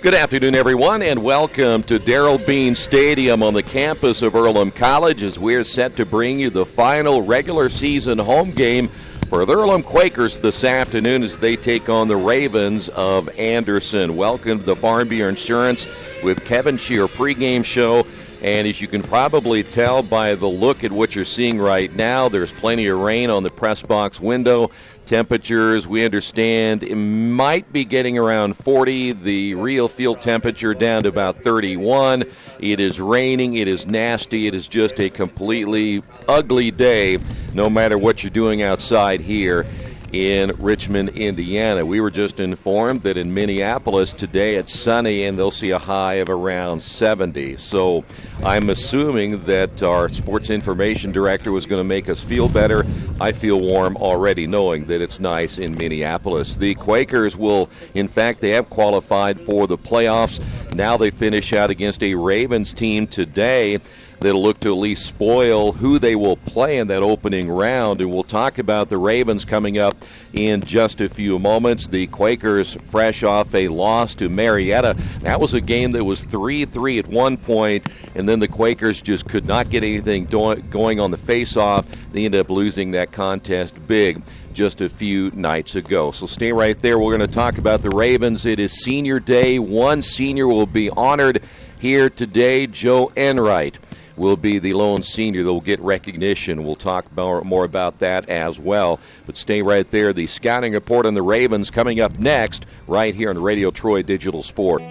Good afternoon, everyone, and welcome to Darrell Bean Stadium on the campus of Earlham College as we're set to bring you the final regular season home game for the Earlham Quakers this afternoon as they take on the Ravens of Anderson. Welcome to the Farm Bureau Insurance with Kevin Shear pregame show. And as you can probably tell by the look at what you're seeing right now, there's plenty of rain on the press box window. Temperatures, we understand, it might be getting around 40. The real field temperature down to about 31. It is raining. It is nasty. It is just a completely ugly day, no matter what you're doing outside here in Richmond, Indiana. We were just informed that in Minneapolis today it's sunny and they'll see a high of around 70. So I'm assuming that our sports information director was going to make us feel better. I feel warm already knowing that it's nice in Minneapolis. The Quakers will, in fact, they have qualified for the playoffs. Now they finish out against a Ravens team today that'll look to at least spoil who they will play in that opening round. And we'll talk about the Ravens coming up in just a few moments. The Quakers fresh off a loss to Marietta. That was a game that was 3-3 at one point, and then the Quakers just could not get anything going on the face-off. They ended up losing that contest big just a few nights ago. So stay right there. We're going to talk about the Ravens. It is senior day. One senior will be honored here today. Joe Enright will be the lone senior that will get recognition. We'll talk more about that as well. But stay right there. The scouting report on the Ravens coming up next right here on Radio Troy Digital Sport.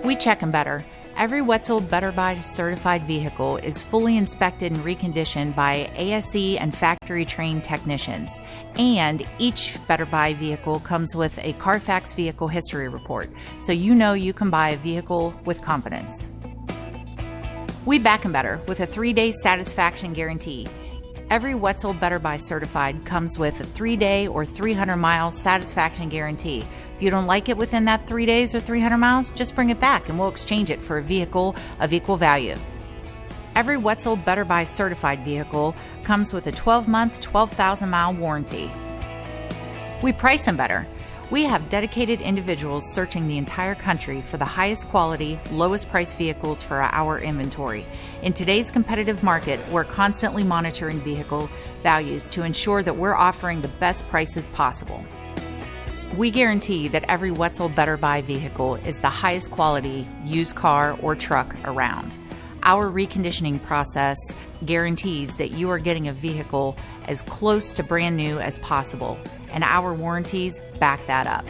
We check them better. Every Wetzel Better Buy certified vehicle is fully inspected and reconditioned by ASE and factory-trained technicians. And each Better Buy vehicle comes with a Carfax vehicle history report, so you know you can buy a vehicle with confidence. We back them better with a 3-day satisfaction guarantee. Every Wetzel Better Buy certified comes with a 3-day or 300-mile satisfaction guarantee. If you don't like it within that 3 days or 300 miles, just bring it back and we'll exchange it for a vehicle of equal value. Every Wetzel Better Buy certified vehicle comes with a 12-month, 12,000-mile warranty. We price them better. We have dedicated individuals searching the entire country for the highest quality, lowest price vehicles for our inventory. In today's competitive market, we're constantly monitoring vehicle values to ensure that we're offering the best prices possible. We guarantee that every Wetzel Better Buy vehicle is the highest quality used car or truck around. Our reconditioning process guarantees that you are getting a vehicle as close to brand new as possible, and our warranties back that up.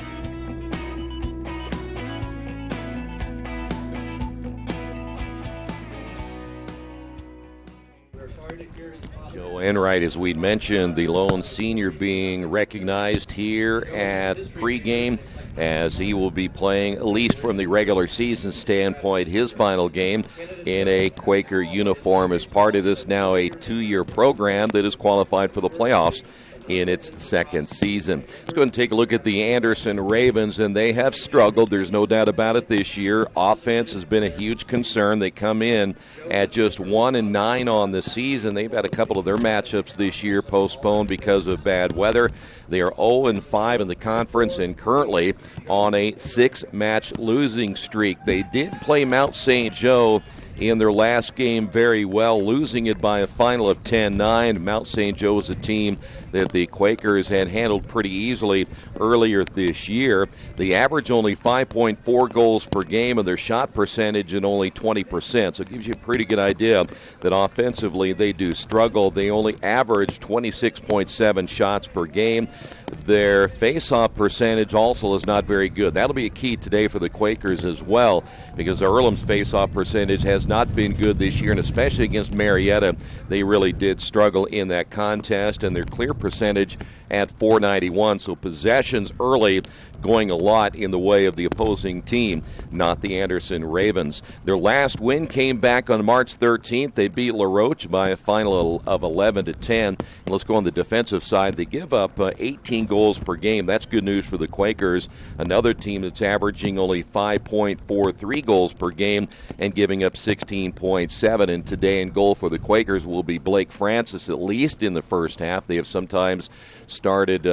Joe Enright, as we mentioned, the lone senior being recognized here at pregame as he will be playing, at least from the regular season standpoint, his final game in a Quaker uniform as part of this now a 2-year program that is qualified for the playoffs in its second season. Let's go and take a look at the Anderson Ravens, and they have struggled. There's no doubt about it this year. Offense has been a huge concern. They come in at just 1-9 on the season. They've had a couple of their matchups this year postponed because of bad weather. They are 0-5 in the conference and currently on a 6-match losing streak. They did play Mount St. Joe in their last game very well, losing it by a final of 10-9. Mount St. Joe was a team that the Quakers had handled pretty easily earlier this year. They average only 5.4 goals per game, and their shot percentage at only 20%. So it gives you a pretty good idea that offensively they do struggle. They only average 26.7 shots per game. Their face-off percentage also is not very good. That'll be a key today for the Quakers as well, because Earlham's face-off percentage has not been good this year, and especially against Marietta, they really did struggle in that contest, and their clear percentage at .491. So possessions early going a lot in the way of the opposing team, not the Anderson Ravens. Their last win came back on March 13th. They beat La Roche by a final of 11-10. And let's go on the defensive side. They give up 18 goals per game. That's good news for the Quakers. Another team that's averaging only 5.43 goals per game and giving up 16.7. And today in goal for the Quakers will be Blake Francis, at least in the first half. They have sometimes started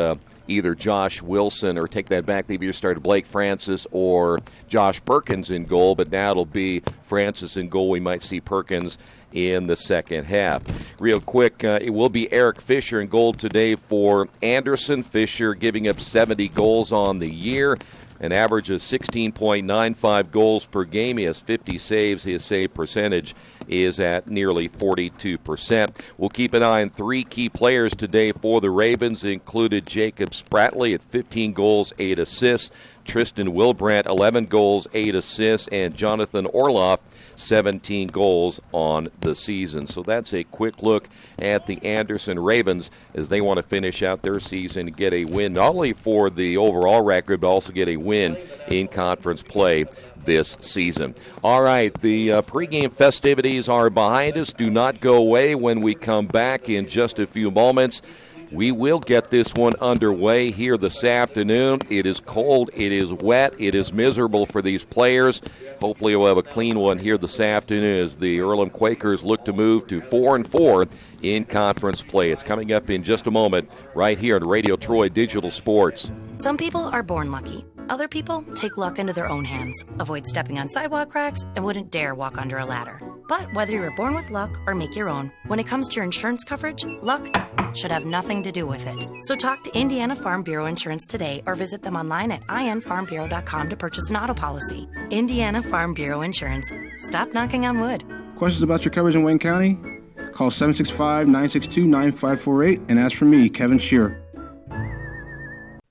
either Josh Wilson, or take that back, they've either started Blake Francis or Josh Perkins in goal, but now it'll be Francis in goal. We might see Perkins in the second half. Real quick, it will be Eric Fisher in goal today for Anderson. Fisher giving up 70 goals on the year, an average of 16.95 goals per game. He has 50 saves. His save percentage is at nearly 42%. We'll keep an eye on three key players today for the Ravens. It included Jacob Spratley at 15 goals, 8 assists, Tristan Wilbrandt, 11 goals, 8 assists, and Jonathan Orloff, 17 goals on the season. So that's a quick look at the Anderson Ravens as they want to finish out their season and get a win, not only for the overall record, but also get a win in conference play this season. All right, the pregame festivities are behind us. Do not go away. When we come back in just a few moments, we will get this one underway here this afternoon. It is cold, it is wet, it is miserable for these players. Hopefully we'll have a clean one here this afternoon as the Earlham Quakers look to move to 4-4 in conference play. It's coming up in just a moment right here on Radio Troy Digital Sports. Some people are born lucky. Other people take luck into their own hands, avoid stepping on sidewalk cracks, and wouldn't dare walk under a ladder. But whether you're born with luck or make your own, when it comes to your insurance coverage, luck should have nothing to do with it. So talk to Indiana Farm Bureau Insurance today or visit them online at infarmbureau.com to purchase an auto policy. Indiana Farm Bureau Insurance. Stop knocking on wood. Questions about your coverage in Wayne County? Call 765-962-9548 and ask for me, Kevin Shearer.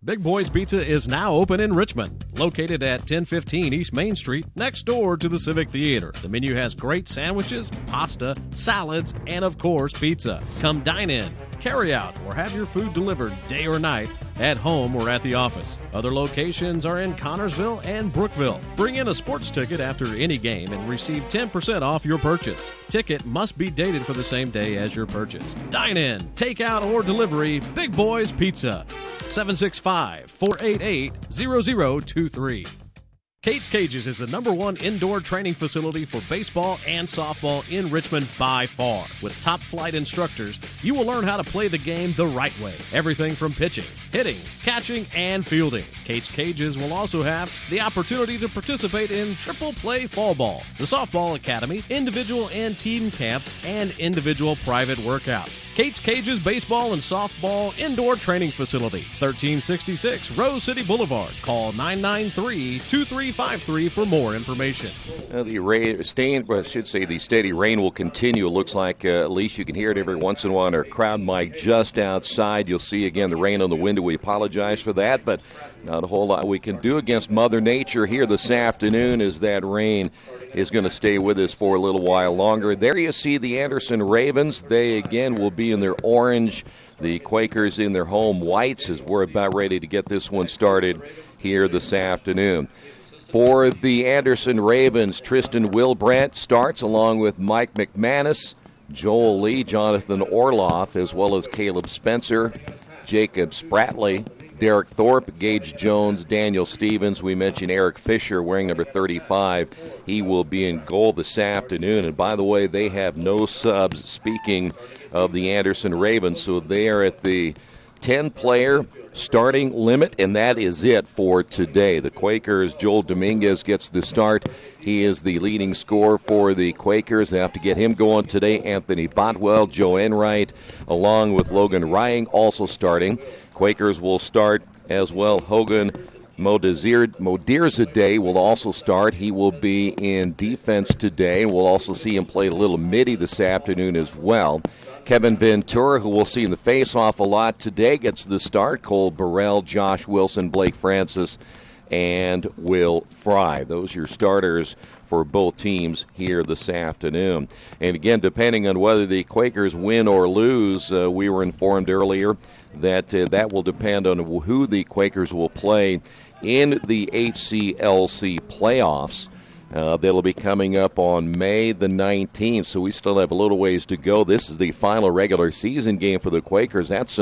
Big Boys Pizza is now open in Richmond, located at 1015 East Main Street, next door to the Civic Theater. The menu has great sandwiches, pasta, salads, and of course, pizza. Come dine in, carry out, or have your food delivered day or night, at home or at the office. Other locations are in Connorsville and Brookville. Bring in a sports ticket after any game and receive 10% off your purchase. Ticket must be dated for the same day as your purchase. Dine in, take out, or delivery, Big Boys Pizza. 765-488-0023. Kate's Cages is the #1 indoor training facility for baseball and softball in Richmond by far. With top flight instructors, you will learn how to play the game the right way. Everything from pitching, hitting, catching, and fielding. Kate's Cages will also have the opportunity to participate in triple play fall ball, the softball academy, individual and team camps, and individual private workouts. Kate's Cages Baseball and Softball Indoor Training Facility, 1366 Rose City Boulevard. Call 993-2353 for more information. The steady rain will continue. It looks like at least you can hear it every once in a while on our crowd mic just outside. You'll see again the rain on the window. We apologize for that, but not a whole lot we can do against Mother Nature here this afternoon as that rain is going to stay with us for a little while longer. There you see the Anderson Ravens. They again will be in their orange. The Quakers in their home whites as we're about ready to get this one started here this afternoon. For the Anderson Ravens, Tristan Wilbrandt starts along with Mike McManus, Joel Lee, Jonathan Orloff, as well as Caleb Spencer, Jacob Spratley, Derek Thorpe, Gage Jones, Daniel Stevens. We mentioned Eric Fisher wearing number 35. He will be in goal this afternoon. And by the way, they have no subs, speaking of the Anderson Ravens. So they are at the 10-player starting limit, and that is it for today. The Quakers, Joel Dominguez gets the start. He is the leading scorer for the Quakers. They have to get him going today. Anthony Botwell, Joe Enright, along with Logan Rying also starting. Quakers will start as well. Hogan Modirzadeh will also start. He will be in defense today, and we'll also see him play a little midi this afternoon as well. Kevin Ventura, who we'll see in the face-off a lot today, gets the start. Cole Burrell, Josh Wilson, Blake Francis, and Will Fry. Those are your starters for both teams here this afternoon. And again, depending on whether the Quakers win or lose, we were informed earlier that that will depend on who the Quakers will play in the HCLC playoffs. That'll be coming up on May the 19th, so we still have a little ways to go. This is the final regular season game for the Quakers. That's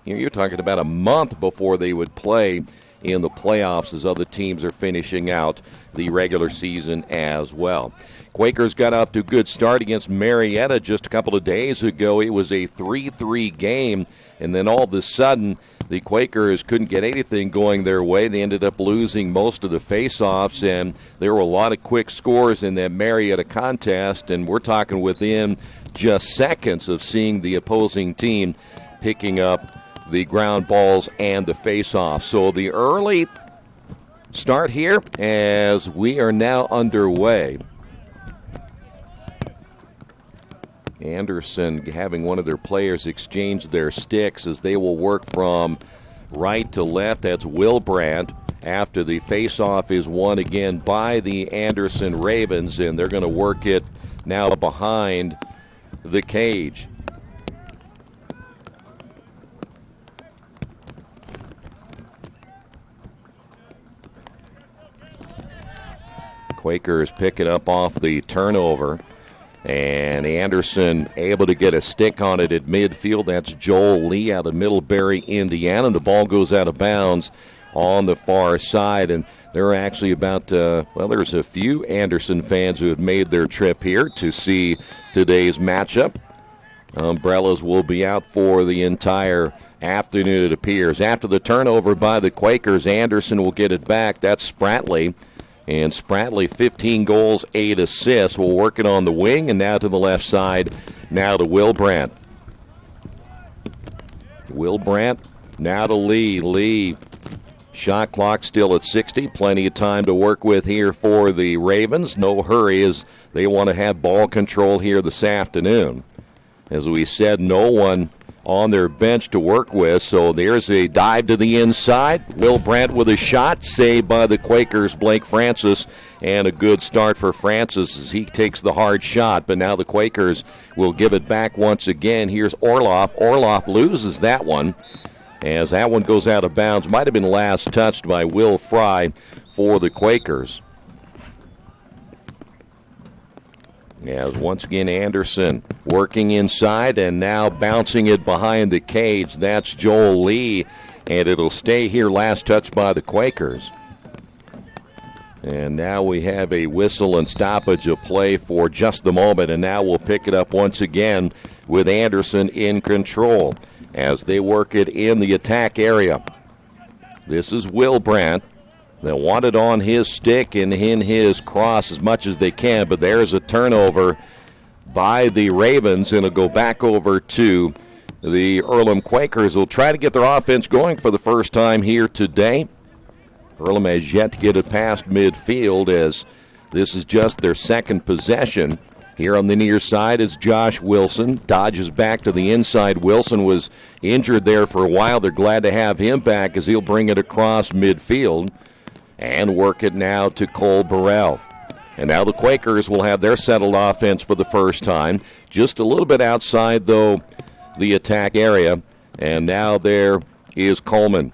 you're talking about a month before they would play in the playoffs as other teams are finishing out the regular season as well. Quakers got off to a good start against Marietta just a couple of days ago. It was a 3-3 game, and then all of a sudden the Quakers couldn't get anything going their way. They ended up losing most of the faceoffs, and there were a lot of quick scores in that Marietta contest, and we're talking within just seconds of seeing the opposing team picking up the ground balls and the faceoff. So the early start here as we are now underway. Anderson having one of their players exchange their sticks as they will work from right to left. That's Wilbrandt after the faceoff is won again by the Anderson Ravens, and they're going to work it now behind the cage. Quakers pick it up off the turnover, and Anderson able to get a stick on it at midfield. That's Joel Lee out of Middlebury, Indiana. The ball goes out of bounds on the far side, and there are actually about, there's a few Anderson fans who have made their trip here to see today's matchup. Umbrellas will be out for the entire afternoon, it appears. After the turnover by the Quakers, Anderson will get it back. That's Spratley. And Spratley, 15 goals, 8 assists. We'll work it on the wing, and now to the left side, now to Wilbrandt. Wilbrandt, now to Lee. Lee, shot clock still at 60. Plenty of time to work with here for the Ravens. No hurry as they want to have ball control here this afternoon. As we said, no one on their bench to work with, so there's a dive to the inside. Wilbrandt with a shot, saved by the Quakers' Blake Francis, and a good start for Francis as he takes the hard shot, but now the Quakers will give it back once again. Here's Orloff. Orloff loses that one as that one goes out of bounds. Might have been last touched by Will Fry for the Quakers. As once again Anderson working inside and now bouncing it behind the cage. That's Joel Lee, and it'll stay here. Last touch by the Quakers. And now we have a whistle and stoppage of play for just the moment, and now we'll pick it up once again with Anderson in control as they work it in the attack area. This is Wilbrandt. They want it on his stick and in his cross as much as they can, but there's a turnover by the Ravens, and it'll go back over to the Earlham Quakers. Will try to get their offense going for the first time here today. Earlham has yet to get it past midfield as this is just their second possession. Here on the near side is Josh Wilson. Dodges back to the inside. Wilson was injured there for a while. They're glad to have him back as he'll bring it across midfield and work it now to Cole Burrell. And now the Quakers will have their settled offense for the first time. Just a little bit outside, though, the attack area. And now there is Coleman.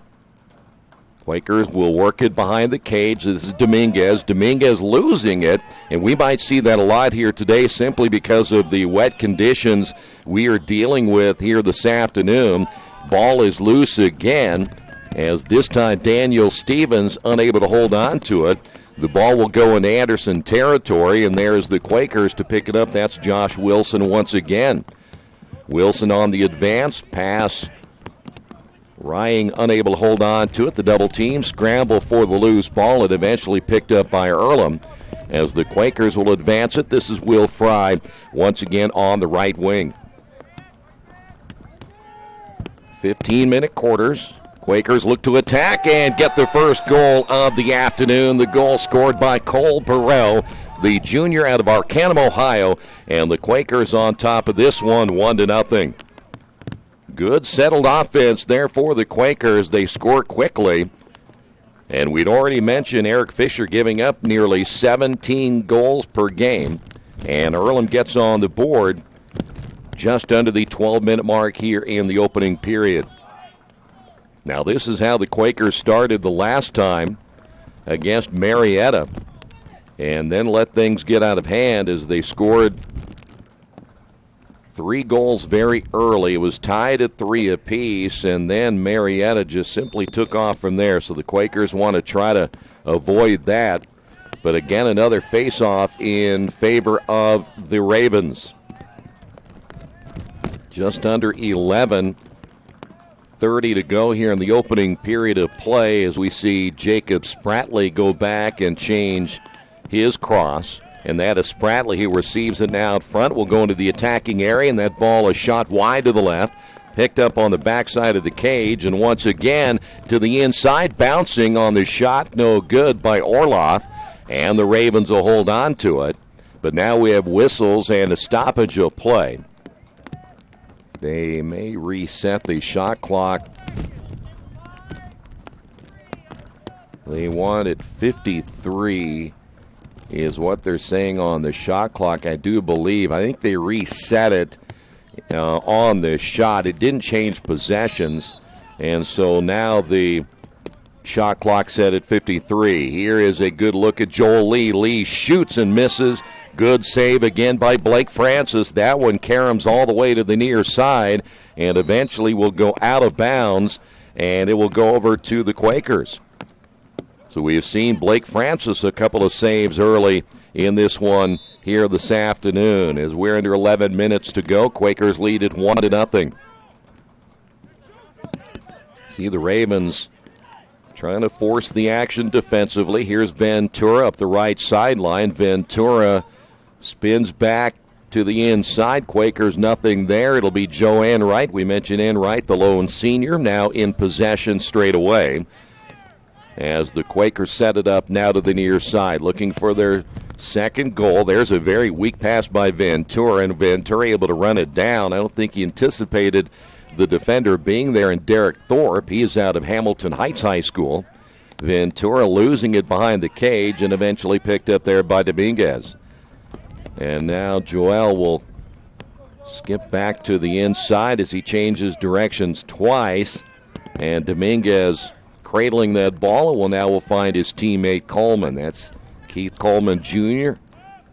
Quakers will work it behind the cage. This is Dominguez. Dominguez losing it, and we might see that a lot here today simply because of the wet conditions we are dealing with here this afternoon. Ball is loose again, as this time Daniel Stevens unable to hold on to it. The ball will go into Anderson territory, and there's the Quakers to pick it up. That's Josh Wilson once again. Wilson on the advance, pass. Rying unable to hold on to it. The double team scramble for the loose ball, and eventually picked up by Earlham as the Quakers will advance it. This is Will Fry once again on the right wing. 15-minute quarters. Quakers look to attack and get the first goal of the afternoon. The goal scored by Cole Burrell, the junior out of Arcanum, Ohio, and the Quakers on top of this one, 1-0. Good settled offense there for the Quakers. They score quickly. And we'd already mentioned Eric Fisher giving up nearly 17 goals per game. And Earlham gets on the board just under the 12-minute mark here in the opening period. Now, this is how the Quakers started the last time against Marietta, and then let things get out of hand as they scored 3 goals very early. It was tied at 3 apiece, and then Marietta just simply took off from there. So the Quakers want to try to avoid that. But again, another face-off in favor of the Ravens. Just under 11:30 1:30 to go here in the opening period of play as we see Jacob Spratley go back and change his cross. And that is Spratley who receives it now out front. Will go into the attacking area, and that ball is shot wide to the left. Picked up on the backside of the cage, and once again to the inside, bouncing on the shot, no good by Orloff. And the Ravens will hold on to it. But now we have whistles and a stoppage of play. They may reset the shot clock. They want it 53 is what they're saying on the shot clock, I do believe. I think they reset it on the shot. It didn't change possessions, and so now the shot clock set at 53. Here is a good look at Joel Lee. Lee shoots and misses. Good save again by Blake Francis. That one caroms all the way to the near side and eventually will go out of bounds, and it will go over to the Quakers. So we have seen Blake Francis a couple of saves early in this one here this afternoon as we're under 11 minutes to go. Quakers lead at 1-0. See the Ravens trying to force the action defensively. Here's Ventura up the right sideline. Ventura spins back to the inside. Quakers nothing there. It'll be Joe Enright. We mentioned Enright, the lone senior, now in possession straight away. As the Quakers set it up now to the near side, looking for their second goal. There's a very weak pass by Ventura, and Ventura able to run it down. I don't think he anticipated the defender being there, and Derek Thorpe. He is out of Hamilton Heights High School. Ventura losing it behind the cage and eventually picked up there by Dominguez. And now Joel will skip back to the inside as he changes directions twice, and Dominguez cradling that ball, and will find his teammate Coleman. That's Keith Coleman Jr.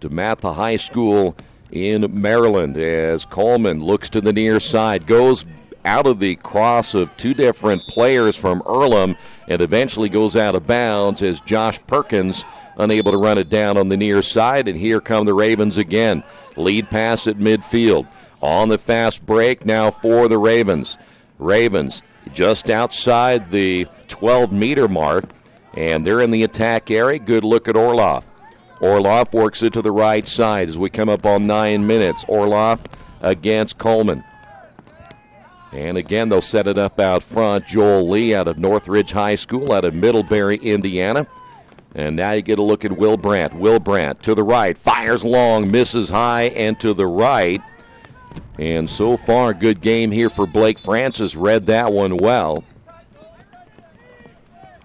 DeMatha High School in Maryland, as Coleman looks to the near side, goes out of the cross of two different players from Earlham, and eventually goes out of bounds as Josh Perkins unable to run it down on the near side. And here come the Ravens again. Lead pass at midfield. On the fast break now for the Ravens. Ravens just outside the 12-meter mark, and they're in the attack area. Good look at Orloff. Orloff works it to the right side as we come up on 9 minutes. Orloff against Coleman. And again, they'll set it up out front. Joel Lee out of Northridge High School out of Middlebury, Indiana. And now you get a look at Will Brandt. Will Brandt to the right, fires long, misses high and to the right. And so far, good game here for Blake Francis. Read that one well.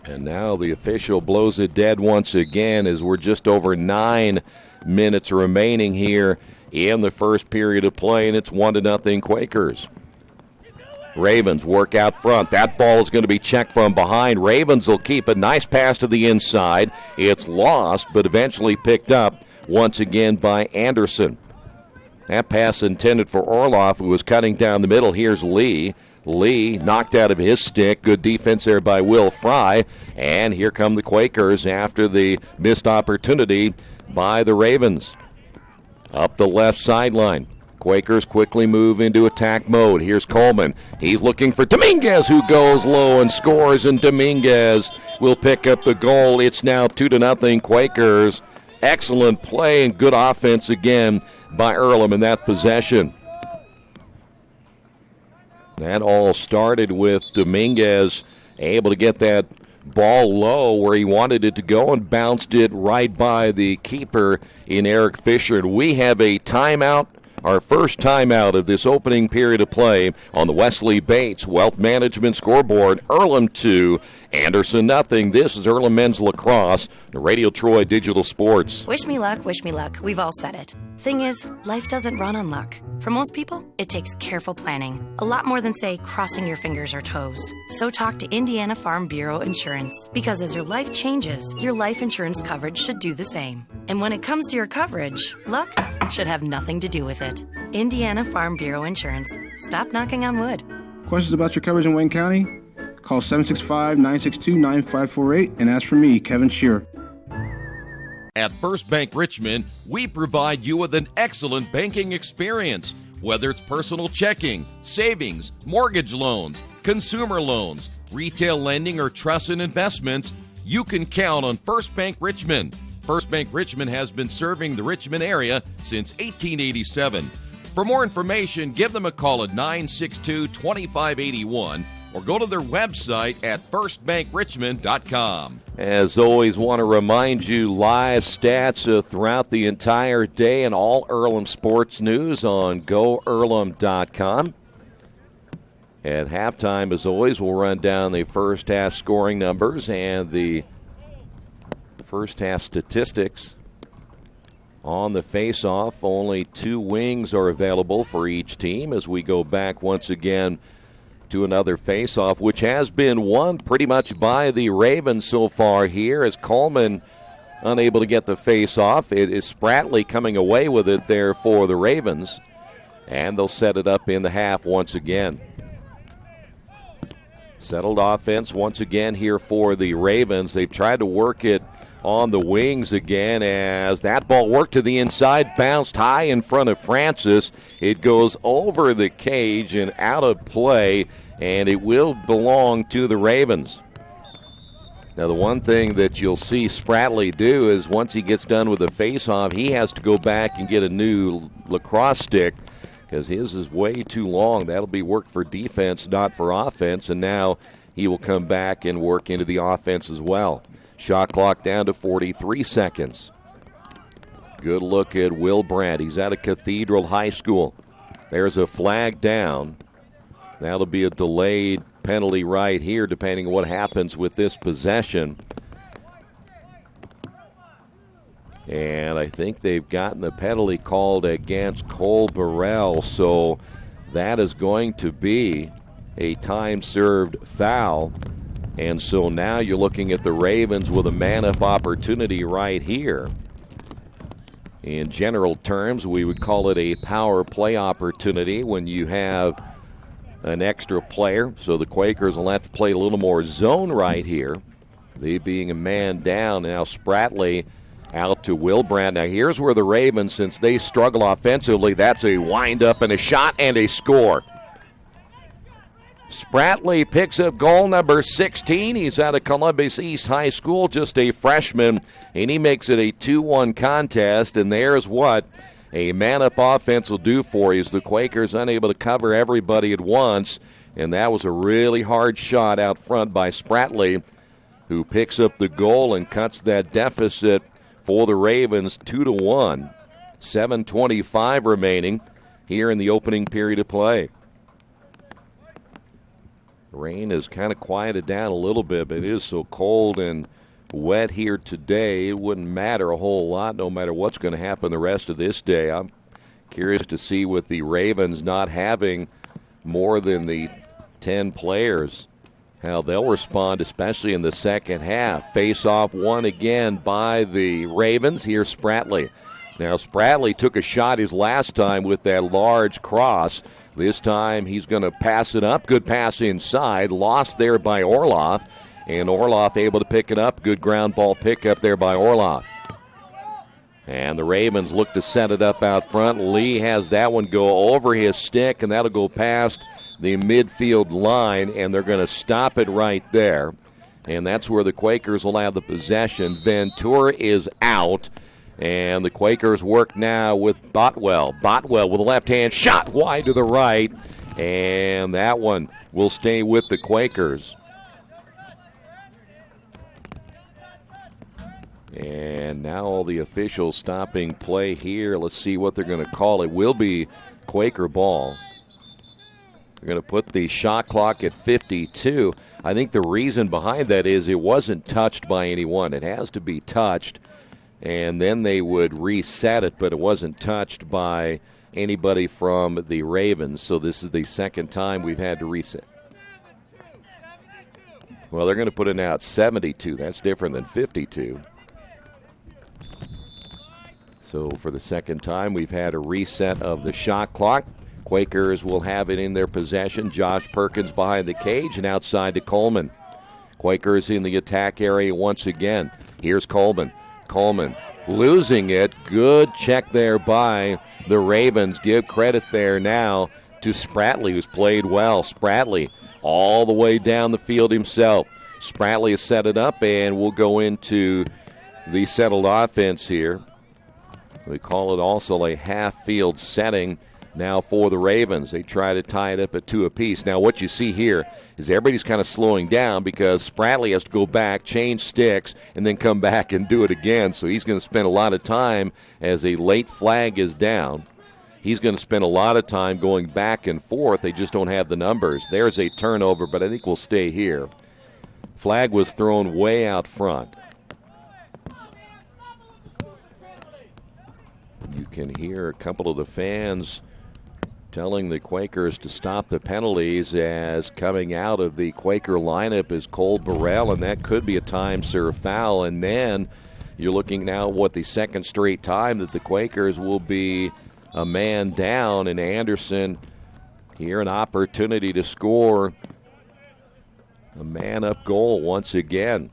And now the official blows it dead once again as we're just over 9 minutes remaining here in the first period of play, and it's 1-0 Quakers. Ravens work out front. That ball is going to be checked from behind. Ravens will keep a nice pass to the inside. It's lost, but eventually picked up once again by Anderson. That pass intended for Orloff, who was cutting down the middle. Here's Lee. Lee knocked out of his stick. Good defense there by Will Fry. And here come the Quakers after the missed opportunity by the Ravens. Up the left sideline. Quakers quickly move into attack mode. Here's Coleman. He's looking for Dominguez, who goes low and scores, and Dominguez will pick up the goal. It's now 2-0 Quakers. Excellent play and good offense again by Earlham in that possession. That all started with Dominguez able to get that ball low where he wanted it to go and bounced it right by the keeper in Eric Fisher. And we have a timeout. Our first timeout of this opening period of play on the Wesley Bates Wealth Management scoreboard. Earlham 2, Anderson nothing. This is Earlham Men's Lacrosse, Radio Troy Digital Sports. Wish me luck, wish me luck. We've all said it. Thing is, life doesn't run on luck. For most people, it takes careful planning. A lot more than, say, crossing your fingers or toes. So talk to Indiana Farm Bureau Insurance. Because as your life changes, your life insurance coverage should do the same. And when it comes to your coverage, luck should have nothing to do with it. Indiana Farm Bureau Insurance. Stop knocking on wood. Questions about your coverage in Wayne County? Call 765-962-9548 and ask for me, Kevin Shearer. At First Bank Richmond, we provide you with an excellent banking experience. Whether it's personal checking, savings, mortgage loans, consumer loans, retail lending, or trust and investments, you can count on First Bank Richmond. First Bank Richmond has been serving the Richmond area since 1887. For more information, give them a call at 962-2581 or go to their website at firstbankrichmond.com. As always, want to remind you live stats throughout the entire day and all Earlham sports news on GoEarlham.com. At halftime, as always, we'll run down the first half scoring numbers and the first half statistics. On the face-off, only 2 wings are available for each team as we go back once again to another face-off, which has been won pretty much by the Ravens so far here, as Coleman unable to get the face-off. It is Spratley coming away with it there for the Ravens, and they'll set it up in the half once again. Settled offense once again here for the Ravens. They've tried to work it on the wings again as that ball worked to the inside, bounced high in front of Francis. It goes over the cage and out of play, and it will belong to the Ravens. Now, the one thing that you'll see Spratley do is once he gets done with the face-off, he has to go back and get a new lacrosse stick because his is way too long. That'll be work for defense, not for offense, and now he will come back and work into the offense as well. Shot clock down to 43 seconds. Good look at Will Brandt. He's out of Cathedral High School. There's a flag down. That'll be a delayed penalty right here, depending on what happens with this possession. And I think they've gotten the penalty called against Cole Burrell, so that is going to be a time-served foul. And so now you're looking at the Ravens with a man-up opportunity right here. In general terms, we would call it a power play opportunity when you have an extra player. So the Quakers will have to play a little more zone right here. They being a man down. Now Spratley out to Will Brandt. Now here's where the Ravens, since they struggle offensively, that's a wind-up and a shot and a score. Spratley picks up goal number 16. He's out of Columbus East High School, just a freshman, and he makes it a 2-1 contest, and there's what a man-up offense will do for you. As the Quakers unable to cover everybody at once, and that was a really hard shot out front by Spratley, who picks up the goal and cuts that deficit for the Ravens 2-1. 7:25 remaining here in the opening period of play. Rain has kind of quieted down a little bit, but it is so cold and wet here today. It wouldn't matter a whole lot no matter what's going to happen the rest of this day. I'm curious to see with the Ravens not having more than the 10 players, how they'll respond, especially in the second half. Face-off won again by the Ravens. Here's Spratley. Now, Spratley took a shot his last time with that large cross. This time he's going to pass it up. Good pass inside. Lost there by Orloff. And Orloff able to pick it up. Good ground ball pickup there by Orloff. And the Ravens look to set it up out front. Lee has that one go over his stick, and that'll go past the midfield line, and they're going to stop it right there. And that's where the Quakers will have the possession. Ventura is out. And the Quakers work now with Botwell. Botwell with a left-hand shot wide to the right. And that one will stay with the Quakers. And now all the officials stopping play here. Let's see what they're going to call. It will be Quaker ball. They're going to put the shot clock at 52. I think the reason behind that is it wasn't touched by anyone. It has to be touched. And then they would reset it, but it wasn't touched by anybody from the Ravens. So this is the second time we've had to reset. Well, they're going to put it now at 72. That's different than 52. So for the second time, we've had a reset of the shot clock. Quakers will have it in their possession. Josh Perkins behind the cage and outside to Coleman. Quakers in the attack area once again. Here's Coleman. Coleman losing it. Good check there by the Ravens. Give credit there now to Spratley, who's played well. Spratley all the way down the field himself. Spratley has set it up, and we'll go into the settled offense here. We call it also a half-field setting now for the Ravens. They try to tie it up at 2 apiece. Now what you see here is everybody's kind of slowing down because Spratley has to go back, change sticks, and then come back and do it again. So he's going to spend a lot of time as a late flag is down. He's going to spend a lot of time going back and forth. They just don't have the numbers. There's a turnover, but I think we'll stay here. Flag was thrown way out front. You can hear a couple of the fans telling the Quakers to stop the penalties, as coming out of the Quaker lineup is Cole Burrell, and that could be a time-served foul. And then you're looking now at the second straight time that the Quakers will be a man down, and Anderson here an opportunity to score a man-up goal once again.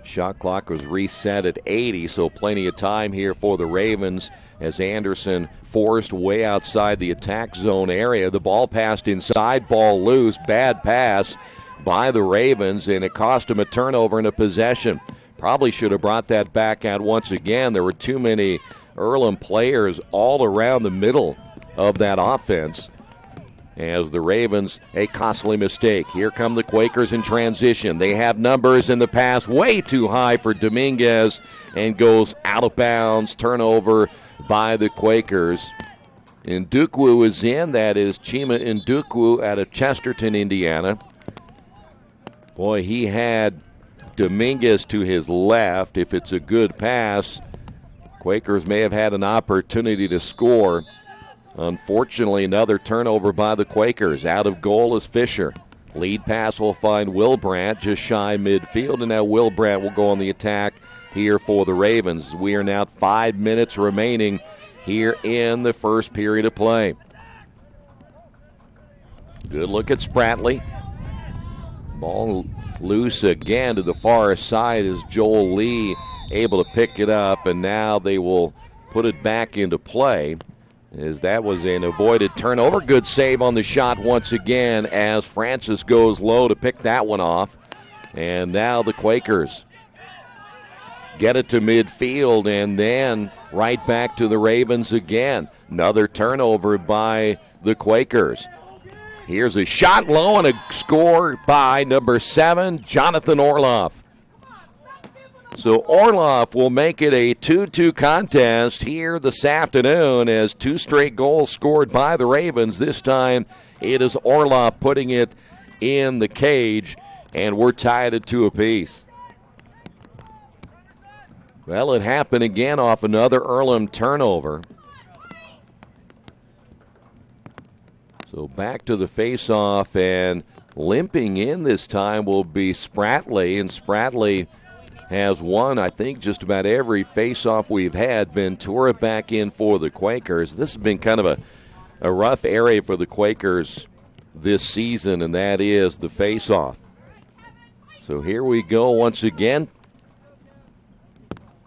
Shot clock was reset at 80, so plenty of time here for the Ravens as Anderson forced way outside the attack zone area. The ball passed inside, ball loose, bad pass by the Ravens, and it cost them a turnover and a possession. Probably should have brought that back out once again. There were too many Earlham players all around the middle of that offense. As the Ravens, a costly mistake. Here come the Quakers in transition. They have numbers in the pass way too high for Dominguez and goes out of bounds. Turnover by the Quakers. Ndukwu is in. That is Chima Ndukwu out of Chesterton, Indiana. Boy, he had Dominguez to his left. If it's a good pass, Quakers may have had an opportunity to score. Unfortunately, another turnover by the Quakers. Out of goal is Fisher. Lead pass will find Wilbrandt just shy midfield, and now Wilbrandt will go on the attack here for the Ravens. We are now 5 minutes remaining here in the first period of play. Good look at Spratley. Ball loose again to the far side as Joel Lee able to pick it up, and now they will put it back into play, as that was an avoided turnover. Good save on the shot once again as Francis goes low to pick that one off. And now the Quakers get it to midfield and then right back to the Ravens again. Another turnover by the Quakers. Here's a shot low and a score by number 7, Jonathan Orloff. So Orloff will make it a 2-2 contest here this afternoon as 2 straight goals scored by the Ravens. This time it is Orloff putting it in the cage, and we're tied at 2 apiece. Well, it happened again off another Earlham turnover. So back to the face-off, and limping in this time will be Spratley, and Spratley has won, I think, just about every face-off we've had. Ventura back in for the Quakers. This has been kind of a rough area for the Quakers this season, and that is the face-off. So here we go once again.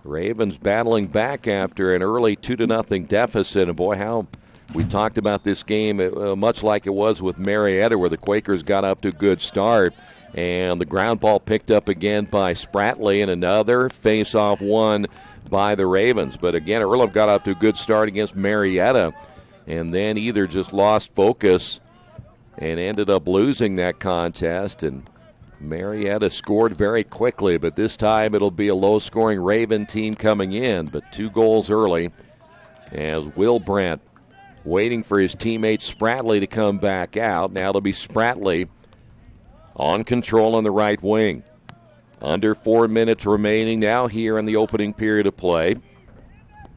Ravens battling back after an early 2-0 deficit. And boy, how we talked about this game, much like it was with Marietta, where the Quakers got up to a good start. And the ground ball picked up again by Spratley, and another face-off won by the Ravens. But again, Earlham got off to a good start against Marietta, and then either just lost focus and ended up losing that contest. And Marietta scored very quickly, but this time it'll be a low-scoring Raven team coming in. But 2 goals early as Wilbrandt waiting for his teammate Spratley to come back out. Now it'll be Spratley on control on the right wing. Under 4 minutes remaining now here in the opening period of play.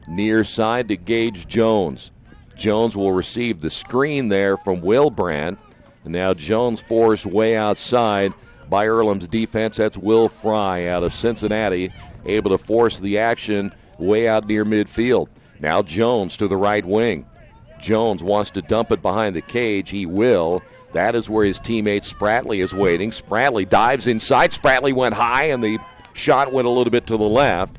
Near side to Gage Jones. Jones will receive the screen there from Wilbrandt. And now Jones forced way outside by Earlham's defense. That's Will Fry out of Cincinnati, able to force the action way out near midfield. Now Jones to the right wing. Jones wants to dump it behind the cage. He will. That is where his teammate Spratley is waiting. Spratley dives inside. Spratley went high, and the shot went a little bit to the left.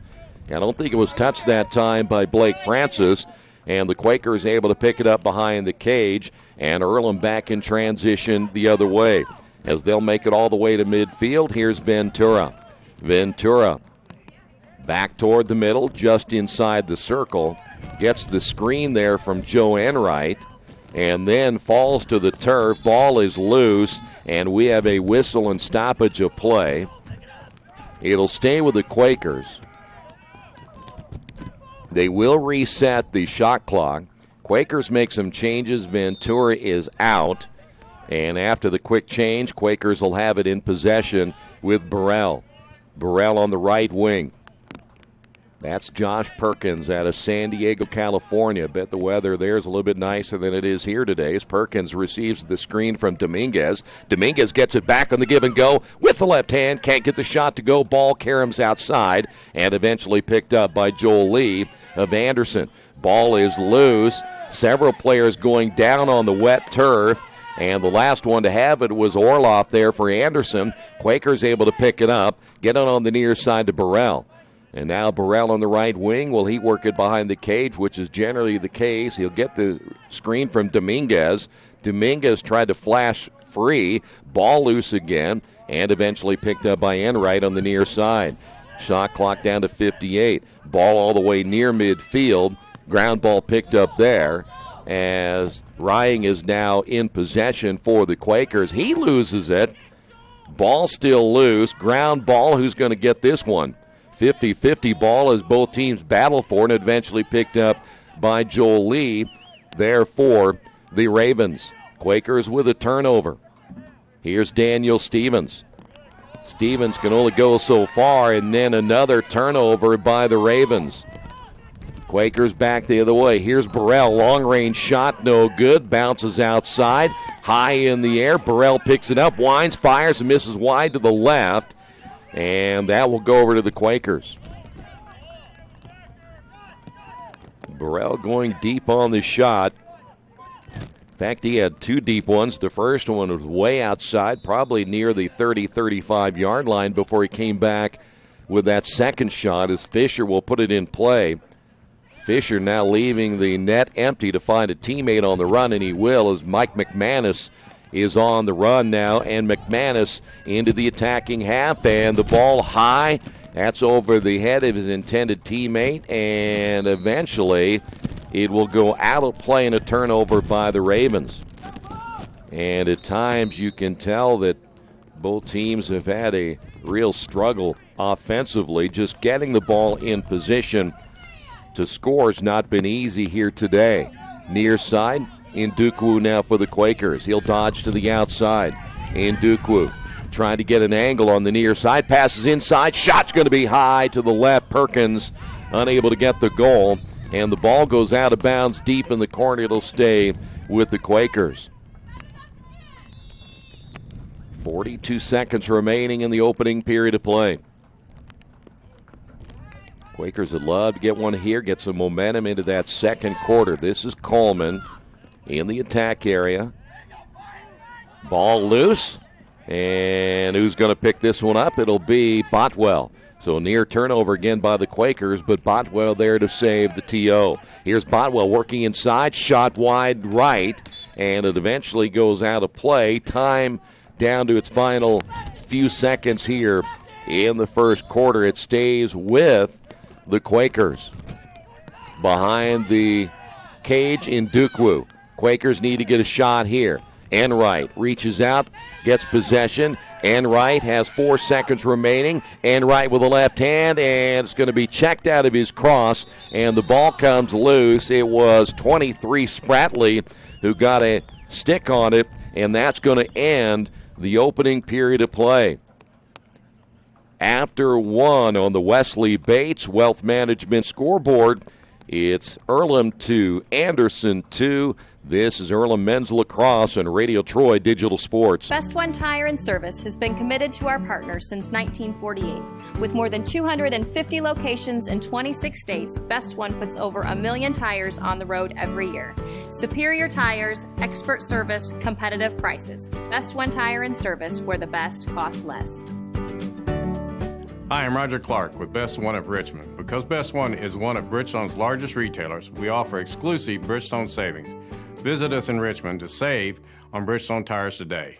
I don't think it was touched that time by Blake Francis. and the Quakers able to pick it up behind the cage, and Earlham back in transition the other way. As they'll make it all the way to midfield, here's Ventura. Ventura back toward the middle, just inside the circle. Gets the screen there from Joe Enright, and then falls to the turf. Ball is loose, and we have a whistle and stoppage of play. It'll stay with the Quakers. They will reset the shot clock. Quakers make some changes. Ventura is out. And after the quick change, Quakers will have it in possession with Burrell. Burrell on the right wing. That's Josh Perkins out of San Diego, California. Bet the weather there is a little bit nicer than it is here today as Perkins receives the screen from Dominguez. Dominguez gets it back on the give and go with the left hand. Can't get the shot to go. Ball caroms outside and eventually picked up by Joel Lee of Anderson. Ball is loose. Several players going down on the wet turf. And the last one to have it was Orloff there for Anderson. Quakers able to pick it up. Get it on the near side to Burrell. And now Burrell on the right wing. Will he work it behind the cage, which is generally the case? He'll get the screen from Dominguez. Dominguez tried to flash free. Ball loose again. And eventually picked up by Enright on the near side. Shot clock down to 58. Ball all the way near midfield. Ground ball picked up there. As Rying is now in possession for the Quakers. He loses it. Ball still loose. Ground ball. Who's going to get this one? 50-50 ball as both teams battle for it, and eventually picked up by Joel Lee there for the Ravens. Quakers with a turnover. Here's Daniel Stevens. Stevens can only go so far, and then another turnover by the Ravens. Quakers back the other way. Here's Burrell. Long-range shot, no good. Bounces outside. High in the air. Burrell picks it up. Winds, fires, and misses wide to the left. And that will go over to the Quakers. Burrell going deep on the shot. In fact, he had two deep ones. The first one was way outside, probably near the 30-35-yard line before he came back with that second shot as Fisher will put it in play. Fisher now leaving the net empty to find a teammate on the run, and he will as Mike McManus is on the run now, and McManus into the attacking half, and the ball high. That's over the head of his intended teammate, and eventually it will go out of play in a turnover by the Ravens. And at times you can tell that both teams have had a real struggle offensively. Just getting the ball in position to score has not been easy here today. Near side, Ndukwu now for the Quakers. He'll dodge to the outside. Ndukwu trying to get an angle on the near side. Passes inside. Shot's going to be high to the left. Perkins unable to get the goal. And the ball goes out of bounds deep in the corner. It'll stay with the Quakers. 42 seconds remaining in the opening period of play. Quakers would love to get one here, get some momentum into that second quarter. This is Coleman in the attack area. Ball loose. And who's going to pick this one up? It'll be Botwell. So near turnover again by the Quakers, but Botwell there to save the TO. Here's Botwell working inside, shot wide right, and it eventually goes out of play. Time down to its final few seconds here in the first quarter. It stays with the Quakers. Behind the cage in Ndukwu. Quakers need to get a shot here. Enright reaches out, gets possession. Enright has 4 seconds remaining. Enright with the left hand, and it's going to be checked out of his cross, and the ball comes loose. It was 23 Spratley who got a stick on it, and that's going to end the opening period of play. After one on the Wesley Bates Wealth Management scoreboard, it's Earlham 2, Anderson 2. This is Earlham Men's Lacrosse on Radio Troy Digital Sports. Best One Tire and Service has been committed to our partners since 1948. With more than 250 locations in 26 states, Best One puts over 1 million tires on the road every year. Superior tires, expert service, competitive prices. Best One Tire and Service, where the best costs less. Hi, I'm Roger Clark with Best One of Richmond. Because Best One is one of Bridgestone's largest retailers, we offer exclusive Bridgestone savings. Visit us in Richmond to save on Bridgestone tires today.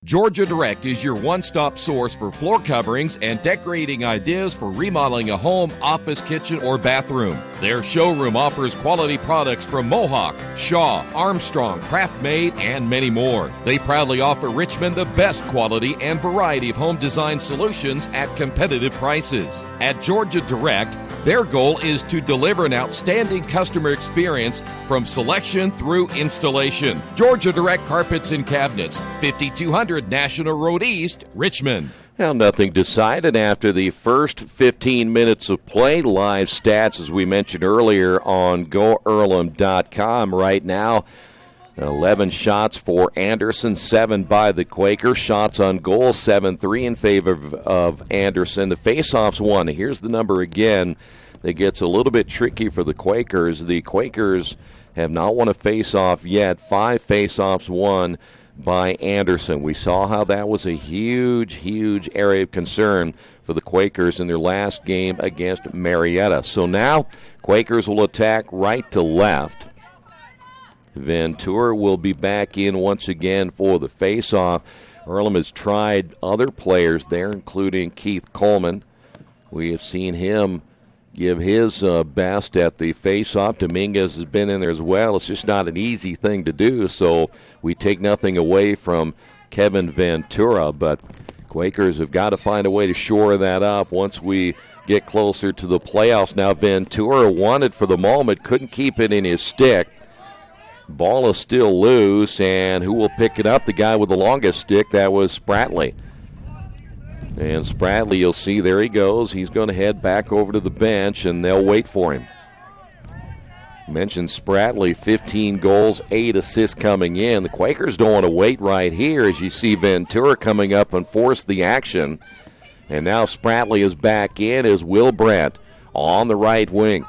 Georgia Direct is your one-stop source for floor coverings and decorating ideas for remodeling a home, office, kitchen, or bathroom. Their showroom offers quality products from Mohawk, Shaw, Armstrong, Craft-Made, and many more. They proudly offer Richmond the best quality and variety of home design solutions at competitive prices. At Georgia Direct, their goal is to deliver an outstanding customer experience from selection through installation. Georgia Direct Carpets and Cabinets, 5200 National Road East, Richmond. Now, nothing decided after the first 15 minutes of play. Live stats, as we mentioned earlier, on GoEarlham.com right now. 11 shots for Anderson, 7 by the Quakers. Shots on goal, 7-3 in favor of Anderson. The faceoffs won. Here's the number again that gets a little bit tricky for the Quakers. The Quakers have not won a faceoff yet. 5 faceoffs won by Anderson. We saw how that was a huge area of concern for the Quakers in their last game against Marietta. So now Quakers will attack right to left. Ventura will be back in once again for the faceoff. Earlham has tried other players there, including Keith Coleman. We have seen him give his best at the faceoff. Dominguez has been in there as well. It's just not an easy thing to do, so we take nothing away from Kevin Ventura, but Quakers have got to find a way to shore that up once we get closer to the playoffs. Now Ventura won it for the moment, couldn't keep it in his stick. Ball is still loose, and who will pick it up? The guy with the longest stick, that was Spratley. And Spratley, you'll see, there he goes. He's going to head back over to the bench, and they'll wait for him. Mentioned Spratley, 15 goals, 8 assists coming in. The Quakers don't want to wait right here as you see Ventura coming up and force the action. And now Spratley is back in as Will Brandt on the right wing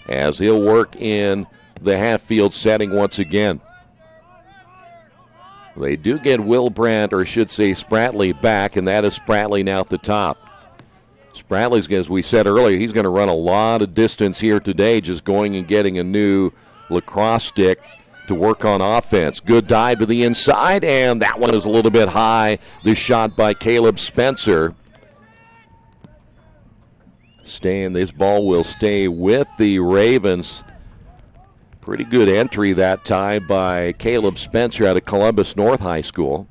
as he'll work in the half-field setting once again. They do get Will Brandt, or I should say Spratley, back, and that is Spratley now at the top. Spratley's, as we said earlier, he's going to run a lot of distance here today, just going and getting a new lacrosse stick to work on offense. Good dive to the inside, and that one is a little bit high. The shot by Caleb Spencer. This ball will stay with the Ravens. Pretty good entry that time by Caleb Spencer out of Columbus North High School.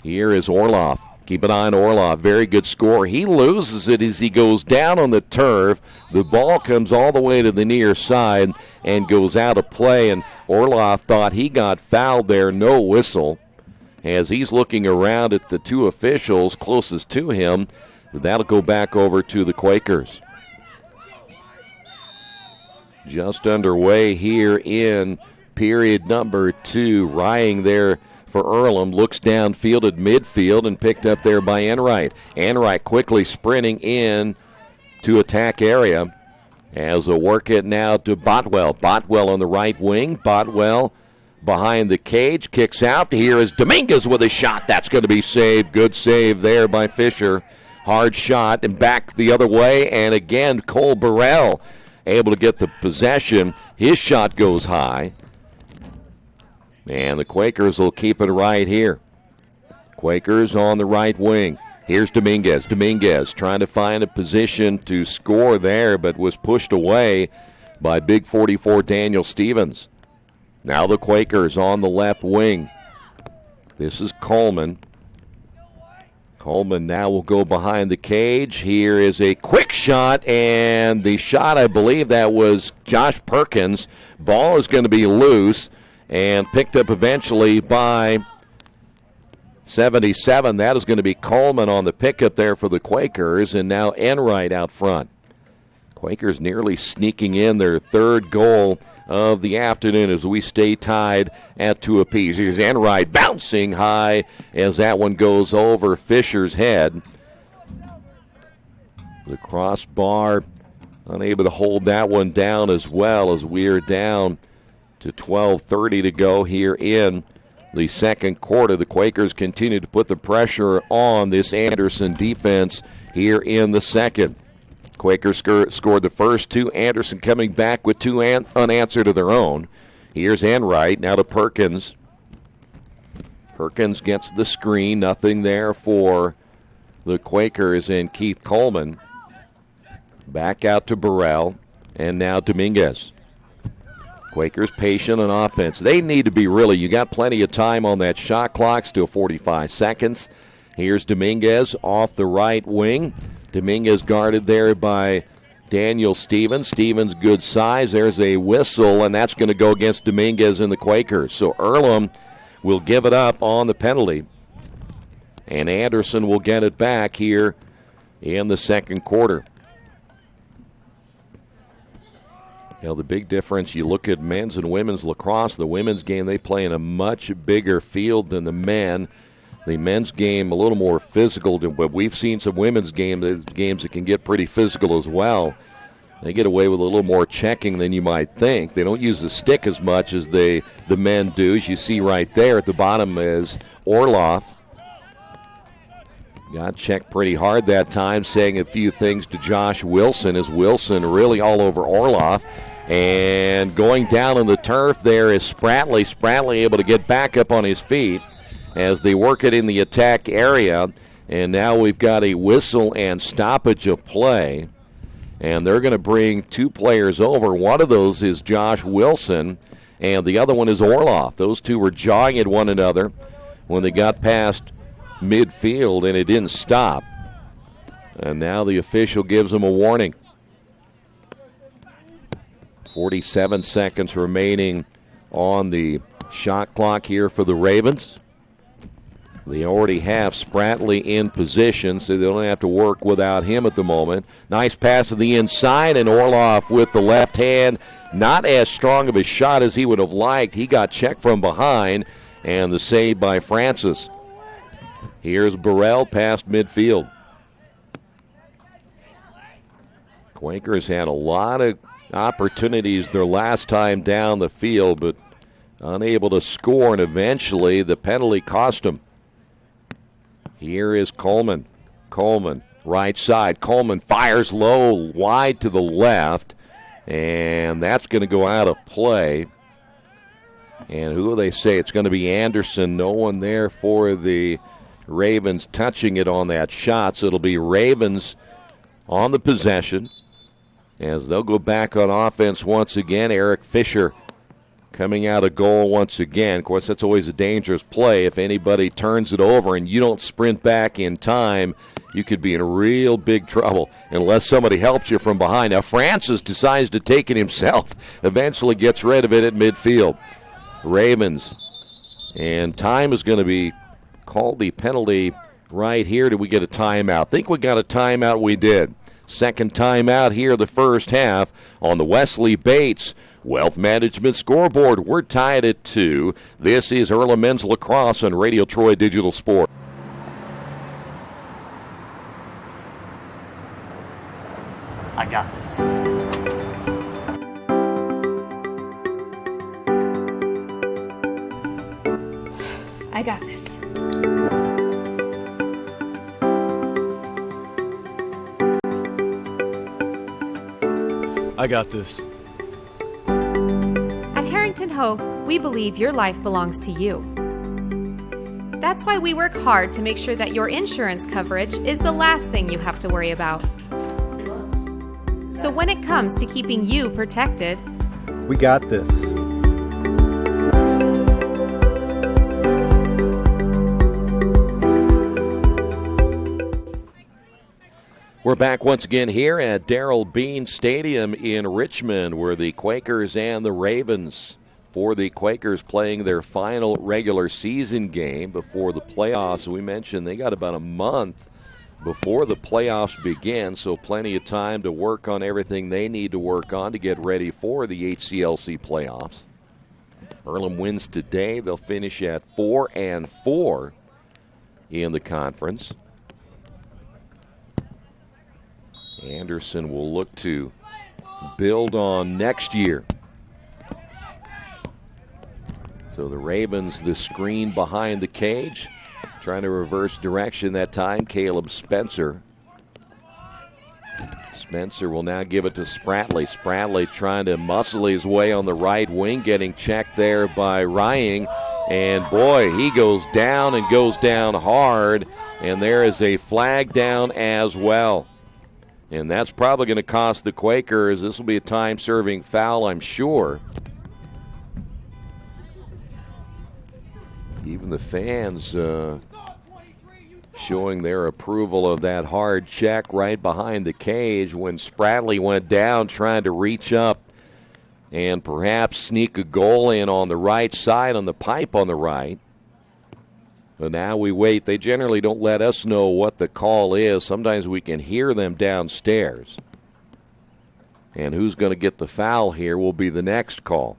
Here is Orloff. Keep an eye on Orloff. Very good score. He loses it as he goes down on the turf. The ball comes all the way to the near side and goes out of play. And Orloff thought he got fouled there. No whistle. As he's looking around at the two officials closest to him, that'll go back over to the Quakers. Just underway here in period number 2. Rying there for Earlham. Looks downfield at midfield and picked up there by Enright. Enright quickly sprinting in to attack area as a work it now to Botwell. Botwell on the right wing. Botwell behind the cage. Kicks out. Here is Dominguez with a shot. That's going to be saved. Good save there by Fisher. Hard shot and back the other way. And again, Cole Burrell able to get the possession. His shot goes high. And the Quakers will keep it right here. Quakers on the right wing. Here's Dominguez. Dominguez trying to find a position to score there, but was pushed away by big 44 Daniel Stevens. Now the Quakers on the left wing. This is Coleman. Coleman now will go behind the cage. Here is a quick shot, and the shot, I believe that was Josh Perkins. Ball is going to be loose and picked up eventually by 77. That is going to be Coleman on the pickup there for the Quakers, and now Enright out front. Quakers nearly sneaking in their third goal of the afternoon as we stay tied at 2 apiece. Here's Enright bouncing high as that one goes over Fisher's head. The crossbar unable to hold that one down as well as we're down to 12:30 to go here in the second quarter. The Quakers continue to put the pressure on this Anderson defense here in the second. Quakers scored the first two. Anderson coming back with two unanswered of their own. Here's Enright, now to Perkins. Perkins gets the screen. Nothing there for the Quakers and Keith Coleman. Back out to Burrell, and now Dominguez. Quakers patient on offense. They need to be really, you got plenty of time on that shot clock, still 45 seconds. Here's Dominguez off the right wing. Dominguez guarded there by Daniel Stevens. Stevens, good size. There's a whistle, and that's going to go against Dominguez and the Quakers. So Earlham will give it up on the penalty, and Anderson will get it back here in the second quarter. You know, the big difference, you look at men's and women's lacrosse, the women's game, they play in a much bigger field than the men. The men's game a little more physical, but we've seen some women's games that can get pretty physical as well. They get away with a little more checking than you might think. They don't use the stick as much as the men do. As you see right there at the bottom is Orloff. Got checked pretty hard that time, saying a few things to Josh Wilson, as Wilson really all over Orloff. And going down on the turf there is Spratley. Spratley able to get back up on his feet as they work it in the attack area. And now we've got a whistle and stoppage of play. And they're going to bring two players over. One of those is Josh Wilson, and the other one is Orloff. Those two were jawing at one another when they got past midfield, and it didn't stop. And now the official gives them a warning. 47 seconds remaining on the shot clock here for the Ravens. They already have Spratley in position, so they don't have to work without him at the moment. Nice pass to the inside, and Orloff with the left hand. Not as strong of a shot as he would have liked. He got checked from behind, and the save by Francis. Here's Burrell past midfield. Quakers had a lot of opportunities their last time down the field, but unable to score, and eventually the penalty cost them. Here is Coleman. Coleman, right side. Coleman fires low, wide to the left, and that's going to go out of play. And who will they say? It's going to be Anderson. No one there for the Ravens touching it on that shot, so it'll be Ravens on the possession as they'll go back on offense once again. Eric Fisher coming out of goal once again. Of course, that's always a dangerous play. If anybody turns it over and you don't sprint back in time, you could be in real big trouble unless somebody helps you from behind. Now, Francis decides to take it himself, eventually gets rid of it at midfield. Ravens, and time is going to be called the penalty right here. Did we get a timeout? I think we got a timeout. We did. Second timeout here the first half on the Wesley Bates Wealth Management scoreboard. We're tied at 2. This is Earlham Men's Lacrosse on Radio Troy Digital Sport. I got this. I got this. I got this. At Harrington Hogue, we believe your life belongs to you. That's why we work hard to make sure that your insurance coverage is the last thing you have to worry about. So when it comes to keeping you protected, We got this. We're back once again here at Darrell Bean Stadium in Richmond, where the Quakers and the Ravens, for the Quakers playing their final regular season game before the playoffs. We mentioned they got about a month before the playoffs begin, so plenty of time to work on everything they need to work on to get ready for the HCLC playoffs. Earlham wins today. They'll finish at 4-4 in the conference. Anderson will look to build on next year. So the Ravens, the screen behind the cage, trying to reverse direction that time. Caleb Spencer. Spencer will now give it to Spratley. Spratley trying to muscle his way on the right wing, getting checked there by Rying. And boy, he goes down and goes down hard. And there is a flag down as well. And that's probably going to cost the Quakers. This will be a time-serving foul, I'm sure. Even the fans showing their approval of that hard check right behind the cage when Spratley went down trying to reach up and perhaps sneak a goal in on the right side on the pipe on the right. But now we wait. They generally don't let us know what the call is. Sometimes we can hear them downstairs. And who's going to get the foul here will be the next call.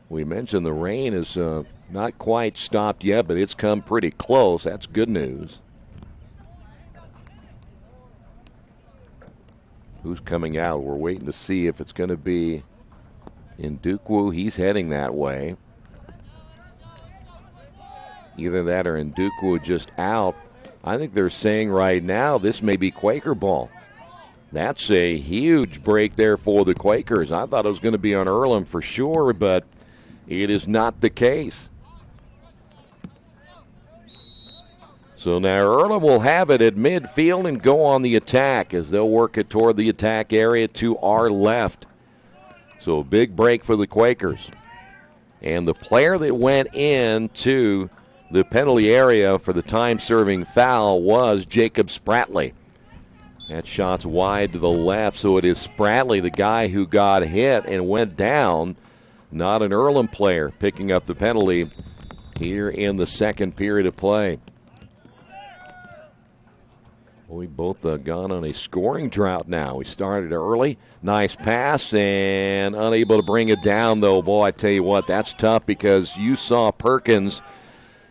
We mentioned the rain is not quite stopped yet, but it's come pretty close. That's good news. Who's coming out? We're waiting to see if it's going to be Ndukwu. He's heading that way. Either that or Ndukwu just out. I think they're saying right now this may be Quaker ball. That's a huge break there for the Quakers. I thought it was going to be on Earlham for sure, but it is not the case. So now Earlham will have it at midfield and go on the attack as they'll work it toward the attack area to our left. So a big break for the Quakers. And the player that went into the penalty area for the time-serving foul was Jacob Spratley. That shot's wide to the left, so it is Spratley, the guy who got hit and went down. Not an Earlham player picking up the penalty here in the second period of play. We both gone on a scoring drought now. We started early. Nice pass and unable to bring it down, though. Boy, I tell you what, that's tough because you saw Perkins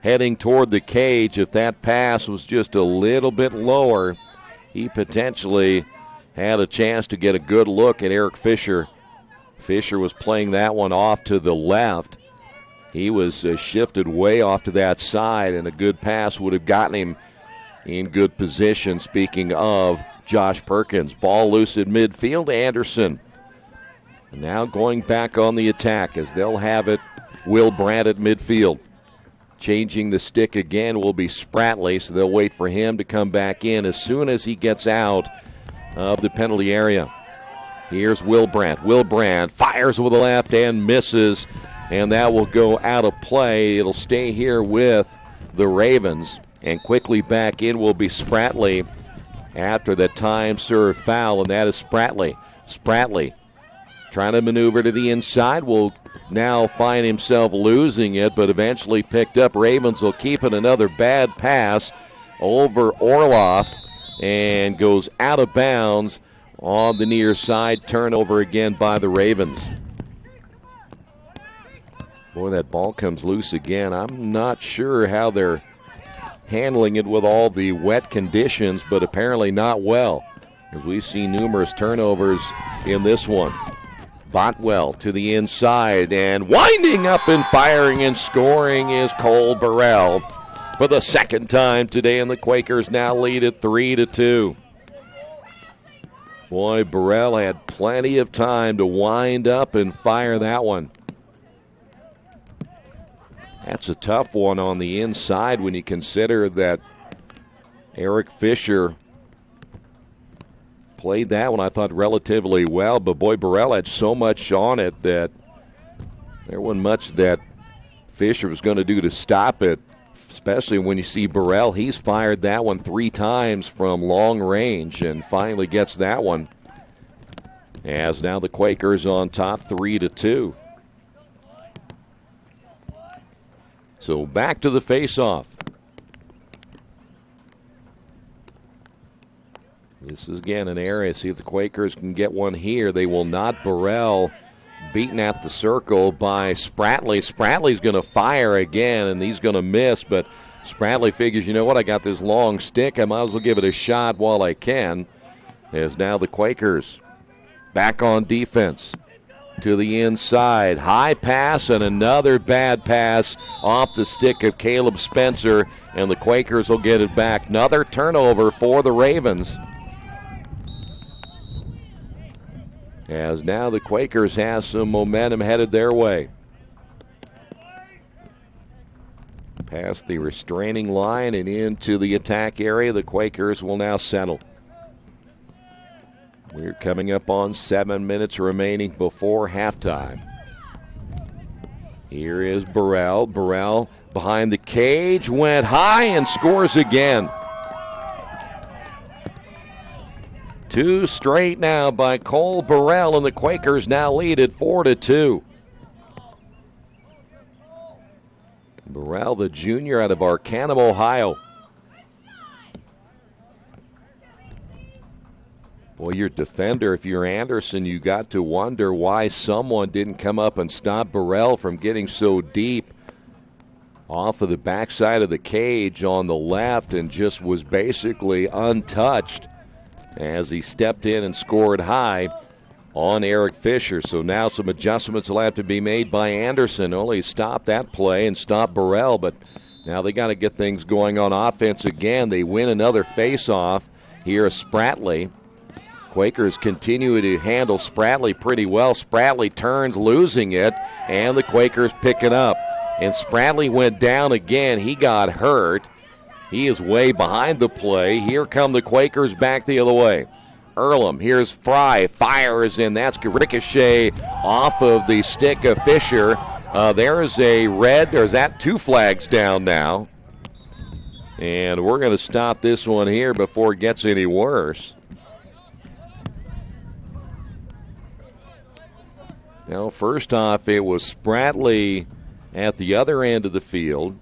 heading toward the cage. If that pass was just a little bit lower, he potentially had a chance to get a good look at Eric Fisher. Fisher was playing that one off to the left. He was shifted way off to that side, and a good pass would have gotten him in good position. Speaking of Josh Perkins, ball loose at midfield. Anderson and now going back on the attack as they'll have it. Will Brandt at midfield. Changing the stick again will be Spratley, so they'll wait for him to come back in as soon as he gets out of the penalty area. Here's Will Brandt. Will Brandt fires with the left and misses, and that will go out of play. It'll stay here with the Ravens. And quickly back in will be Spratley after the time-served foul, and that is Spratley. Spratley trying to maneuver to the inside, will now find himself losing it, but eventually picked up. Ravens will keep it. Another bad pass over Orloff and goes out of bounds on the near side. Turnover again by the Ravens. Boy, that ball comes loose again. I'm not sure how they're handling it with all the wet conditions, but apparently not well, as we see numerous turnovers in this one. Botwell to the inside, and winding up and firing and scoring is Cole Burrell for the second time today, and the Quakers now lead at 3-2. Boy, Burrell had plenty of time to wind up and fire that one. That's a tough one on the inside when you consider that Eric Fisher played that one, I thought, relatively well. But, boy, Burrell had so much on it that there wasn't much that Fisher was going to do to stop it, especially when you see Burrell. He's fired that one 3 times from long range and finally gets that one. As now the Quakers on top 3-2. So back to the face-off. This is, again, an area. See if the Quakers can get one here. They will not. Burrell beaten at the circle by Spratley. Spratley's going to fire again, and he's going to miss. But Spratley figures, you know what, I got this long stick. I might as well give it a shot while I can. As now the Quakers back on defense. to the inside. High pass and another bad pass off the stick of Caleb Spencer, and the Quakers will get it back. Another turnover for the Ravens. As now the Quakers have some momentum headed their way. Past the restraining line and into the attack area, the Quakers will now settle. We're coming up on 7 minutes remaining before halftime. Here is Burrell. Burrell behind the cage, went high and scores again. 2 straight now by Cole Burrell, and the Quakers now lead at 4-2. Burrell, the junior out of Arcanum, Ohio. Boy, your defender, if you're Anderson, you got to wonder why someone didn't come up and stop Burrell from getting so deep off of the backside of the cage on the left and just was basically untouched as he stepped in and scored high on Eric Fisher. So now some adjustments will have to be made by Anderson. Only stop that play and stop Burrell, but now they got to get things going on offense again. They win another face-off here. Spratley. Quakers continue to handle Spratley pretty well. Spratley turns, losing it, and the Quakers pick it up. And Spratley went down again. He got hurt. He is way behind the play. Here come the Quakers back the other way. Earlham, here's Fry, fires, and that's ricochet off of the stick of Fisher. There is a red, or is that 2 flags down now? And we're going to stop this one here before it gets any worse. Now, first off, it was Spratley at the other end of the field.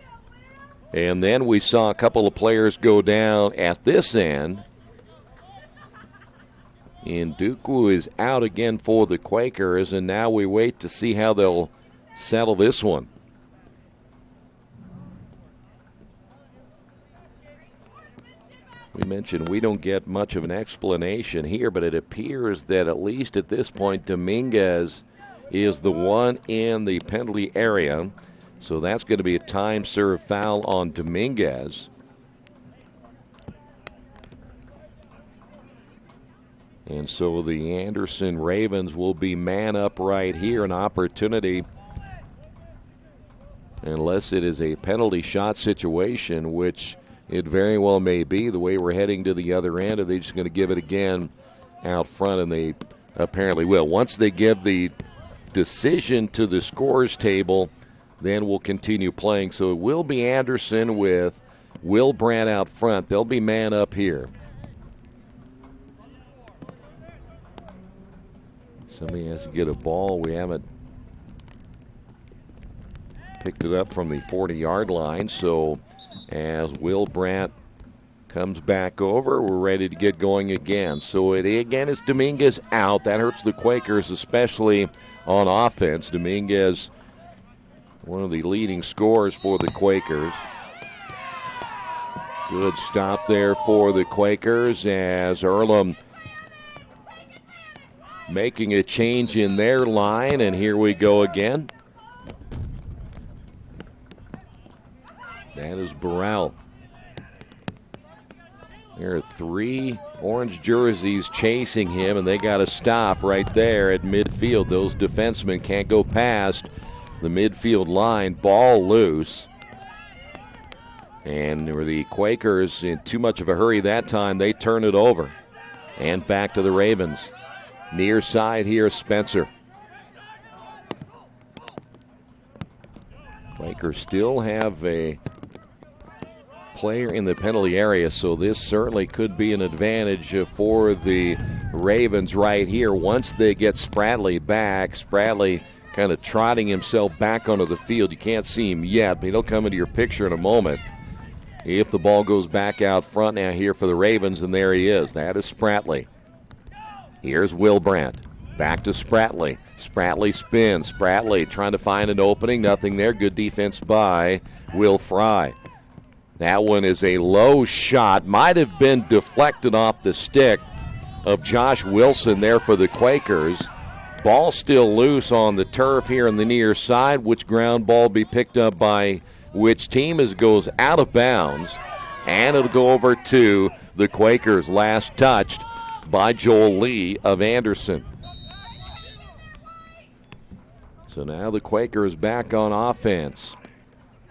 And then we saw a couple of players go down at this end. And Duku is out again for the Quakers, and now we wait to see how they'll settle this one. We mentioned we don't get much of an explanation here, but it appears that at least at this point, Dominguez is the one in the penalty area. So that's going to be a time-served foul on Dominguez. And so the Anderson Ravens will be man up right here, an opportunity, unless it is a penalty shot situation, which it very well may be the way we're heading to the other end. Are they just going to give it again out front? And they apparently will. Once they give the decision to the scores table, then we'll continue playing. So it will be Anderson with Will Brandt out front. They'll be man up here. Somebody has to get a ball. We haven't picked it up from the 40-yard line. So as Will Brandt comes back over, we're ready to get going again. So it again is Dominguez out. That hurts the Quakers, especially on offense. Dominguez, one of the leading scorers for the Quakers. Good stop there for the Quakers as Earlham making a change in their line, and here we go again. That is Burrell. There are 3 orange jerseys chasing him, and they got to stop right there at midfield. Those defensemen can't go past the midfield line. Ball loose. And were the Quakers in too much of a hurry that time, they turn it over. And back to the Ravens. Near side here, Spencer. Quakers still have a player in the penalty area, so this certainly could be an advantage for the Ravens right here. Once they get Spratley back, Spratley kind of trotting himself back onto the field. You can't see him yet, but he'll come into your picture in a moment. If the ball goes back out front now here for the Ravens, and there he is. That is Spratley. Here's Will Brandt. Back to Spratley. Spratley spins. Spratley trying to find an opening. Nothing there. Good defense by Will Fry. That one is a low shot. Might have been deflected off the stick of Josh Wilson there for the Quakers. Ball still loose on the turf here on the near side. Which ground ball be picked up by which team as it goes out of bounds. And it'll go over to the Quakers, last touched by Joel Lee of Anderson. So now the Quakers back on offense.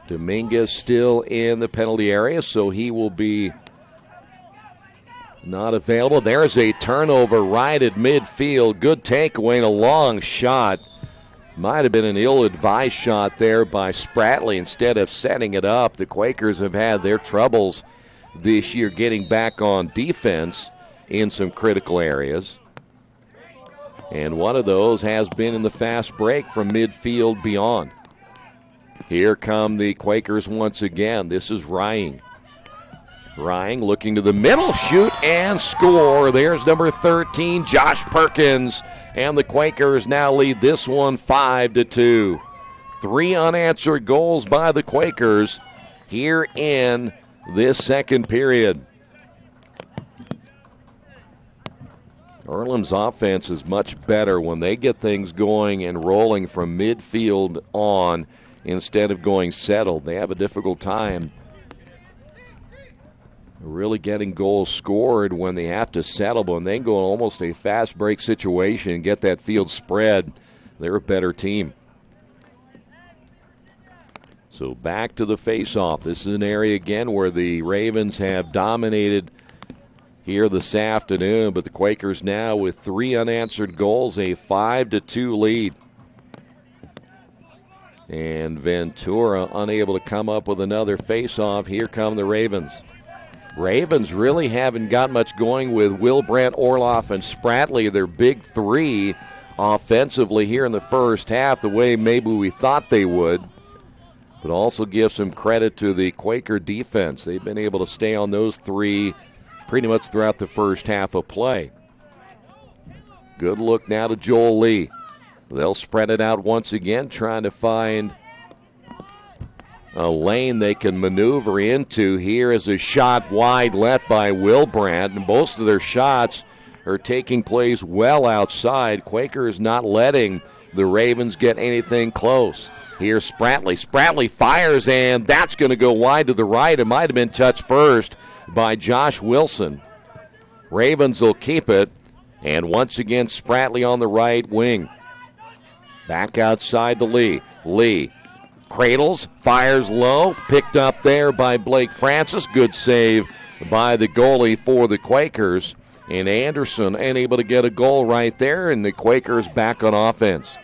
Dominguez still in the penalty area, so he will be not available. There's a turnover right at midfield. Good takeaway and a long shot. Might have been an ill-advised shot there by Spratley instead of setting it up. The Quakers have had their troubles this year getting back on defense in some critical areas. And one of those has been in the fast break from midfield beyond. Here come the Quakers once again. This is Rying. Rying looking to the middle, shoot and score. There's number 13, Josh Perkins. And the Quakers now lead this one 5-2. 3 unanswered goals by the Quakers here in this second period. Earlham's offense is much better when they get things going and rolling from midfield on instead of going settled. They have a difficult time really getting goals scored when they have to settle. But when they go in almost a fast break situation and get that field spread, they're a better team. So back to the face-off. This is an area again where the Ravens have dominated here this afternoon, but the Quakers now with 3 unanswered goals, a 5-2 lead. And Ventura unable to come up with another face-off. Here come the Ravens. Ravens really haven't got much going with Wilbrandt, Orloff, and Spratley, their big 3 offensively here in the first half, the way maybe we thought they would. But also give some credit to the Quaker defense. They've been able to stay on those 3 pretty much throughout the first half of play. Good look now to Joel Lee. They'll spread it out once again, trying to find a lane they can maneuver into. Here is a shot wide left by Wilbrandt, and most of their shots are taking place well outside. Quakers not letting the Ravens get anything close. Here's Spratley. Spratley fires, and that's going to go wide to the right. It might have been touched first by Josh Wilson. Ravens will keep it, and once again Spratley on the right wing. Back outside to Lee. Lee cradles, fires low, picked up there by Blake Francis. Good save by the goalie for the Quakers. And Anderson unable to get a goal right there, and the Quakers back on offense.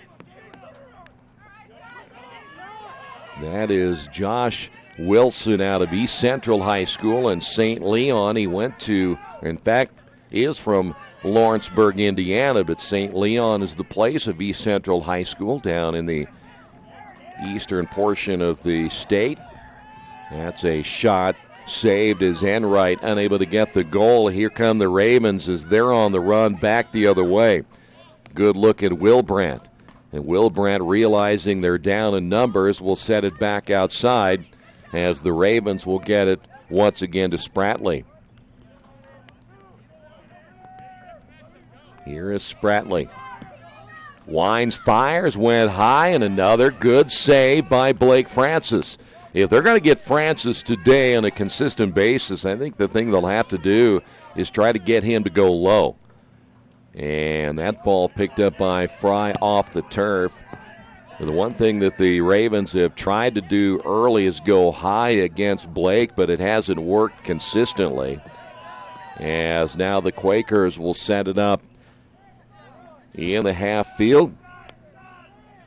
That is Josh Wilson out of East Central High School in St. Leon. He went to, in fact, is from Lawrenceburg, Indiana, but St. Leon is the place of East Central High School down in the eastern portion of the state. That's a shot saved as Enright unable to get the goal. Here come the Ravens as they're on the run back the other way. Good look at Wilbrandt. And Wilbrandt, realizing they're down in numbers, will set it back outside as the Ravens will get it once again to Spratley. Here is Spratley. Winds, fires, went high, and another good save by Blake Francis. If they're going to get Francis today on a consistent basis, I think the thing they'll have to do is try to get him to go low. And that ball picked up by Fry off the turf. The one thing that the Ravens have tried to do early is go high against Blake, but it hasn't worked consistently. As now the Quakers will set it up in the half field.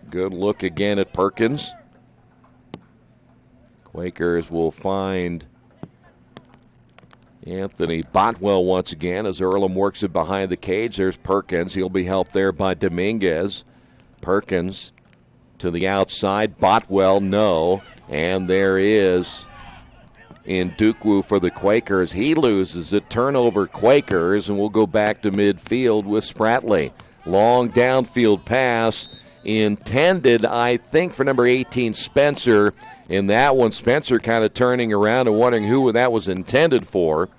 Good look again at Perkins. Quakers will find Anthony Botwell once again as Earlham works it behind the cage. There's Perkins. He'll be helped there by Dominguez. Perkins to the outside. Botwell, no. And there is Ndukwu for the Quakers. He loses it. Turnover Quakers, and we'll go back to midfield with Spratley. Long downfield pass intended, I think, for number 18, Spencer. In that one, Spencer kind of turning around and wondering who that was intended for.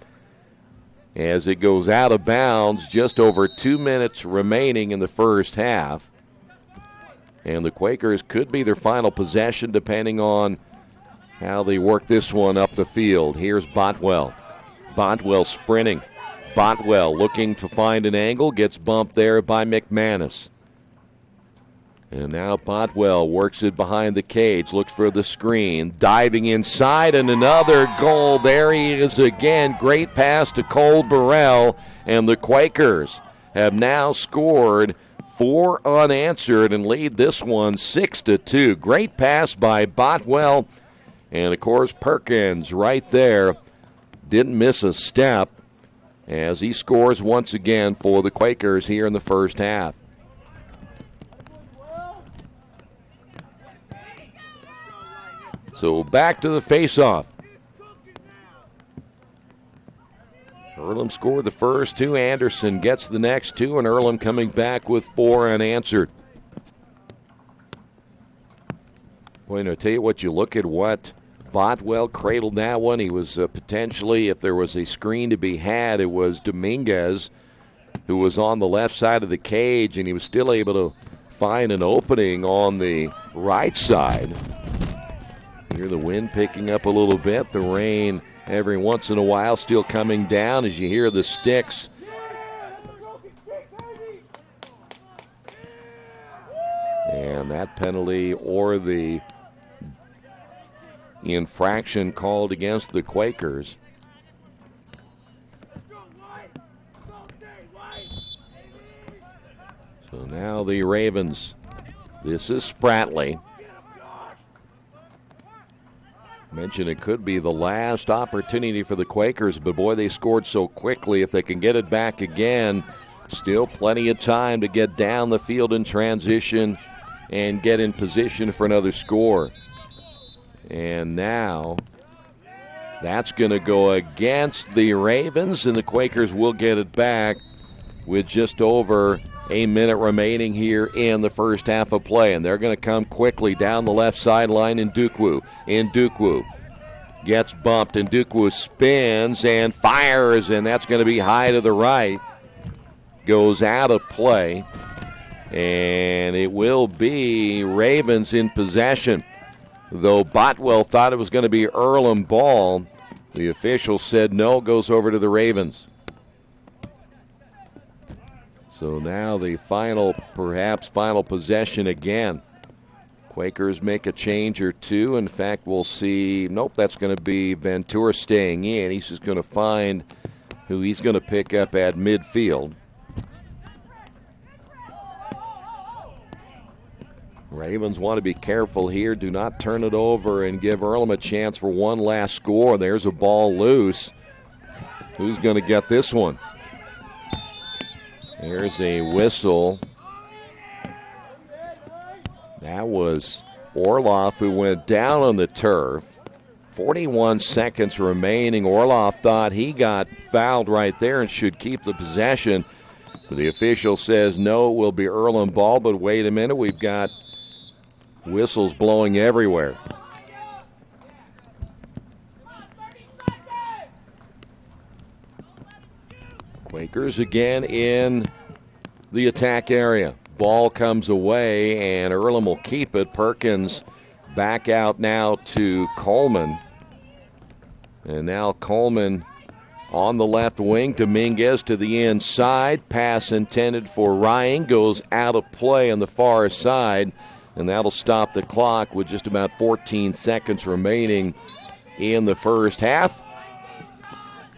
As it goes out of bounds, just over 2 minutes remaining in the first half. And the Quakers could be their final possession depending on how they work this one up the field. Here's Botwell. Botwell sprinting. Botwell looking to find an angle. Gets bumped there by McManus. And now Botwell works it behind the cage. Looks for the screen. Diving inside and another goal. There he is again. Great pass to Cole Burrell. And the Quakers have now scored 4 unanswered and lead this one 6-2. Great pass by Botwell. And, of course, Perkins right there didn't miss a step as he scores once again for the Quakers here in the first half. So back to the faceoff. Earlham scored the first 2. Anderson gets the next 2, and Earlham coming back with 4 unanswered. Boy, I tell you what, you look at what Botwell cradled that one. He was potentially, if there was a screen to be had, it was Dominguez, who was on the left side of the cage, and he was still able to find an opening on the right side. Hear the wind picking up a little bit. The rain every once in a while still coming down as you hear the sticks. And that penalty or the infraction called against the Quakers. So now the Ravens. This is Spratley. Mentioned it could be the last opportunity for the Quakers, but boy, they scored so quickly. If they can get it back again, still plenty of time to get down the field in transition and get in position for another score. And now that's going to go against the Ravens, and the Quakers will get it back with just over a minute remaining here in the first half of play. And they're going to come quickly down the left sideline in Ndukwu. Ndukwu gets bumped, and Ndukwu spins and fires, and that's going to be high to the right. Goes out of play, and it will be Ravens in possession. Though Botwell thought it was going to be Earlham ball, the official said no, goes over to the Ravens. So now the perhaps final possession again. Quakers make a change or two. In fact, we'll see. Nope, that's going to be Ventura staying in. He's just going to find who he's going to pick up at midfield. Ravens want to be careful here. Do not turn it over and give Earlham a chance for one last score. There's a ball loose. Who's going to get this one? There's a whistle. That was Orloff who went down on the turf. 41 seconds remaining. Orloff thought he got fouled right there and should keep the possession. But the official says no, it will be Earlham ball. But wait a minute, we've got whistles blowing everywhere. Quakers again in the attack area. Ball comes away, and Earlham will keep it. Perkins back out now to Coleman. And now Coleman on the left wing. Dominguez to the inside. Pass intended for Ryan goes out of play on the far side. And that'll stop the clock with just about 14 seconds remaining in the first half.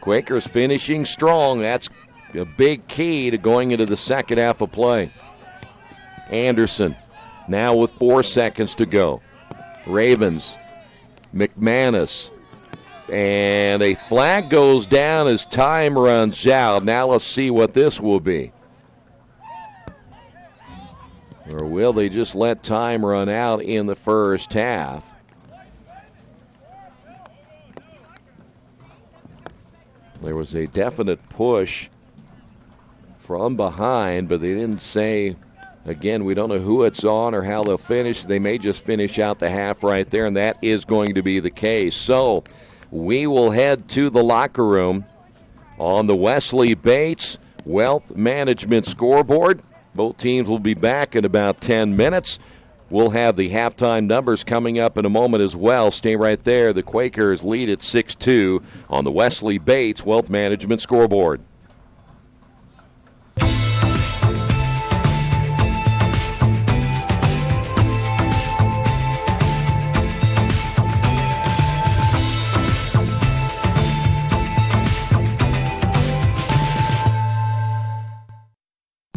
Quakers finishing strong. That's a big key to going into the second half of play. Anderson now with 4 seconds to go. Ravens, McManus, and a flag goes down as time runs out. Now let's see what this will be. Or will they just let time run out in the first half? There was a definite push from behind, but they didn't say, again, we don't know who it's on or how they'll finish. They may just finish out the half right there, and that is going to be the case. So we will head to the locker room on the Wesley Bates Wealth Management scoreboard. Both teams will be back in about 10 minutes. We'll have the halftime numbers coming up in a moment as well. Stay right there. The Quakers lead at 6-2 on the Wesley Bates Wealth Management scoreboard.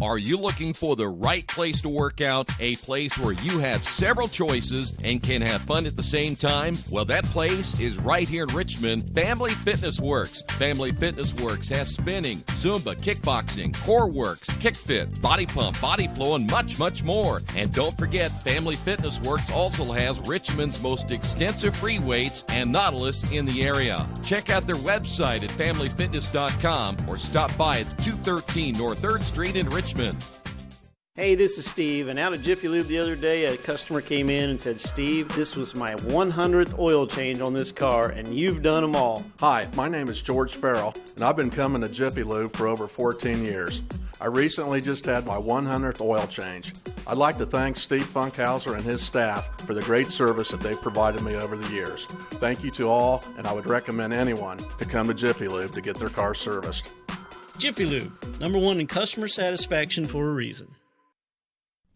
Are you looking for the right place to work out, a place where you have several choices and can have fun at the same time? Well, that place is right here in Richmond, Family Fitness Works. Family Fitness Works has spinning, Zumba, kickboxing, core works, kick fit, body pump, body flow, and much, much more. And don't forget, Family Fitness Works also has Richmond's most extensive free weights and Nautilus in the area. Check out their website at familyfitness.com or stop by at 213 North 3rd Street in Richmond. Hey, this is Steve, and out at Jiffy Lube the other day, a customer came in and said, Steve, this was my 100th oil change on this car, and you've done them all. Hi, my name is George Farrell, and I've been coming to Jiffy Lube for over 14 years. I recently just had my 100th oil change. I'd like to thank Steve Funkhauser and his staff for the great service that they've provided me over the years. Thank you to all, and I would recommend anyone to come to Jiffy Lube to get their car serviced. Jiffy Lube, #1 in customer satisfaction for a reason.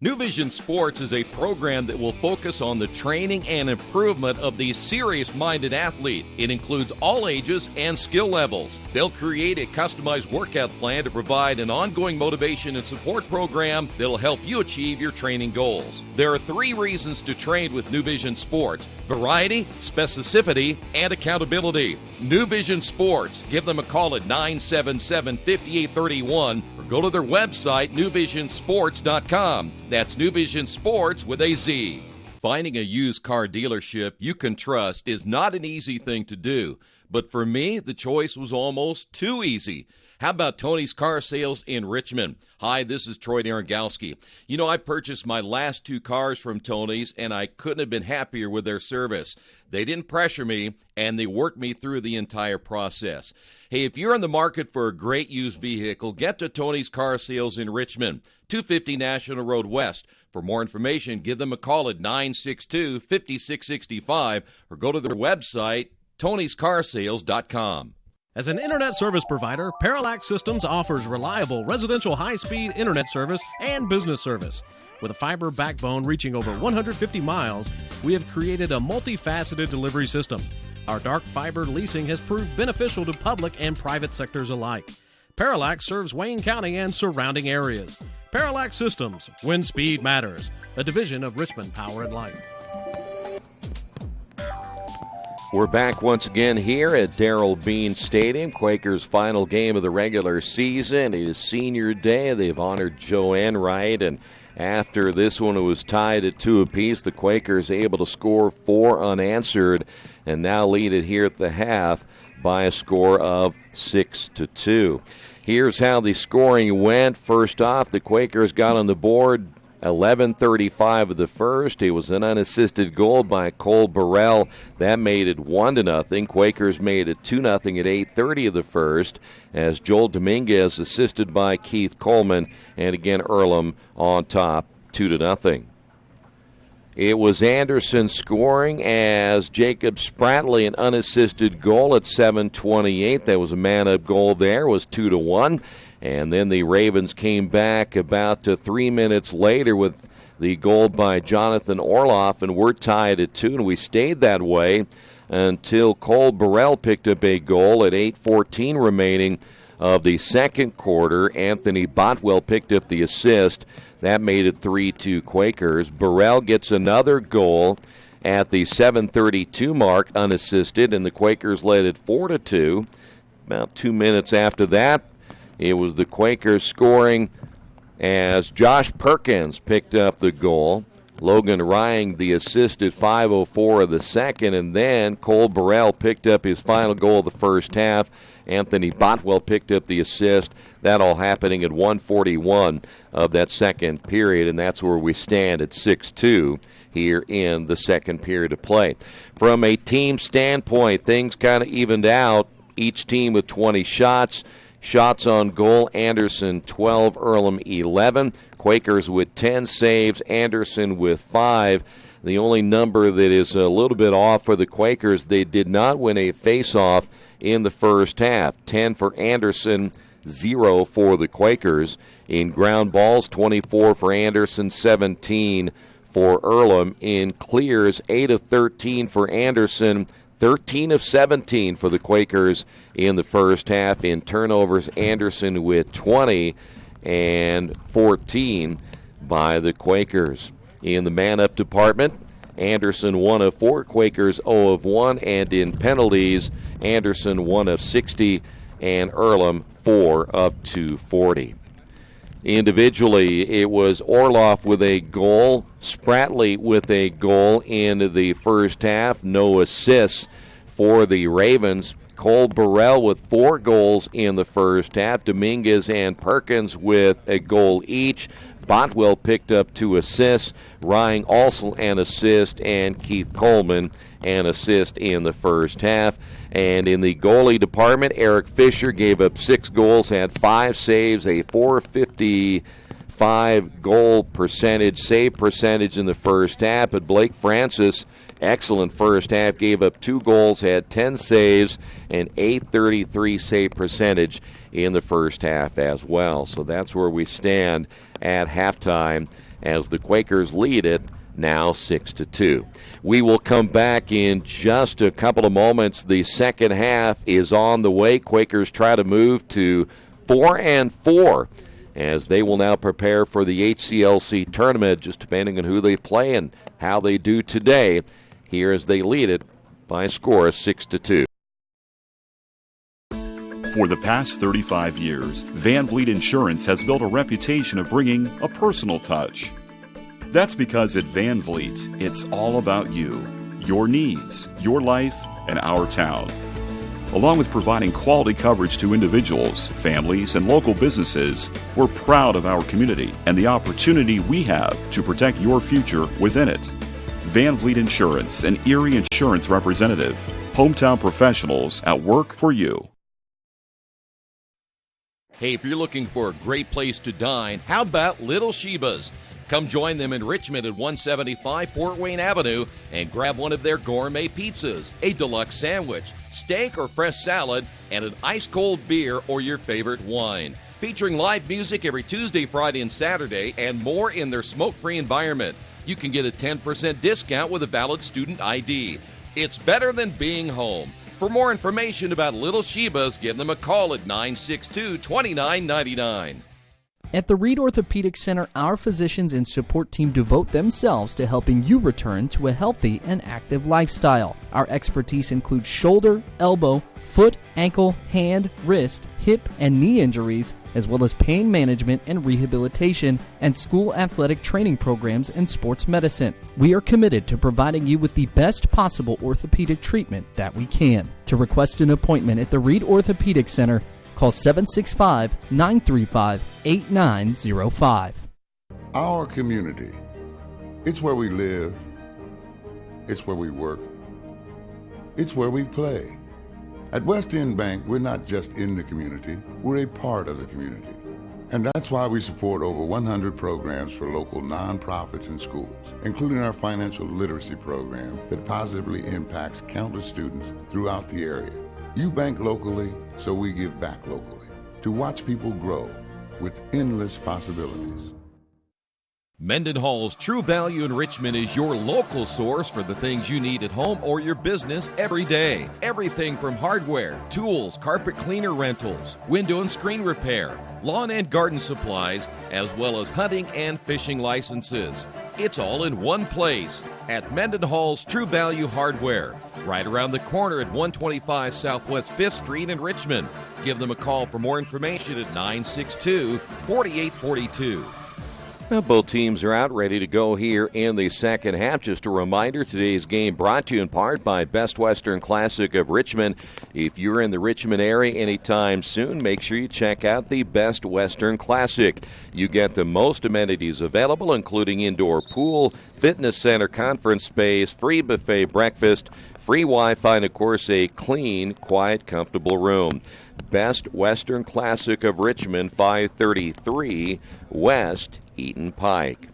New Vision Sports is a program that will focus on the training and improvement of the serious-minded athlete. It includes all ages and skill levels. They'll create a customized workout plan to provide an ongoing motivation and support program that'll help you achieve your training goals. There are 3 reasons to train with New Vision Sports: variety, specificity, and accountability. New Vision Sports. Give them a call at 977-5831 or go to their website, newvisionsports.com. That's New Vision Sports with a Z. Finding a used car dealership you can trust is not an easy thing to do, but for me, the choice was almost too easy. How about Tony's Car Sales in Richmond? Hi, this is Troy Darengowski. You know, I purchased my last 2 cars from Tony's, and I couldn't have been happier with their service. They didn't pressure me, and they worked me through the entire process. Hey, if you're in the market for a great used vehicle, get to Tony's Car Sales in Richmond, 250 National Road West. For more information, give them a call at 962-5665 or go to their website, tonyscarsales.com. As an internet service provider, Parallax Systems offers reliable residential high-speed internet service and business service. With a fiber backbone reaching over 150 miles, we have created a multifaceted delivery system. Our dark fiber leasing has proved beneficial to public and private sectors alike. Parallax serves Wayne County and surrounding areas. Parallax Systems, when speed matters, a division of Richmond Power and Light. We're back once again here at Darrell Bean Stadium. Quakers' final game of the regular season. It is senior day. They've honored Joanne Wright, and after this one, it was tied at 2 apiece. The Quakers able to score 4 unanswered and now lead it here at the half by a score of 6-2. Here's how the scoring went. First off, the Quakers got on the board 11:35 of the first. It was an unassisted goal by Cole Burrell. That made it 1-0. Quakers made it 2-0 at 8:30 of the first as Joel Dominguez assisted by Keith Coleman. And again, Earlham on top, 2-0. It was Anderson scoring as Jacob Spratley, an unassisted goal at 7:28. That was a man-up goal there, was 2-1. And then the Ravens came back about 3 minutes later with the goal by Jonathan Orloff, and we're tied at 2, and we stayed that way until Cole Burrell picked up a goal at 8:14 remaining of the second quarter. Anthony Botwell picked up the assist. That made it 3-2 Quakers. Burrell gets another goal at the 7:32 mark, unassisted, and the Quakers led it 4-2. About 2 minutes after that, it was the Quakers scoring as Josh Perkins picked up the goal. Logan Rying the assist at 5:04 of the second, and then Cole Burrell picked up his final goal of the first half. Anthony Botwell picked up the assist. That all happening at 1:41 of that second period, and that's where we stand at 6-2 here in the second period of play. From a team standpoint, things kind of evened out. Each team with 20 shots. Shots on goal, Anderson 12, Earlham 11. Quakers with 10 saves, Anderson with 5. The only number that is a little bit off for the Quakers, they did not win a face-off in the first half. 10 for Anderson, 0 for the Quakers. In ground balls, 24 for Anderson, 17 for Earlham. In clears, 8 of 13 for Anderson, 13 of 17 for the Quakers in the first half. In turnovers, Anderson with 20 and 14 by the Quakers. In the man-up department, Anderson 1 of 4, Quakers 0 of 1, and in penalties, Anderson 1 of 60 and Earlham 4 of 240. Individually, it was Orloff with a goal, Spratley with a goal in the first half, no assists for the Ravens. Cole Burrell with 4 goals in the first half. Dominguez and Perkins with a goal each. Botwell picked up 2 assists. Ryan also an assist, and Keith Coleman an assist in the first half. And in the goalie department, Eric Fisher gave up 6 goals, had 5 saves, a .455 goal percentage, save percentage in the first half. But Blake Francis, excellent first half, gave up 2 goals, had 10 saves, and .833 save percentage in the first half as well. So that's where we stand at halftime as the Quakers lead it now 6-2. We will come back in just a couple of moments. The second half is on the way. Quakers try to move to 4-4 as they will now prepare for the HCLC tournament, just depending on who they play and how they do today. Here as they lead it by a score of 6-2. For the past 35 years, Van Vliet Insurance has built a reputation of bringing a personal touch. That's because at Van Vliet, it's all about you, your needs, your life, and our town. Along with providing quality coverage to individuals, families, and local businesses, we're proud of our community and the opportunity we have to protect your future within it. Van Vliet Insurance, an Erie Insurance representative. Hometown professionals at work for you. Hey, if you're looking for a great place to dine, how about Little Sheba's? Come join them in Richmond at 175 Fort Wayne Avenue and grab one of their gourmet pizzas, a deluxe sandwich, steak or fresh salad, and an ice-cold beer or your favorite wine. Featuring live music every Tuesday, Friday, and Saturday, and more in their smoke-free environment. You can get a 10% discount with a valid student ID. It's better than being home. For more information about Little Sheba's, give them a call at 962-2999. At the Reed Orthopedic Center, our physicians and support team devote themselves to helping you return to a healthy and active lifestyle. Our expertise includes shoulder, elbow, foot, ankle, hand, wrist, hip, and knee injuries, as well as pain management and rehabilitation and school athletic training programs and sports medicine. We are committed to providing you with the best possible orthopedic treatment that we can. To request an appointment at the Reed Orthopedic Center, call 765-935-8905. Our community. It's where we live. It's where we work. It's where we play. At West End Bank, we're not just in the community, we're a part of the community. And that's why we support over 100 programs for local nonprofits and schools, including our financial literacy program that positively impacts countless students throughout the area. You bank locally, so we give back locally to watch people grow with endless possibilities. Mendenhall's True Value in Richmond is your local source for the things you need at home or your business every day. Everything from hardware, tools, carpet cleaner rentals, window and screen repair, lawn and garden supplies, as well as hunting and fishing licenses. It's all in one place at Mendenhall's True Value Hardware, right around the corner at 125 Southwest 5th Street in Richmond. Give them a call for more information at 962-4842. Well, both teams are out ready to go here in the second half. Just a reminder, today's game brought to you in part by Best Western Classic of Richmond. If you're in the Richmond area anytime soon, make sure you check out the Best Western Classic. You get the most amenities available, including indoor pool, fitness center, conference space, free buffet breakfast, Free Wi-Fi and, of course, a clean, quiet, comfortable room. Best Western Classic of Richmond, 533 West Eaton Pike.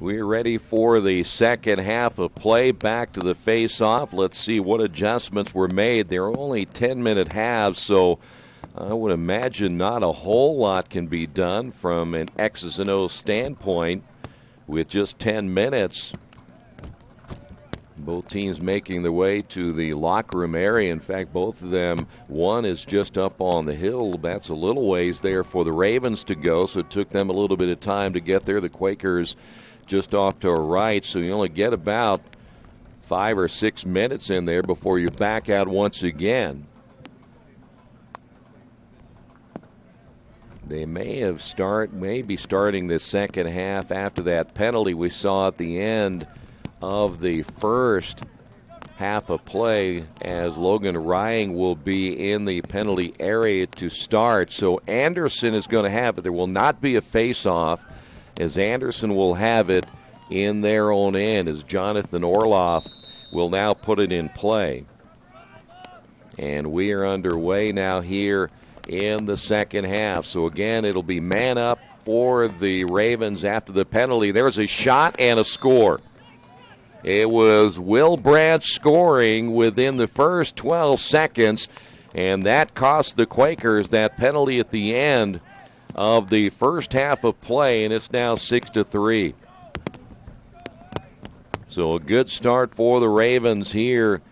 We're ready for the second half of play. Back to the face-off. Let's see what adjustments were made. There are only 10-minute halves, so I would imagine not a whole lot can be done from an X's and O's standpoint with just 10 minutes. Both teams making their way to the locker room area. In fact, both of them, one is just up on the hill. That's a little ways there for the Ravens to go, so it took them a little bit of time to get there. The Quakers just off to our right, so you only get about 5 or 6 minutes in there before you back out once again. They may be starting the second half after that penalty we saw at the end of the first half of play, as Logan Rying will be in the penalty area to start. So Anderson is going to have it. There will not be a face-off, as Anderson will have it in their own end, as Jonathan Orloff will now put it in play. And we are underway now here in the second half. So again, it'll be man up for the Ravens after the penalty. There's a shot and a score. It was Will Brandt scoring within the first 12 seconds, and that cost the Quakers that penalty at the end of the first half of play, and it's now 6-3. So a good start for the Ravens here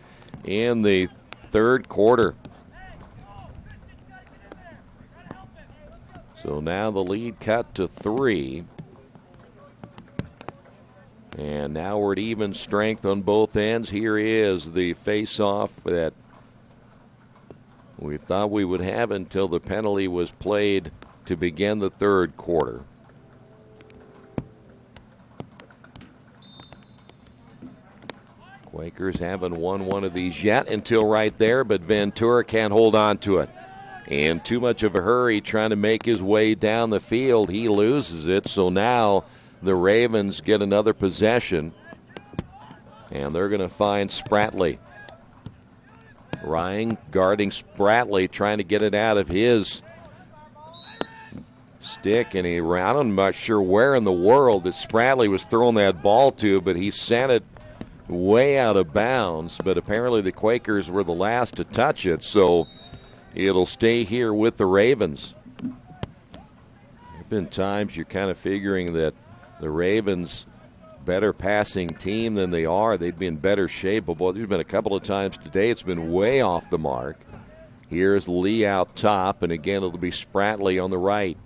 in the third quarter. So now the lead cut to 3. And now we're at even strength on both ends. Here is the face-off that we thought we would have until the penalty was played to begin the third quarter. Quakers haven't won one of these yet until right there, but Ventura can't hold on to it. In too much of a hurry trying to make his way down the field, he loses it. So now the Ravens get another possession, and they're going to find Spratley. Ryan guarding Spratley, trying to get it out of his stick, and I'm not sure where in the world that Spratley was throwing that ball to, but he sent it way out of bounds. But apparently the Quakers were the last to touch it, so it'll stay here with the Ravens. There have been times you're kind of figuring that the Ravens, better passing team than they are, they'd be in better shape. But boy, there's been a couple of times today it's been way off the mark. Here's Lee out top, and again it'll be Spratley on the right.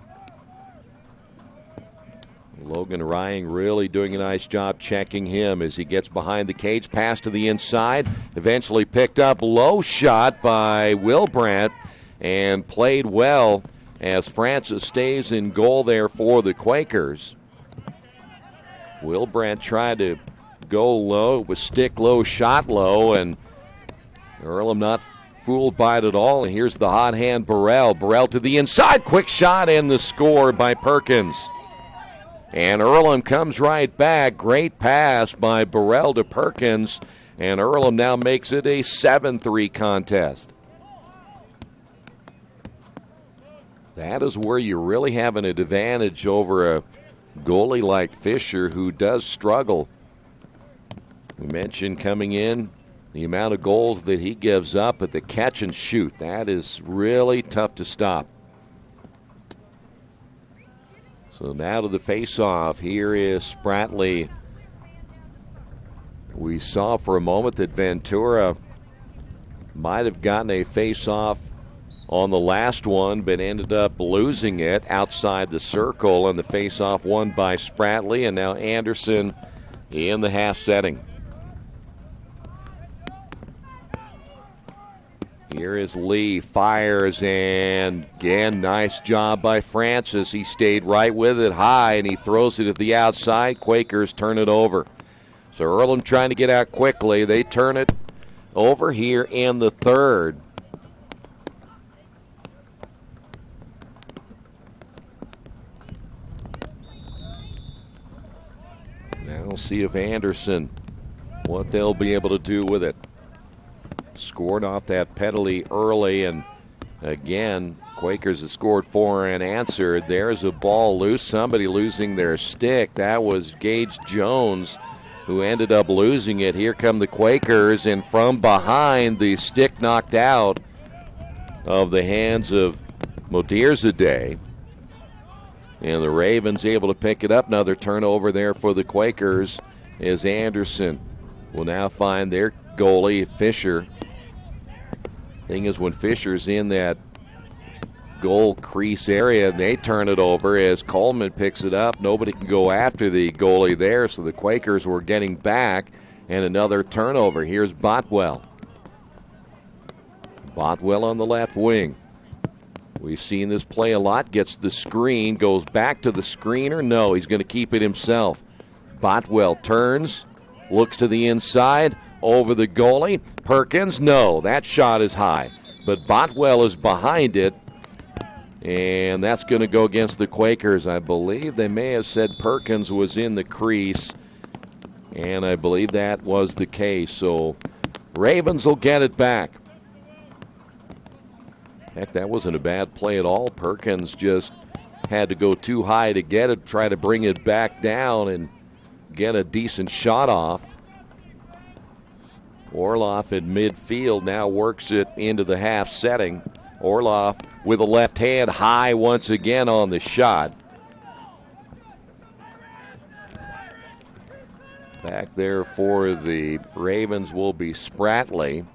Logan Rying really doing a nice job checking him as he gets behind the cage. Pass to the inside. Eventually picked up. Low shot by Will Brandt and played well as Francis stays in goal there for the Quakers. Will Brandt tried to go low. It was stick low, shot low, and Earlham not fooled by it at all. And here's the hot hand, Burrell. Burrell to the inside. Quick shot and the score by Perkins. And Earlham comes right back. Great pass by Burrell to Perkins. And Earlham now makes it a 7-3 contest. That is where you really have an advantage over a goalie like Fisher, who does struggle. We mentioned coming in the amount of goals that he gives up at the catch and shoot. That is really tough to stop. So now to the face-off. Here is Spratley. We saw for a moment that Ventura might have gotten a face-off on the last one, but ended up losing it outside the circle, and the face-off won by Spratley, and now Anderson in the half setting. Here is Lee, fires, and again, nice job by Francis. He stayed right with it high, and he throws it at the outside. Quakers turn it over. So Earlham trying to get out quickly. They turn it over here in the third. Now we'll see if Anderson, what they'll be able to do with it. scored off that penalty early, and again, Quakers have scored 4 and answered. There's a ball loose, somebody losing their stick. That was Gage Jones who ended up losing it. Here come the Quakers, and from behind, the stick knocked out of the hands of Modierzadeh. And the Ravens able to pick it up. Another turnover there for the Quakers as Anderson will now find their goalie, Fisher. Thing is, when Fisher's in that goal crease area, they turn it over as Coleman picks it up. Nobody can go after the goalie there, so the Quakers were getting back, and another turnover. Here's Botwell. Botwell on the left wing. We've seen this play a lot. Gets the screen, goes back to the screener. No, he's going to keep it himself. Botwell turns, looks to the inside, over the goalie. Perkins, no, that shot is high. But Botwell is behind it, and that's going to go against the Quakers. I believe they may have said Perkins was in the crease, and I believe that was the case. So Ravens will get it back. Heck, that wasn't a bad play at all. Perkins just had to go too high to get it, try to bring it back down and get a decent shot off. Orloff at midfield now works it into the half setting. Orloff with a left hand high once again on the shot. Back there for the Ravens will be Spratley,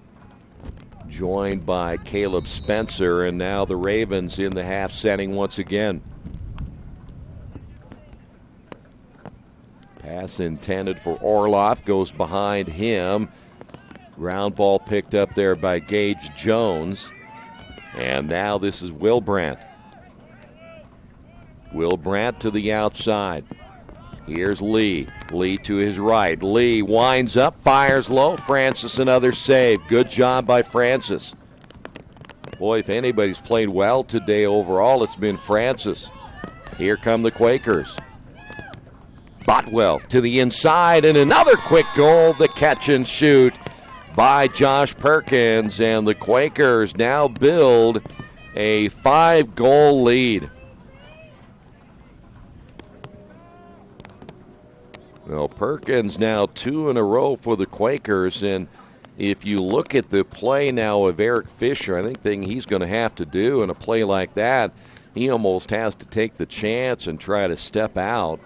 joined by Caleb Spencer, and now the Ravens in the half setting once again. Pass intended for Orloff, goes behind him. Ground ball picked up there by Gage Jones. And now this is Wilbrandt. Wilbrandt to the outside. Here's Lee. Lee to his right. Lee winds up, fires low. Francis another save. Good job by Francis. Boy, if anybody's played well today overall, it's been Francis. Here come the Quakers. Botwell to the inside, and another quick goal, the catch and shoot by Josh Perkins, and the Quakers now build a 5-goal lead. Well, Perkins now 2 in a row for the Quakers, and if you look at the play now of Eric Fisher, I think he's going to have to do in a play like that, he almost has to take the chance and try to step out,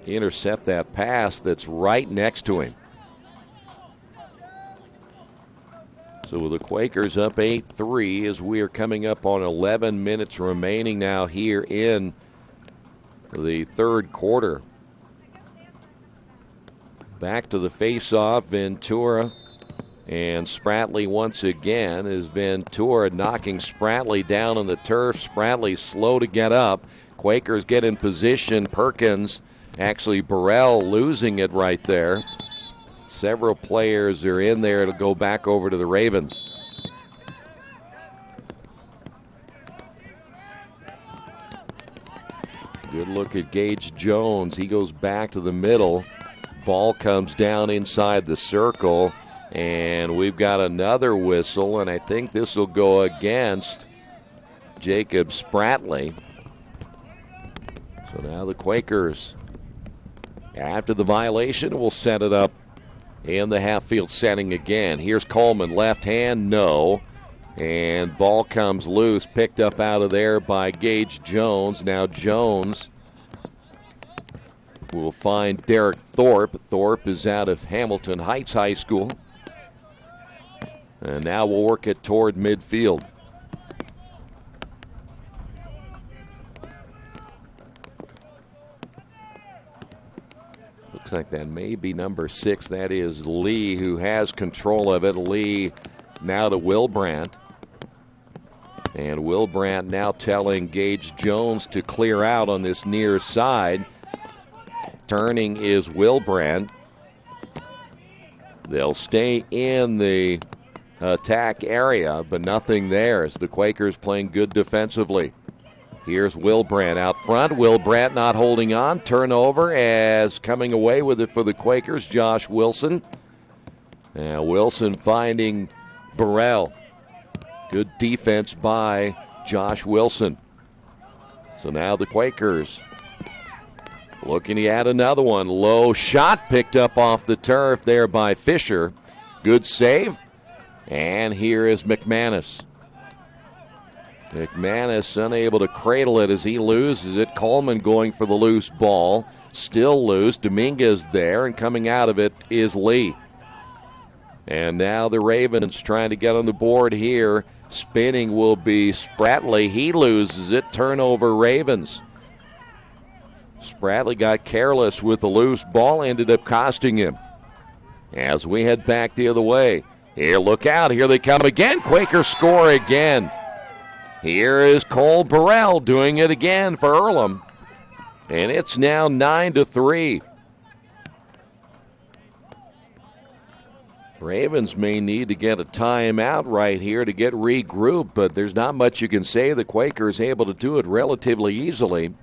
intercept that pass that's right next to him. So with the Quakers up 8-3 as we are coming up on 11 minutes remaining now here in the third quarter. Back to the face-off, Ventura and Spratley once again as Ventura knocking Spratley down on the turf. Spratley slow to get up. Quakers get in position. Perkins, actually Burrell losing it right there. Several players are in there to go back over to the Ravens. Good look at Gage Jones. He goes back to the middle. Ball comes down inside the circle, and we've got another whistle, and I think this will go against Jacob Spratley. So now the Quakers, after the violation, will set it up in the half-field setting again. Here's Coleman, left hand, no. And ball comes loose, picked up out of there by Gage Jones. Now Jones will find Derek Thorpe. Thorpe is out of Hamilton Heights High School. And now we'll work it toward midfield. Looks like that may be number 6. That is Lee, who has control of it. Lee now to Wilbrandt. And Wilbrandt now telling Gage Jones to clear out on this near side. Turning is Wilbrandt. They'll stay in the attack area, but nothing there as the Quakers playing good defensively. Here's Wilbrandt out front. Wilbrandt not holding on. Turnover as coming away with it for the Quakers, Josh Wilson. Now Wilson finding Burrell. Good defense by Josh Wilson. So now the Quakers looking to add another one. Low shot picked up off the turf there by Fisher. Good save. And here is McManus. McManus unable to cradle it as he loses it. Coleman going for the loose ball. Still loose. Dominguez there, and coming out of it is Lee. And now the Ravens trying to get on the board here. Spinning will be Spratley. He loses it. Turnover Ravens. Spratley got careless with the loose ball, ended up costing him. As we head back the other way. Here, look out. Here they come again. Quakers score again. Here is Cole Burrell doing it again for Earlham. And it's now 9-3. Ravens may need to get a timeout right here to get regrouped, but there's not much you can say. The Quakers able to do it relatively easily,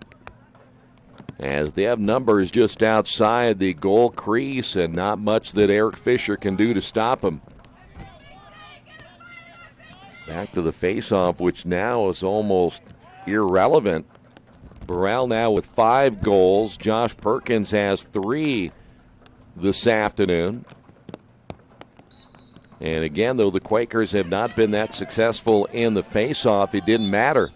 as they have numbers just outside the goal crease and not much that Eric Fisher can do to stop them. Back to the faceoff, which now is almost irrelevant. Burrell now with 5 goals. Josh Perkins has 3 this afternoon. And again, though the Quakers have not been that successful in the faceoff, it didn't matter.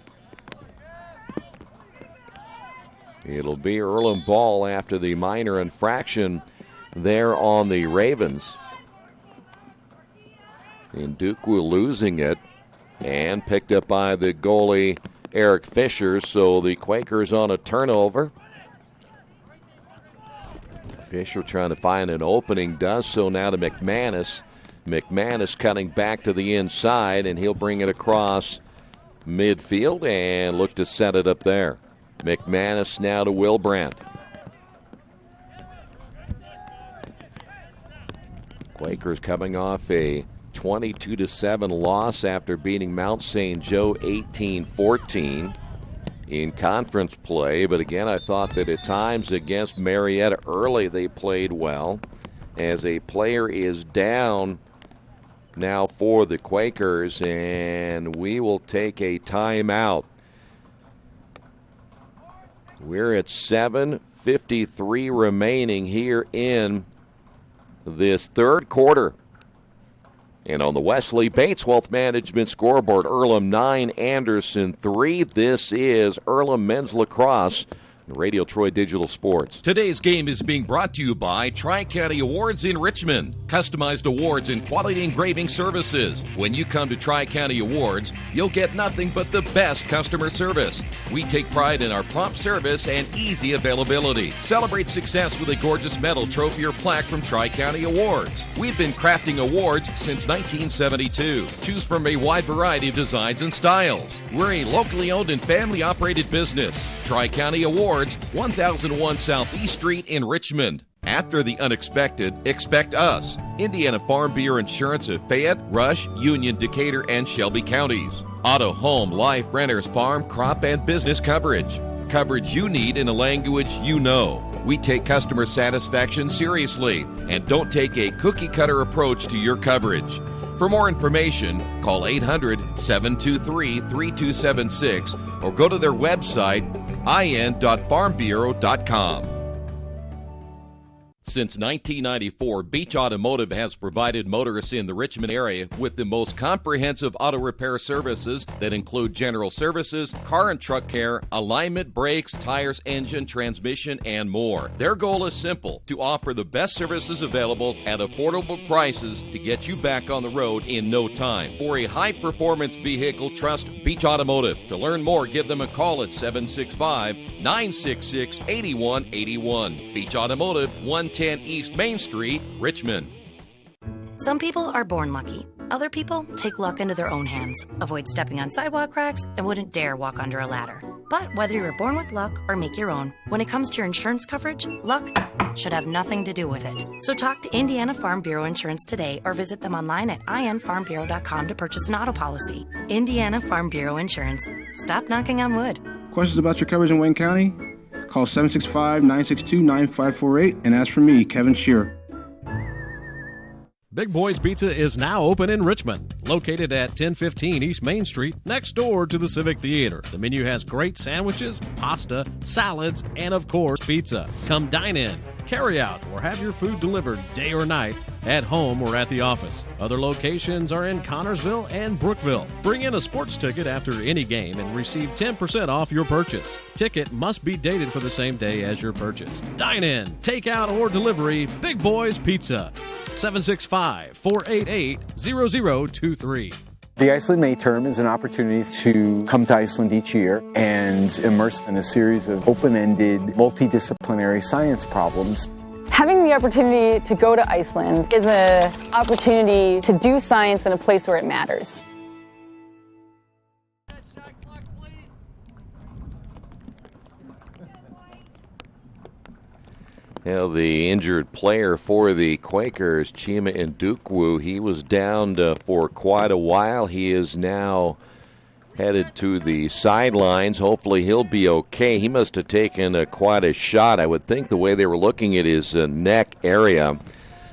It'll be Earlham ball after the minor infraction there on the Ravens. And Duke losing it, and picked up by the goalie Eric Fisher, so the Quakers on a turnover. Fisher trying to find an opening, does so now to McManus. McManus cutting back to the inside, and he'll bring it across midfield and look to set it up there. McManus now to Wilbrandt. Quakers coming off a 22-7 loss after beating Mount St. Joe 18-14 in conference play. But again, I thought that at times against Marietta early they played well. As a player is down now for the Quakers, and we will take a timeout. We're at 7:53 remaining here in this third quarter. And on the Wesley Bates Wealth Management scoreboard, Earlham 9, Anderson 3. This is Earlham Men's Lacrosse, Radio Troy Digital Sports. Today's game is being brought to you by Tri-County Awards in Richmond. Customized awards and quality engraving services. When you come to Tri-County Awards, you'll get nothing but the best customer service. We take pride in our prompt service and easy availability. Celebrate success with a gorgeous medal, trophy, or plaque from Tri-County Awards. We've been crafting awards since 1972. Choose from a wide variety of designs and styles. We're a locally owned and family-operated business. Tri-County Awards, 1001 Southeast Street in Richmond. After the unexpected, expect us. Indiana Farm Bureau Insurance of Fayette, Rush, Union, Decatur, and Shelby counties. Auto, home, life, renters, farm, crop, and business coverage. Coverage you need in a language you know. We take customer satisfaction seriously and don't take a cookie-cutter approach to your coverage. For more information, call 800-723-3276 or go to their website, in.farmbureau.com. Since 1994, Beach Automotive has provided motorists in the Richmond area with the most comprehensive auto repair services that include general services, car and truck care, alignment, brakes, tires, engine, transmission, and more. Their goal is simple: to offer the best services available at affordable prices to get you back on the road in no time. For a high-performance vehicle, trust Beach Automotive. To learn more, give them a call at 765-966-8181. Beach Automotive, 110 East Main Street, Richmond. Some people are born lucky. Other people take luck into their own hands, avoid stepping on sidewalk cracks, and wouldn't dare walk under a ladder. But whether you're born with luck or make your own, when it comes to your insurance coverage, luck should have nothing to do with it. So talk to Indiana Farm Bureau Insurance today or visit them online at infarmbureau.com to purchase an auto policy. Indiana Farm Bureau Insurance. Stop knocking on wood. Questions about your coverage in Wayne County? Call 765-962-9548 and ask for me, Kevin Shearer. Big Boys Pizza is now open in Richmond, located at 1015 East Main Street, next door to the Civic Theater. The menu has great sandwiches, pasta, salads, and of course, pizza. Come dine in, carry out, or have your food delivered day or night at home or at the office. Other locations are in Connorsville and Brookville. Bring in a sports ticket after any game and receive 10% off your purchase. Ticket must be dated for the same day as your purchase. Dine in, take out, or delivery, Big Boys Pizza. 765-488-0023. The Iceland May Term is an opportunity to come to Iceland each year and immerse in a series of open-ended, multidisciplinary science problems. Having the opportunity to go to Iceland is an opportunity to do science in a place where it matters. Now, the injured player for the Quakers, Chima Ndukwu, he was down for quite a while. He is now headed to the sidelines. Hopefully he'll be okay. He must have taken quite a shot. I would think the way they were looking at his neck area,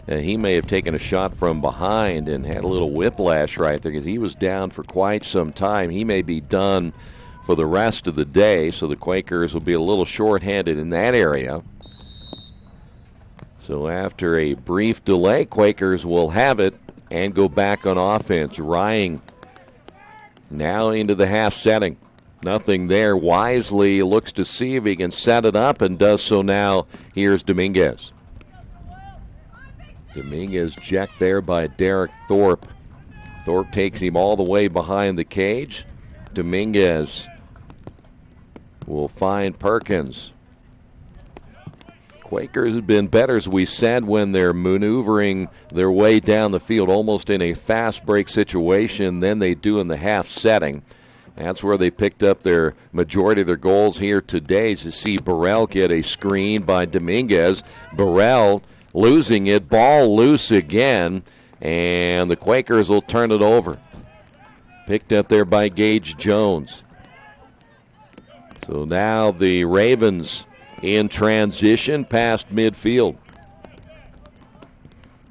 he may have taken a shot from behind and had a little whiplash right there because he was down for quite some time. He may be done for the rest of the day, so the Quakers will be a little short-handed in that area. So after a brief delay, Quakers will have it and go back on offense. Rying now into the half setting. Nothing there. Wisely looks to see if he can set it up and does so now. Here's Dominguez. Dominguez checked there by Derek Thorpe. Thorpe takes him all the way behind the cage. Dominguez will find Perkins. Quakers have been better, as we said, when they're maneuvering their way down the field almost in a fast break situation than they do in the half setting. That's where they picked up their majority of their goals here today, to see Burrell get a screen by Dominguez. Burrell losing it, ball loose again, and the Quakers will turn it over. Picked up there by Gage Jones. So now the Ravens in transition past midfield.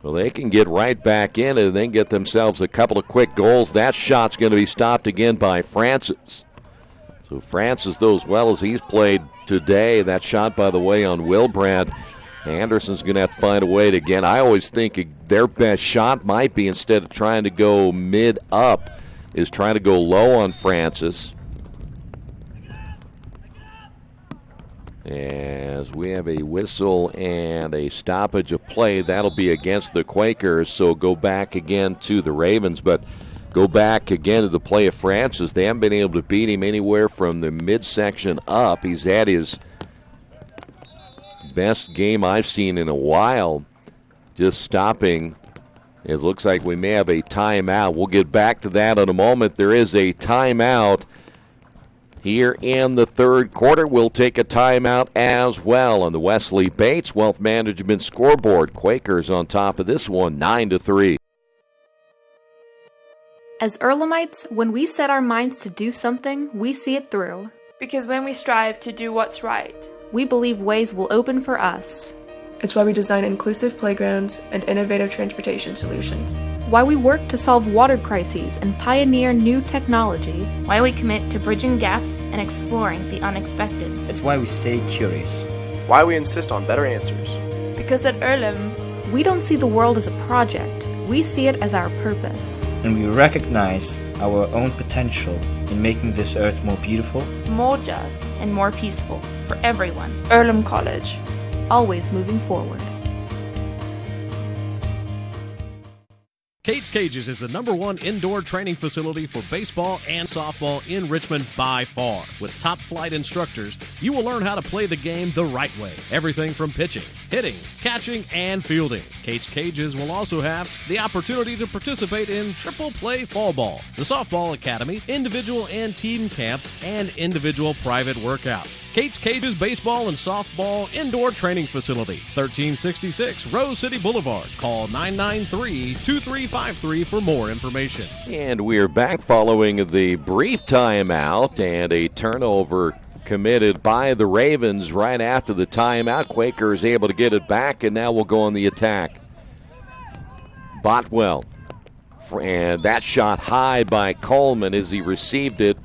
Well, they can get right back in and then get themselves a couple of quick goals. That shot's going to be stopped again by Francis. So Francis, though, as well as he's played today, that shot, by the way, on Wilbrand, Anderson's going to have to find a way to again. I always think their best shot might be, instead of trying to go mid-up, is trying to go low on Francis. As we have a whistle and a stoppage of play, that'll be against the Quakers, so go back again to the Ravens, but go back again to the play of Francis. They haven't been able to beat him anywhere from the midsection up. He's had his best game I've seen in a while, just stopping. It looks like we may have a timeout. We'll get back to that in a moment. There is a timeout here in the third quarter. We'll take a timeout as well on the Wesley Bates Wealth Management scoreboard. Quakers on top of this one, 9-3. As Earlhamites, when we set our minds to do something, we see it through. Because when we strive to do what's right, we believe ways will open for us. It's why we design inclusive playgrounds and innovative transportation solutions. Why we work to solve water crises and pioneer new technology. Why we commit to bridging gaps and exploring the unexpected. It's why we stay curious. Why we insist on better answers. Because at Earlham, we don't see the world as a project. We see it as our purpose. And we recognize our own potential in making this earth more beautiful, more just, and more peaceful for everyone. Earlham College. Always moving forward. Kate's Cages is the #1 indoor training facility for baseball and softball in Richmond by far. With top flight instructors, you will learn how to play the game the right way. Everything from pitching, hitting, catching, and fielding. Kate's Cages will also have the opportunity to participate in triple play fall ball, the softball academy, individual and team camps, and individual private workouts. Kate's Cages Baseball and Softball Indoor Training Facility, 1366 Rose City Boulevard. Call 993-2353 for more information. And we are back following the brief timeout and a turnover committed by the Ravens right after the timeout. Quakers able to get it back, and now we'll go on the attack. Botwell. And that shot high by Coleman as he received it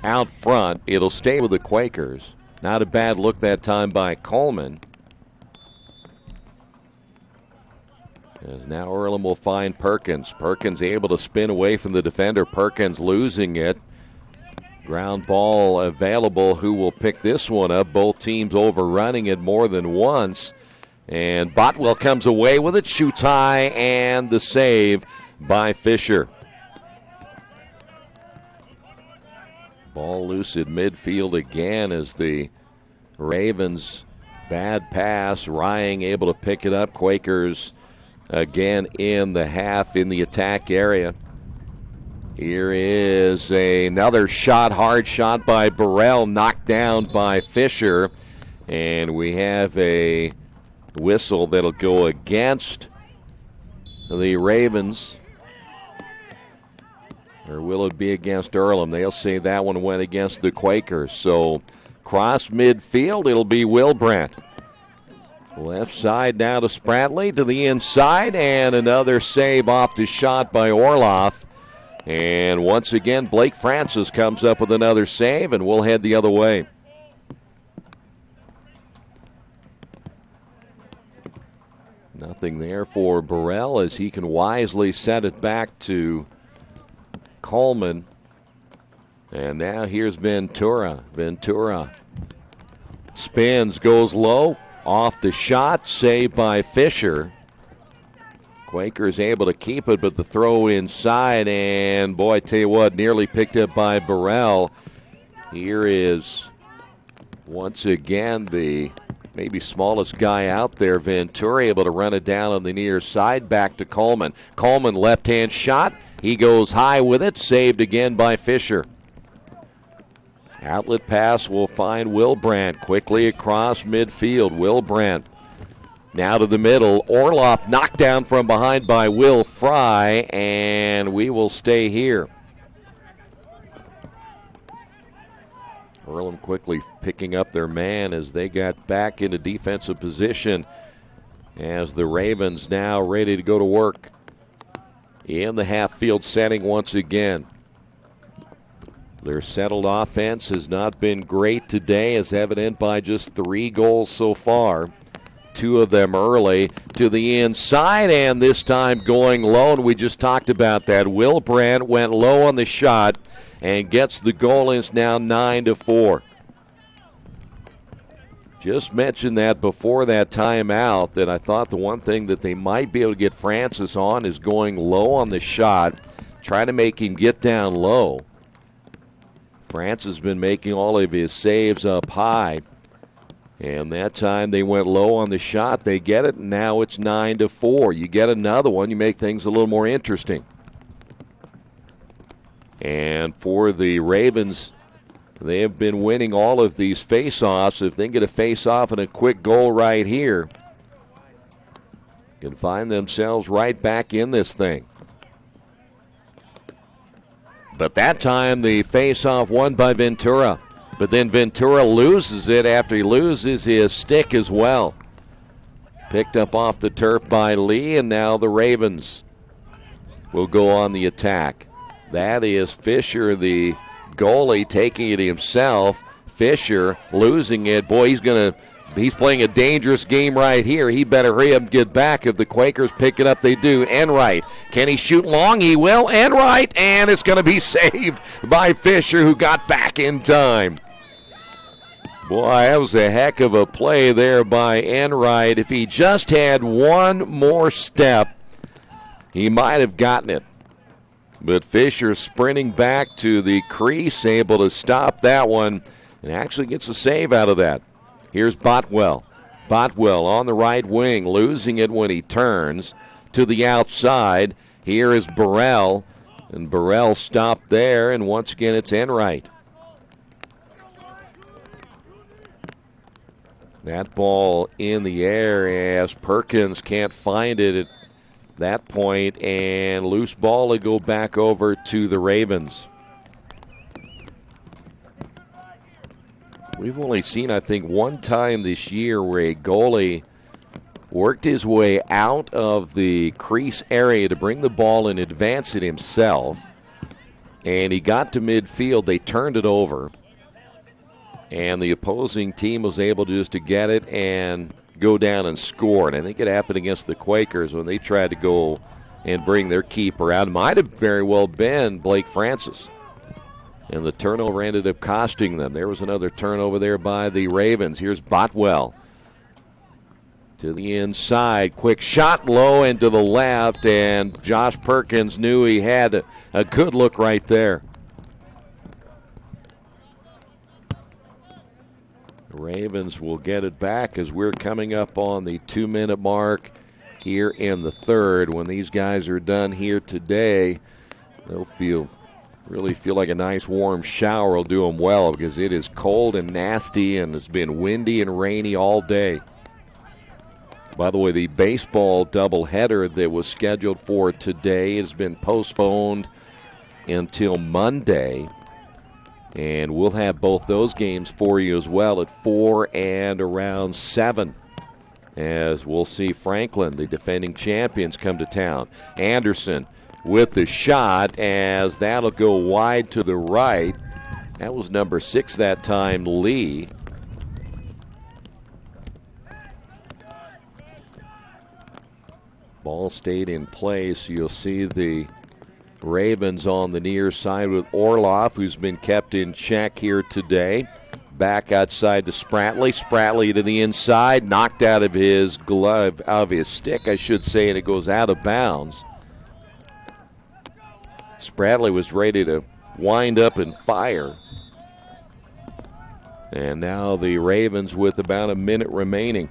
out front. It'll stay with the Quakers. Not a bad look that time by Coleman. As now Earlham will find Perkins. Perkins able to spin away from the defender. Perkins losing it. Ground ball available. Who will pick this one up? Both teams overrunning it more than once. And Botwell comes away with it. Shoots high, and the save by Fisher. Ball loose at midfield again as the Ravens, bad pass. Rying able to pick it up. Quakers again in the half in the attack area. Here is another shot, hard shot by Burrell, knocked down by Fisher. And we have a whistle that'll go against the Ravens. Or will it be against Earlham? They'll say that one went against the Quakers. So cross midfield, it'll be Wilbrandt. Left side now to Spratley to the inside, and another save off the shot by Orloff. And once again, Blake Francis comes up with another save, and we'll head the other way. Nothing there for Burrell as he can wisely set it back to Coleman. And now here's Ventura. Ventura spins, goes low, off the shot, saved by Fisher. Quakers able to keep it, but the throw inside, and boy, I tell you what, nearly picked up by Burrell. Here is once again the maybe smallest guy out there, Ventura, able to run it down on the near side, back to Coleman. Coleman, left-hand shot. He goes high with it, saved again by Fisher. Outlet pass will find Wilbrandt quickly across midfield. Wilbrandt now to the middle. Orloff knocked down from behind by Will Fry, and we will stay here. Earlham quickly picking up their man as they got back into defensive position as the Ravens now ready to go to work in the half-field setting once again. Their settled offense has not been great today, as evident by just 3 goals so far. 2 of them early to the inside, and this time going low, and we just talked about that. Wilbrandt went low on the shot and gets the goal, and it's now 9-4. Just mentioned that before that timeout, that I thought the one thing that they might be able to get Francis on is going low on the shot, trying to make him get down low. Francis has been making all of his saves up high, and that time they went low on the shot. They get it, and now it's 9-4. You get another one, you make things a little more interesting. And for the Ravens, they have been winning all of these face-offs. If they get a face-off and a quick goal right here, can find themselves right back in this thing. But that time the face-off won by Ventura. But then Ventura loses it after he loses his stick as well. Picked up off the turf by Lee, and now the Ravens will go on the attack. That is Fisher, the goalie, taking it himself. Fisher losing it. Boy, he's playing a dangerous game right here. He better hurry up and get back. If the Quakers pick it up, they do. Enright. Can he shoot long? He will. Enright, and it's going to be saved by Fisher, who got back in time. Boy, that was a heck of a play there by Enright. If he just had one more step, he might have gotten it. But Fisher sprinting back to the crease, able to stop that one, and actually gets a save out of that. Here's Botwell. Botwell on the right wing, losing it when he turns to the outside. Here is Burrell, and Burrell stopped there, and once again it's Enright. That ball in the air as Perkins can't find it at that point, and loose ball to go back over to the Ravens. We've only seen, I think, one time this year where a goalie worked his way out of the crease area to bring the ball and advance it himself. And he got to midfield. They turned it over. And the opposing team was able just to get it and go down and score. And I think it happened against the Quakers when they tried to go and bring their keeper out. It might have very well been Blake Francis. And the turnover ended up costing them. There was another turnover there by the Ravens. Here's Botwell to the inside. Quick shot low and to the left. And Josh Perkins knew he had a good look right there. The Ravens will get it back as we're coming up on the 2-minute mark here in the third. When these guys are done here today, they'll really feel like a nice warm shower will do them well, because it is cold and nasty and it's been windy and rainy all day. By the way, the baseball doubleheader that was scheduled for today has been postponed until Monday. And we'll have both those games for you as well at 4 and around 7. As we'll see Franklin, the defending champions, come to town. Anderson with the shot, as that'll go wide to the right. That was number 6 that time, Lee. Ball stayed in place. You'll see the Ravens on the near side with Orloff, who's been kept in check here today. Back outside to Spratley. Spratley to the inside, knocked out of his glove, of his stick, I should say, and it goes out of bounds. Spratley was ready to wind up and fire. And now the Ravens with about a minute remaining.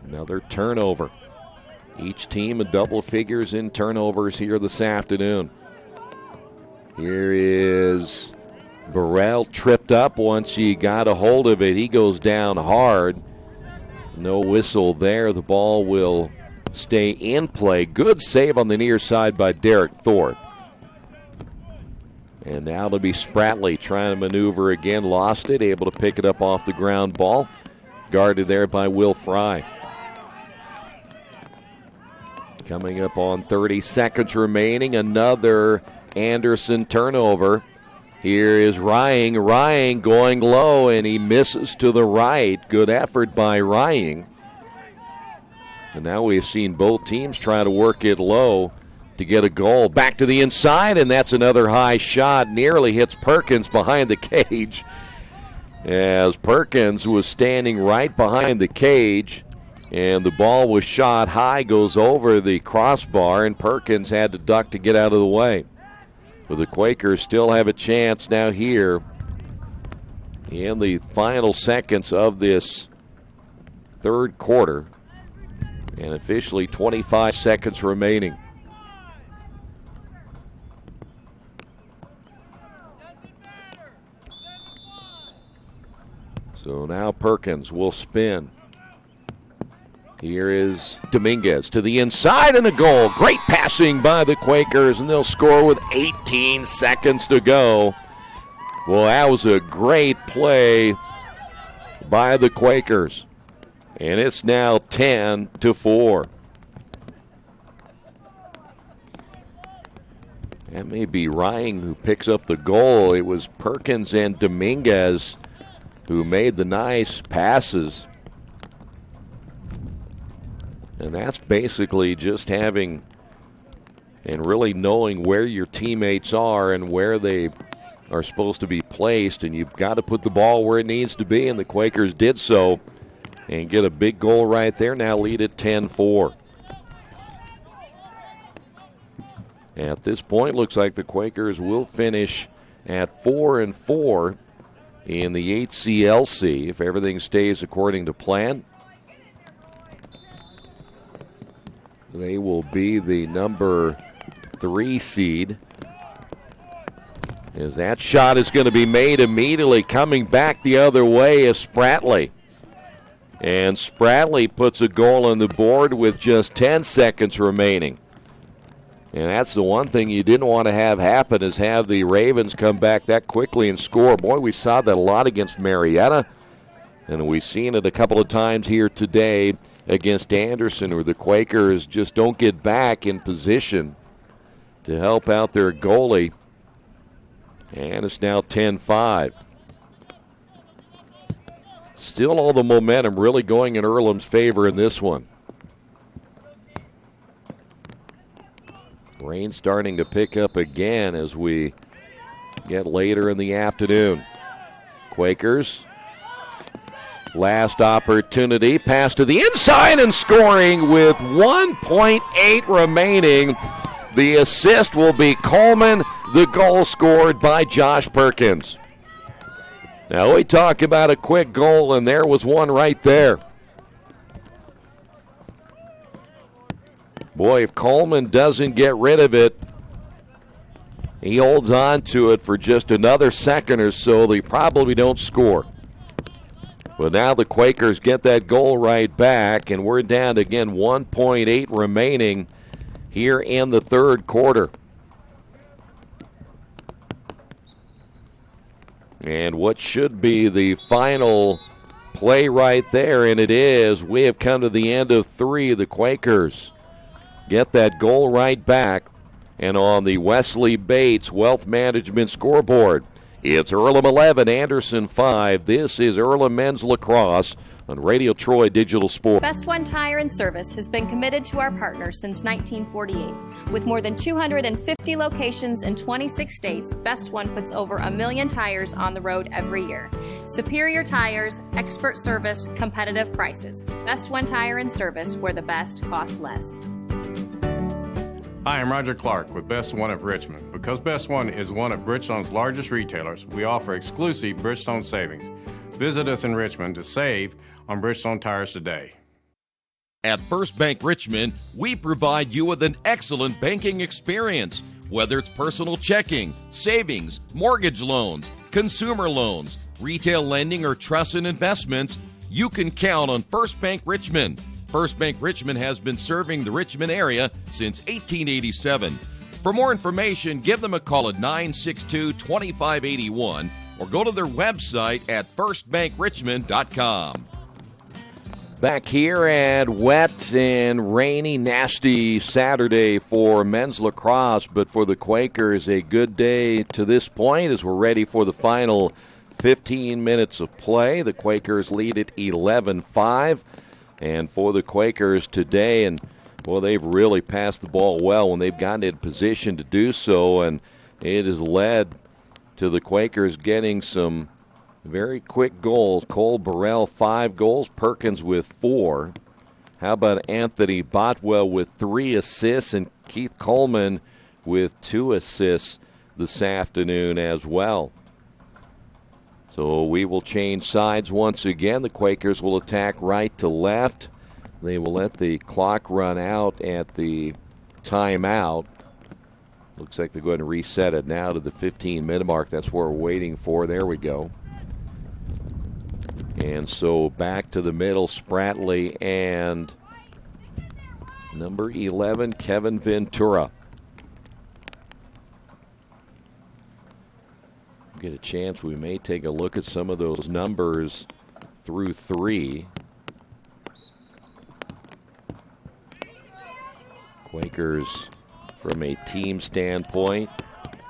Another turnover. Each team in double figures in turnovers here this afternoon. Here is Burrell, tripped up once he got a hold of it. He goes down hard. No whistle there. The ball will stay in play. Good save on the near side by Derek Thorpe. And now it'll be Spratley trying to maneuver again. Lost it, able to pick it up off the ground ball. Guarded there by Will Fry. Coming up on 30 seconds remaining, another Anderson turnover. Here is Rying. Rying going low, and he misses to the right. Good effort by Rying. And now we've seen both teams try to work it low to get a goal. Back to the inside, and that's another high shot. Nearly hits Perkins behind the cage, as Perkins was standing right behind the cage. And the ball was shot high, goes over the crossbar, and Perkins had to duck to get out of the way. But the Quakers still have a chance now here in the final seconds of this third quarter. And officially 25 seconds remaining. So now Perkins will spin. Here is Dominguez to the inside and a goal. Great passing by the Quakers, and they'll score with 18 seconds to go. Well, that was a great play by the Quakers. And it's now 10-4. That may be Rying who picks up the goal. It was Perkins and Dominguez who made the nice passes. And that's basically just having and really knowing where your teammates are and where they are supposed to be placed. And you've got to put the ball where it needs to be, and the Quakers did so and get a big goal right there. Now lead at 10-4. At this point, looks like the Quakers will finish at 4-4 in the HCLC if everything stays according to plan. They will be the number 3 seed. As that shot is going to be made immediately, coming back the other way is Spratley. And Spratley puts a goal on the board with just 10 seconds remaining. And that's the one thing you didn't want to have happen, is have the Ravens come back that quickly and score. Boy, we saw that a lot against Marietta, and we've seen it a couple of times here today against Anderson, where the Quakers just don't get back in position to help out their goalie. And it's now 10-5. Still all the momentum really going in Earlham's favor in this one. Rain starting to pick up again as we get later in the afternoon. Quakers, last opportunity, pass to the inside and scoring with 1.8 remaining. The assist will be Coleman, the goal scored by Josh Perkins. Now we talk about a quick goal, and there was one right there. Boy, if Coleman doesn't get rid of it, he holds on to it for just another second or so, they probably don't score. But now the Quakers get that goal right back, and we're down to, again, 1.8 remaining here in the third quarter. And what should be the final play right there, and it is, we have come to the end of three. The Quakers get that goal right back. And on the Wesley Bates Wealth Management scoreboard, it's Earlham 11, Anderson 5. This is Earlham Men's Lacrosse on Radio Troy Digital Sport. Best One Tire and Service has been committed to our partners since 1948. With more than 250 locations in 26 states, Best One puts over 1 million tires on the road every year. Superior tires, expert service, competitive prices. Best One Tire and Service, where the best costs less. Hi, I'm Roger Clark with Best One of Richmond. Because Best One is one of Bridgestone's largest retailers, we offer exclusive Bridgestone savings. Visit us in Richmond to save on Bridgestone tires today. At First Bank Richmond, we provide you with an excellent banking experience. Whether it's personal checking, savings, mortgage loans, consumer loans, retail lending, or trust and investments, you can count on First Bank Richmond. First Bank Richmond has been serving the Richmond area since 1887. For more information, give them a call at 962-2581 or go to their website at firstbankrichmond.com. Back here at wet and rainy, nasty Saturday for men's lacrosse, but for the Quakers, a good day to this point as we're ready for the final 15 minutes of play. The Quakers lead at 11-5. And for the Quakers today, and well, they've really passed the ball well when they've gotten in position to do so, and it has led to the Quakers getting some very quick goals. Cole Burrell, 5 goals, Perkins with 4. How about Anthony Botwell with 3 assists, and Keith Coleman with 2 assists this afternoon as well. So we will change sides once again. The Quakers will attack right to left. They will let the clock run out at the timeout. Looks like they're going to reset it now to the 15-minute mark. That's what we're waiting for. There we go. And so back to the middle, Spratley and number 11, Kevin Ventura. Get a chance, we may take a look at some of those numbers through 3. Quakers, from a team standpoint,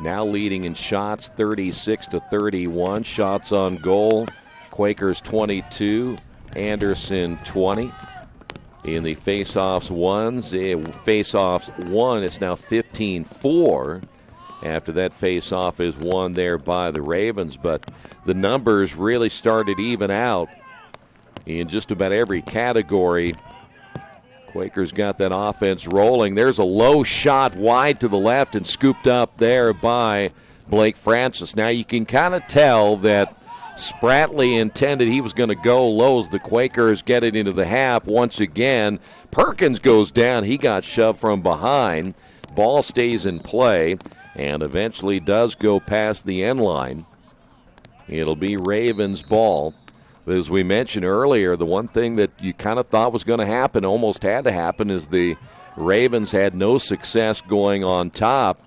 now leading in shots, 36-31. Shots on goal, Quakers 22, Anderson 20. In the face-offs one, it's now 15-4. After that face-off is won there by the Ravens. But the numbers really started even out in just about every category. Quakers got that offense rolling. There's a low shot wide to the left and scooped up there by Blake Francis. Now you can kind of tell that Spratley intended he was going to go low as the Quakers get it into the half once again. Perkins goes down. He got shoved from behind. Ball stays in play and eventually does go past the end line. It'll be Ravens' ball. But as we mentioned earlier, the one thing that you kind of thought was going to happen, almost had to happen, is the Ravens had no success going on top,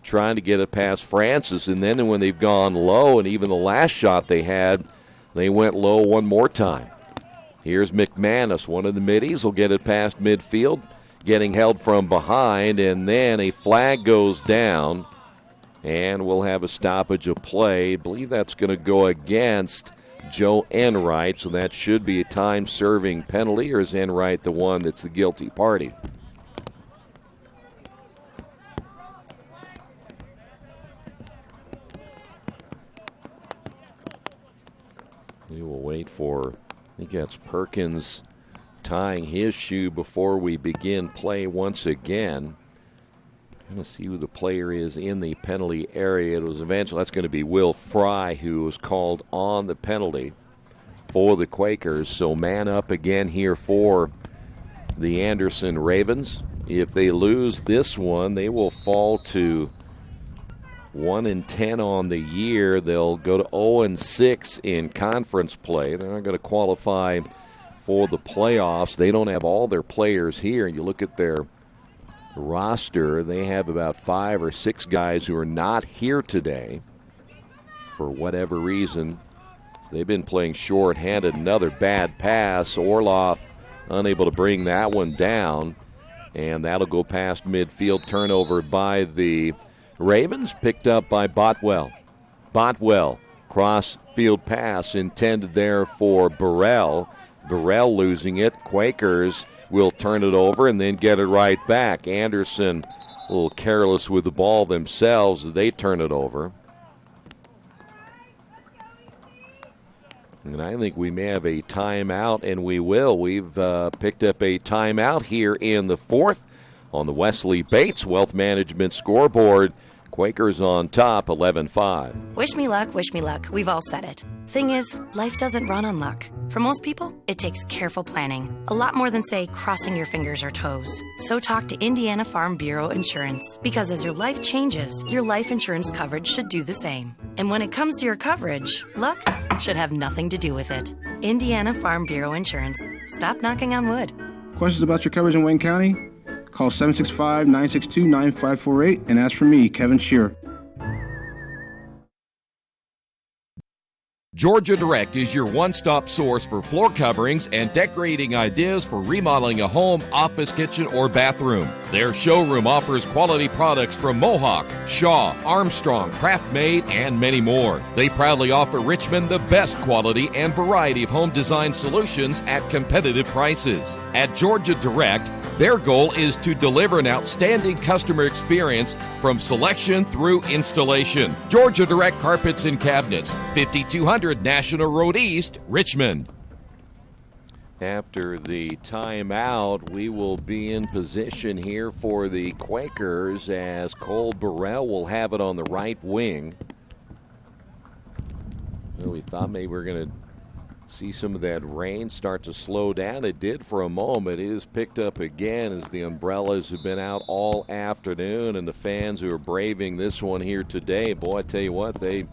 trying to get it past Francis. And then when they've gone low, and even the last shot they had, they went low one more time. Here's McManus, one of the middies, will get it past midfield, getting held from behind, and then a flag goes down, and we'll have a stoppage of play. I believe that's going to go against Joe Enright, so that should be a time-serving penalty, or is Enright the one that's the guilty party? We will wait for, I think that's Perkins tying his shoe before we begin play once again. I'm going to see who the player is in the penalty area. It was eventually, that's going to be Will Fry, who was called on the penalty for the Quakers. So man up again here for the Anderson Ravens. If they lose this one, they will fall to 1-10 on the year. They'll go to 0-6 in conference play. They're not going to qualify for the playoffs. They don't have all their players here. You look at their roster, they have about 5 or 6 guys who are not here today for whatever reason. They've been playing short-handed. Another bad pass. Orloff unable to bring that one down, and that'll go past midfield. Turnover by the Ravens, picked up by Botwell. Botwell, cross-field pass intended there for Burrell. Burrell losing it. Quakers will turn it over and then get it right back. Anderson a little careless with the ball themselves as they turn it over. And I think we may have a timeout, and we will. We've picked up a timeout here in the fourth on the Wesley Bates Wealth Management scoreboard. Quakers on top, 11-5. Wish me luck, wish me luck. We've all said it. Thing is, life doesn't run on luck. For most people, it takes careful planning. A lot more than, say, crossing your fingers or toes. So talk to Indiana Farm Bureau Insurance. Because as your life changes, your life insurance coverage should do the same. And when it comes to your coverage, luck should have nothing to do with it. Indiana Farm Bureau Insurance. Stop knocking on wood. Questions about your coverage in Wayne County? Call 765-962-9548 and ask for me, Kevin Shearer. Georgia Direct is your one-stop source for floor coverings and decorating ideas for remodeling a home, office, kitchen, or bathroom. Their showroom offers quality products from Mohawk, Shaw, Armstrong, Craft Made, and many more. They proudly offer Richmond the best quality and variety of home design solutions at competitive prices. At Georgia Direct, their goal is to deliver an outstanding customer experience from selection through installation. Georgia Direct Carpets and Cabinets, 5200 National Road East, Richmond. After the timeout, we will be in position here for the Quakers as Cole Burrell will have it on the right wing. Well, we thought maybe we were going to see some of that rain start to slow down. It did for a moment. It is picked up again as the umbrellas have been out all afternoon, and the fans who are braving this one here today, boy, I tell you what, they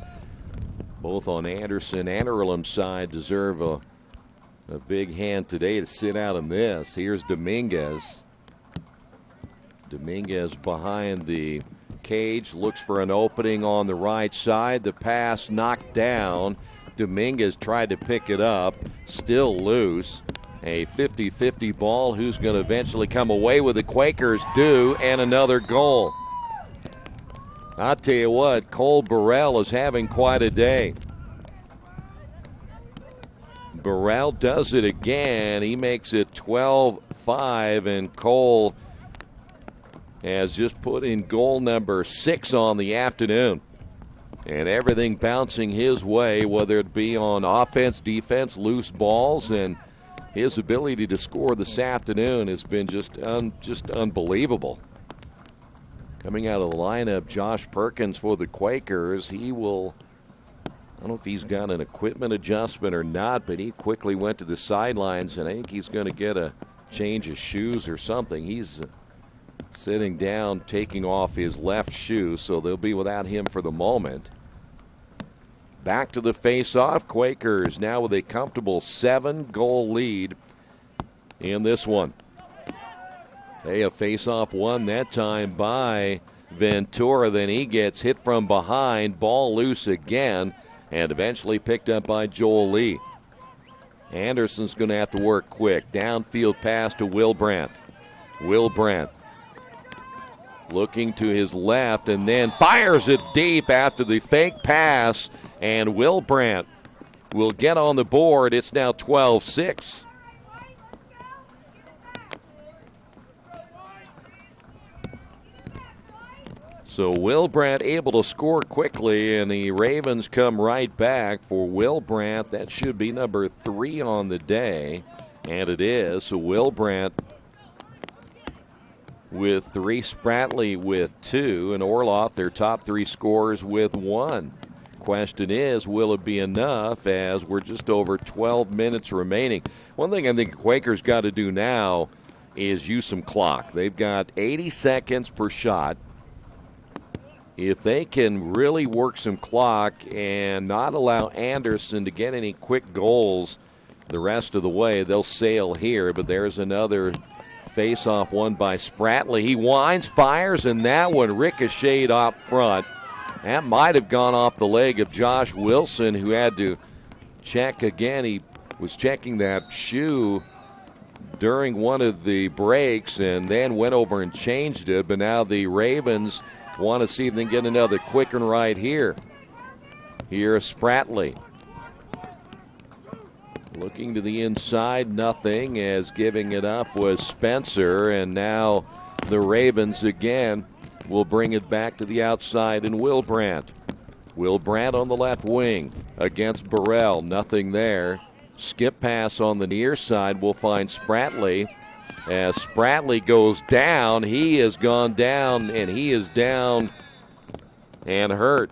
both on Anderson and Earlham's side deserve a big hand today to sit out in this. Here's Dominguez. Dominguez behind the cage, looks for an opening on the right side. The pass knocked down. Dominguez tried to pick it up, still loose. A 50-50 ball. Who's going to eventually come away with the Quakers do, and another goal. I'll tell you what, Cole Burrell is having quite a day. Burrell does it again. He makes it 12-5, and Cole has just put in goal number 6 on the afternoon. And everything bouncing his way, whether it be on offense, defense, loose balls, and his ability to score this afternoon has been just unbelievable. Coming out of the lineup, Josh Perkins for the Quakers. He will, I don't know if he's got an equipment adjustment or not, but he quickly went to the sidelines, and I think he's going to get a change of shoes or something. He's sitting down, taking off his left shoe, so they'll be without him for the moment. Back to the face-off. Quakers now with a comfortable 7-goal lead in this one. Hey, a face-off won that time by Ventura. Then he gets hit from behind, ball loose again, and eventually picked up by Joel Lee. Anderson's going to have to work quick. Downfield pass to Will Brandt. Will Brandt looking to his left and then fires it deep after the fake pass, and Will Brandt will get on the board. It's now 12-6. So Will Brandt able to score quickly, and the Ravens come right back for Will Brandt. That should be number 3 on the day, and it is. So Will Brandt with 3, Spratley with 2, and Orloff, their top 3 scorers, with 1. Question is, will it be enough, as we're just over 12 minutes remaining? One thing I think Quakers got to do now is use some clock. They've got 80 seconds per shot. If they can really work some clock and not allow Anderson to get any quick goals the rest of the way, they'll sail here. But there's another face-off won by Spratley. He winds, fires, and that one ricocheted up front. That might have gone off the leg of Josh Wilson, who had to check again. He was checking that shoe during one of the breaks and then went over and changed it. But now the Ravens want to see if they can get another quick one right here. Here's Spratley. Looking to the inside, nothing, as giving it up was Spencer. And now the Ravens again will bring it back to the outside, and Will Brandt. Will Brandt on the left wing against Burrell. Nothing there. Skip pass on the near side will find Spratley. As Spratley goes down, he has gone down, and he is down and hurt.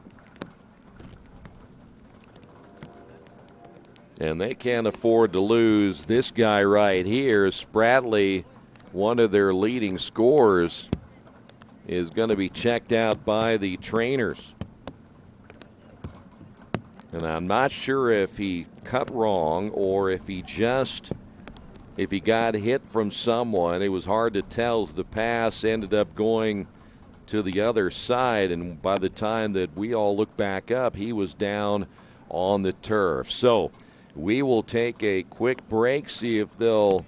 And they can't afford to lose this guy right here. Spratley, one of their leading scorers, is going to be checked out by the trainers. And I'm not sure if he cut wrong or if he got hit from someone. It was hard to tell as the pass ended up going to the other side, and by the time that we all look back up, he was down on the turf. So we will take a quick break, see if they'll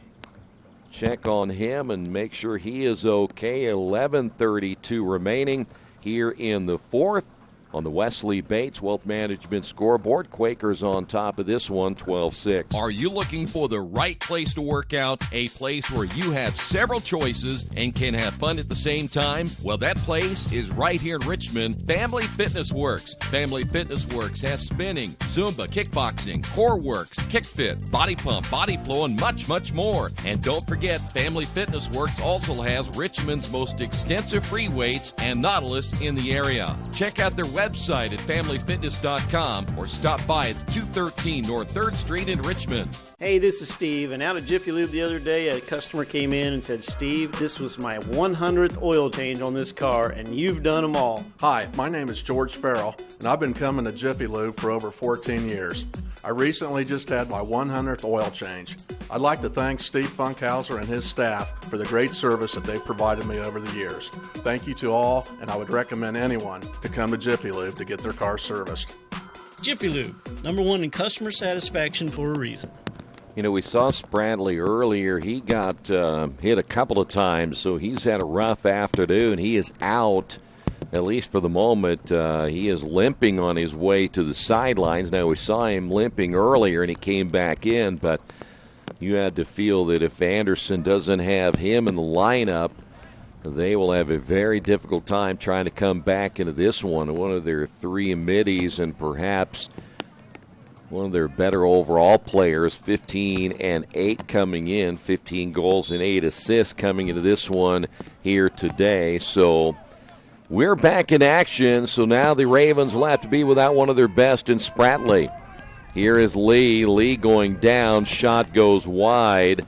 check on him and make sure he is okay. 11:32 remaining here in the fourth. On the Wesley Bates Wealth Management scoreboard, Quakers on top of this one, 12-6. Are you looking for the right place to work out, a place where you have several choices and can have fun at the same time? Well, that place is right here in Richmond, Family Fitness Works. Family Fitness Works has spinning, Zumba, kickboxing, core works, kick fit, body pump, body flow, and much, much more. And don't forget, Family Fitness Works also has Richmond's most extensive free weights and Nautilus in the area. Check out their website at familyfitness.com or stop by at 213 North 3rd Street in Richmond. Hey, this is Steve, and out at Jiffy Lube the other day, a customer came in and said, Steve, this was my 100th oil change on this car, and you've done them all. Hi, my name is George Farrell, and I've been coming to Jiffy Lube for over 14 years. I recently just had my 100th oil change. I'd like to thank Steve Funkhauser and his staff for the great service that they've provided me over the years. Thank you to all, and I would recommend anyone to come to Jiffy Lube to get their car serviced. Jiffy Lube, #1 in customer satisfaction for a reason. You know, we saw Spratley earlier. He got hit a couple of times, so he's had a rough afternoon. He is out, at least for the moment. He is limping on his way to the sidelines. Now, we saw him limping earlier, and he came back in, but you had to feel that if Anderson doesn't have him in the lineup, they will have a very difficult time trying to come back into this one of their 3 middies and perhaps one of their better overall players. 15 and 8 coming in, 15 goals and 8 assists coming into this one here today. So we're back in action. So now the Ravens will have to be without one of their best in Spratley. Here is Lee. Lee going down. Shot goes wide,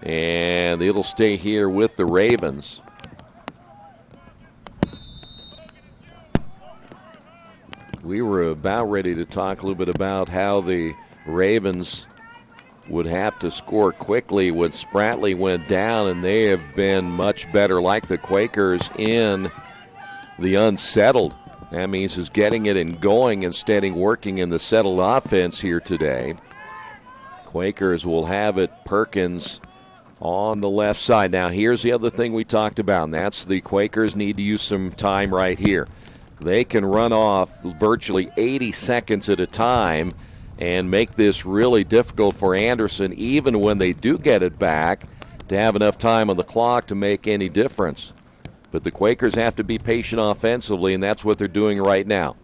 and it'll stay here with the Ravens. We were about ready to talk a little bit about how the Ravens would have to score quickly when Spratley went down, and they have been much better, like the Quakers, in the unsettled. That means is getting it and going instead of working in the settled offense here today. Quakers will have it. Perkins on the left side. Now, here's the other thing we talked about, and that's the Quakers need to use some time right here. They can run off virtually 80 seconds at a time and make this really difficult for Anderson, even when they do get it back, to have enough time on the clock to make any difference. But the Quakers have to be patient offensively, and that's what they're doing right now.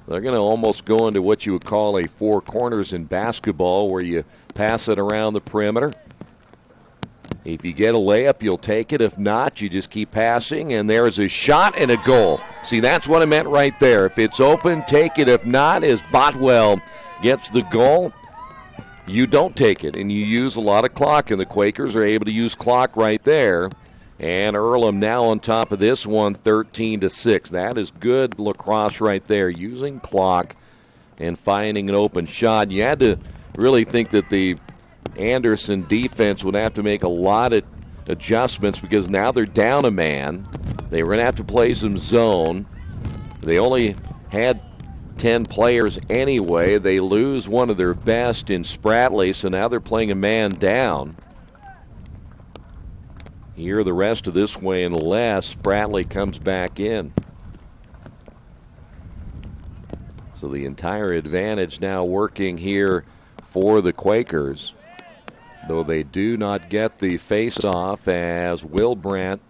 They're going to almost go into what you would call a four corners in basketball, where you pass it around the perimeter. If you get a layup, you'll take it. If not, you just keep passing, and there's a shot and a goal. See, that's what I meant right there. If it's open, take it. If not, as Botwell gets the goal, you don't take it, and you use a lot of clock, and the Quakers are able to use clock right there. And Earlham now on top of this one, 13-6. That is good lacrosse right there, using clock and finding an open shot. You had to really think that the Anderson defense would have to make a lot of adjustments, because now they're down a man. They were going to have to play some zone. They only had 10 players anyway. They lose one of their best in Spratley, so now they're playing a man down. Here the rest of this way, unless Spratley comes back in. So the entire advantage now working here for the Quakers, though they do not get the face-off as Will Brandt.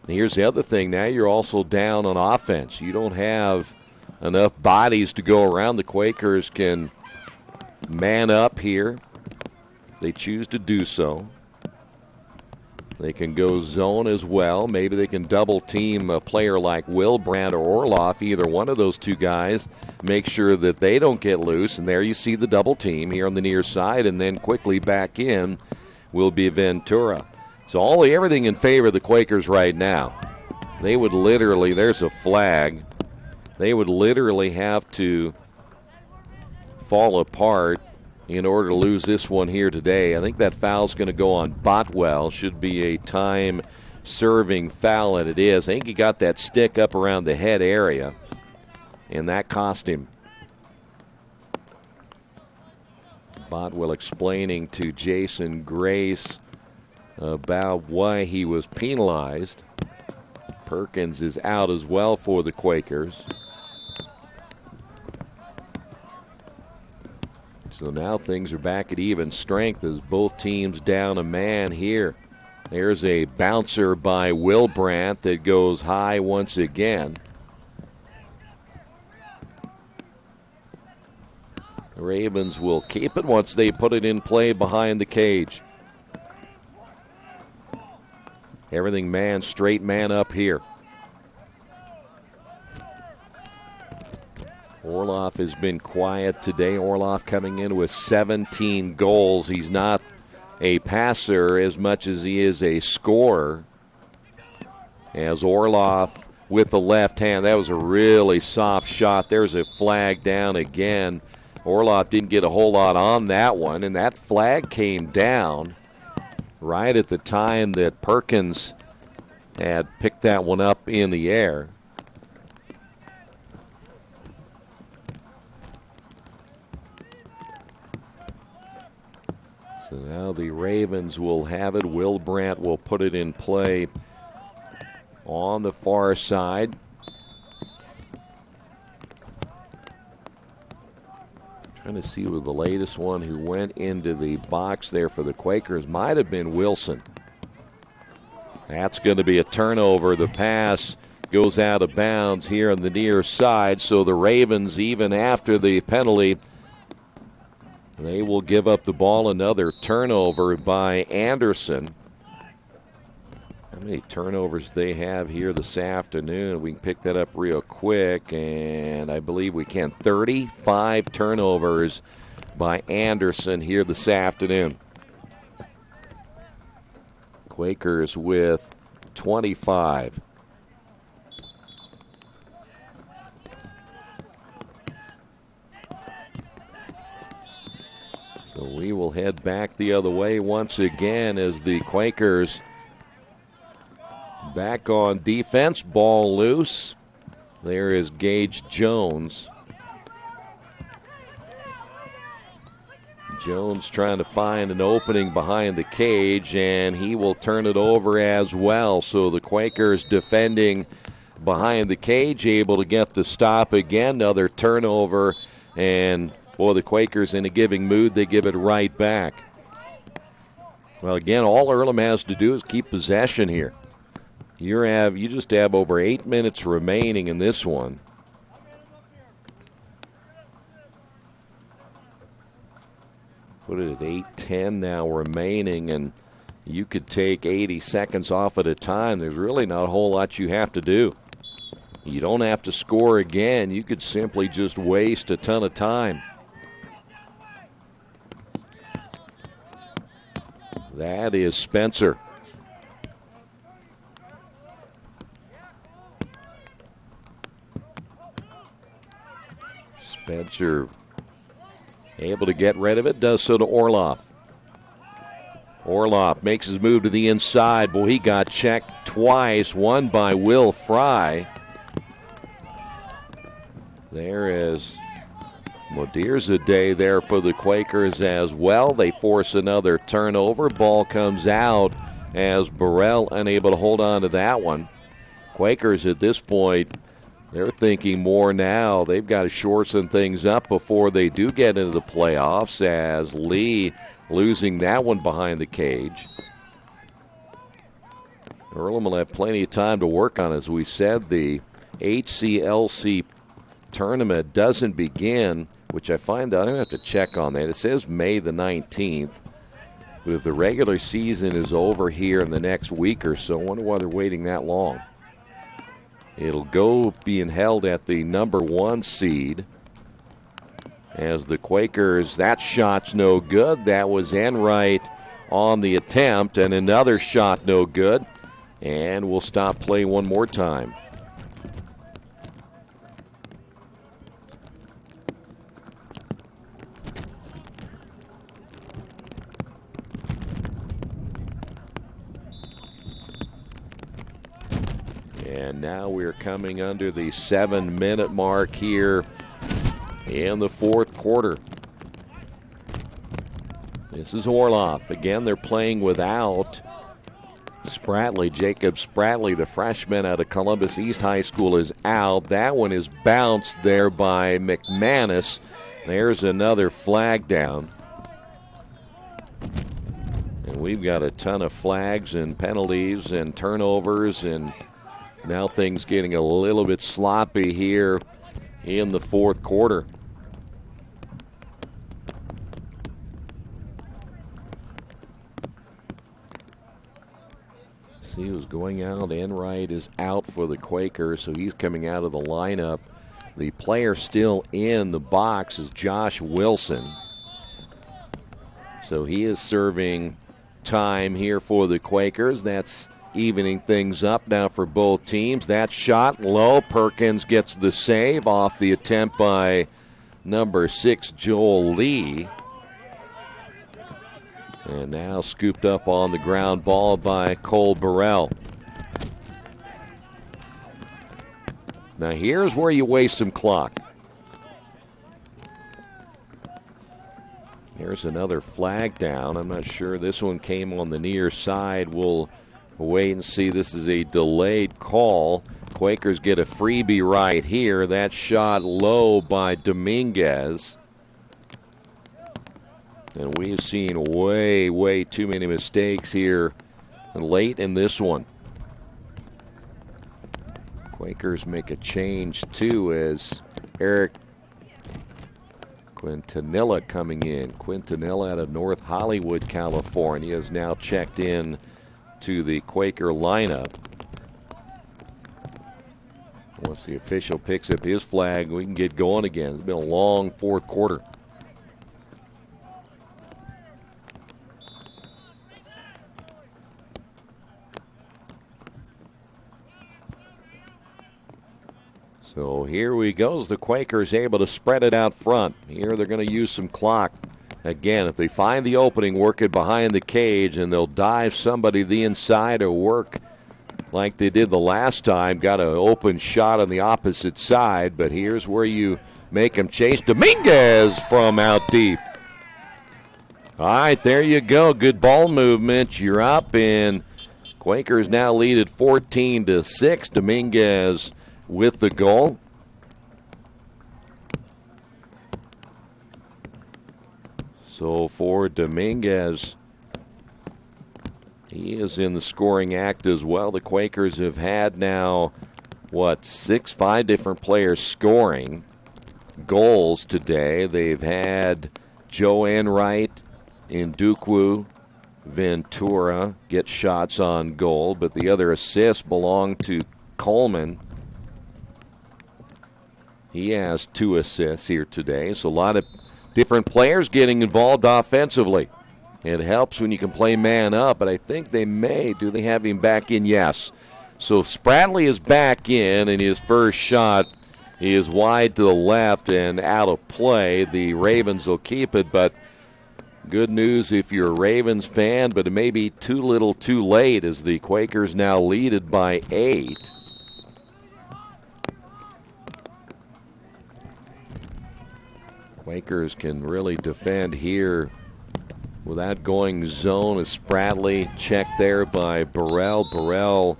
Here's the other thing. Now you're also down on offense. You don't have enough bodies to go around. The Quakers can man up here. They choose to do so. They can go zone as well. Maybe they can double team a player like Will Brandt or Orloff, either one of those two guys. Make sure that they don't get loose. And there you see the double team here on the near side. And then quickly back in will be Ventura. So everything in favor of the Quakers right now. They would literally, there's a flag. They would literally have to fall apart in order to lose this one here today. I think that foul's going to go on Botwell. Should be a time-serving foul, and it is. I think he got that stick up around the head area, and that cost him. Botwell explaining to Jason Grace about why he was penalized. Perkins is out as well for the Quakers. So now things are back at even strength as both teams down a man here. There's a bouncer by Will Brandt that goes high once again. The Ravens will keep it once they put it in play behind the cage. Everything man, straight man up here. Orloff has been quiet today. Orloff coming in with 17 goals. He's not a passer as much as he is a scorer. As Orloff with the left hand, that was a really soft shot. There's a flag down again. Orloff didn't get a whole lot on that one, and that flag came down right at the time that Perkins had picked that one up in the air. So now the Ravens will have it. Will Brandt will put it in play on the far side. Trying to see with the latest one who went into the box there for the Quakers. Might have been Wilson. That's going to be a turnover. The pass goes out of bounds here on the near side. So the Ravens, even after the penalty, they will give up the ball. Another turnover by Anderson. How many turnovers they have here this afternoon? We can pick that up real quick, and I believe we can. 35 turnovers by Anderson here this afternoon. Quakers with 25. So we will head head back the other way once again as the Quakers back on defense. Ball loose. There is Gage Jones. Jones trying to find an opening behind the cage, and he will turn it over as well. So the Quakers defending behind the cage, able to get the stop again. Another turnover, and boy, the Quakers in a giving mood. They give it right back. Well, again, all Earlham has to do is keep possession here. You just have over 8 minutes remaining in this one. Put it at 8:10 now remaining, and you could take 80 seconds off at a time. There's really not a whole lot you have to do. You don't have to score again. You could simply just waste a ton of time. That is Spencer. Spencer able to get rid of it, does so to Orloff. Orloff makes his move to the inside. Boy, he got checked twice, one by Will Fry. There is Modirza Day there for the Quakers as well. They force another turnover. Ball comes out as Burrell unable to hold on to that one. Quakers at this point, they're thinking more now. They've got to shorten things up before they do get into the playoffs, as Lee losing that one behind the cage. Earlham will have plenty of time to work on. As we said, the HCLC tournament doesn't begin, which I find out I don't have to check on that. It says May the 19th. But if the regular season is over here in the next week or so, I wonder why they're waiting that long. It'll go being held at the number 1 seed. As the Quakers, that shot's no good. That was Enright on the attempt, and another shot no good. And we'll stop play one more time. And now we're coming under the 7-minute mark here in the fourth quarter. This is Orloff. Again, they're playing without Spratley. Jacob Spratley, the freshman out of Columbus East High School, is out. That one is bounced there by McManus. There's another flag down. And we've got a ton of flags and penalties and turnovers, and now things getting a little bit sloppy here in the fourth quarter. See who's going out. Enright is out for the Quakers, so he's coming out of the lineup. The player still in the box is Josh Wilson. So he is serving time here for the Quakers. That's evening things up now for both teams. That shot low. Perkins gets the save off the attempt by number 6, Joel Lee. And now scooped up on the ground ball by Cole Burrell. Now here's where you waste some clock. Here's another flag down. I'm not sure. This one came on the near side. We'll wait and see. This is a delayed call. Quakers get a freebie right here. That shot low by Dominguez. And we've seen way, way too many mistakes here late in this one. Quakers make a change, too, as Eric Quintanilla coming in. Quintanilla out of North Hollywood, California, is now checked in to the Quaker lineup. Once the official picks up his flag, we can get going again. It's been a long fourth quarter. So here we go. The Quakers able to spread it out front. Here they're going to use some clock. Again, if they find the opening, work it behind the cage, and they'll dive somebody to the inside or work like they did the last time. Got an open shot on the opposite side, but here's where you make them chase. Dominguez from out deep. All right, there you go. Good ball movement. You're up, and Quakers now lead at 14-6. Dominguez with the goal. So for Dominguez, he is in the scoring act as well. The Quakers have had now, 5 different players scoring goals today. They've had Joe Enright, Ndukwu, Ventura get shots on goal, but the other assists belong to Coleman. He has 2 assists here today, so a lot of different players getting involved offensively. It helps when you can play man up, but I think they may. Do they have him back in? Yes. So Spratley is back in, and his first shot is wide to the left and out of play. The Ravens will keep it, but good news if you're a Ravens fan, but it may be too little too late as the Quakers now lead it by 8. Quakers can really defend here without going zone as Spratley checked there by Burrell. Burrell,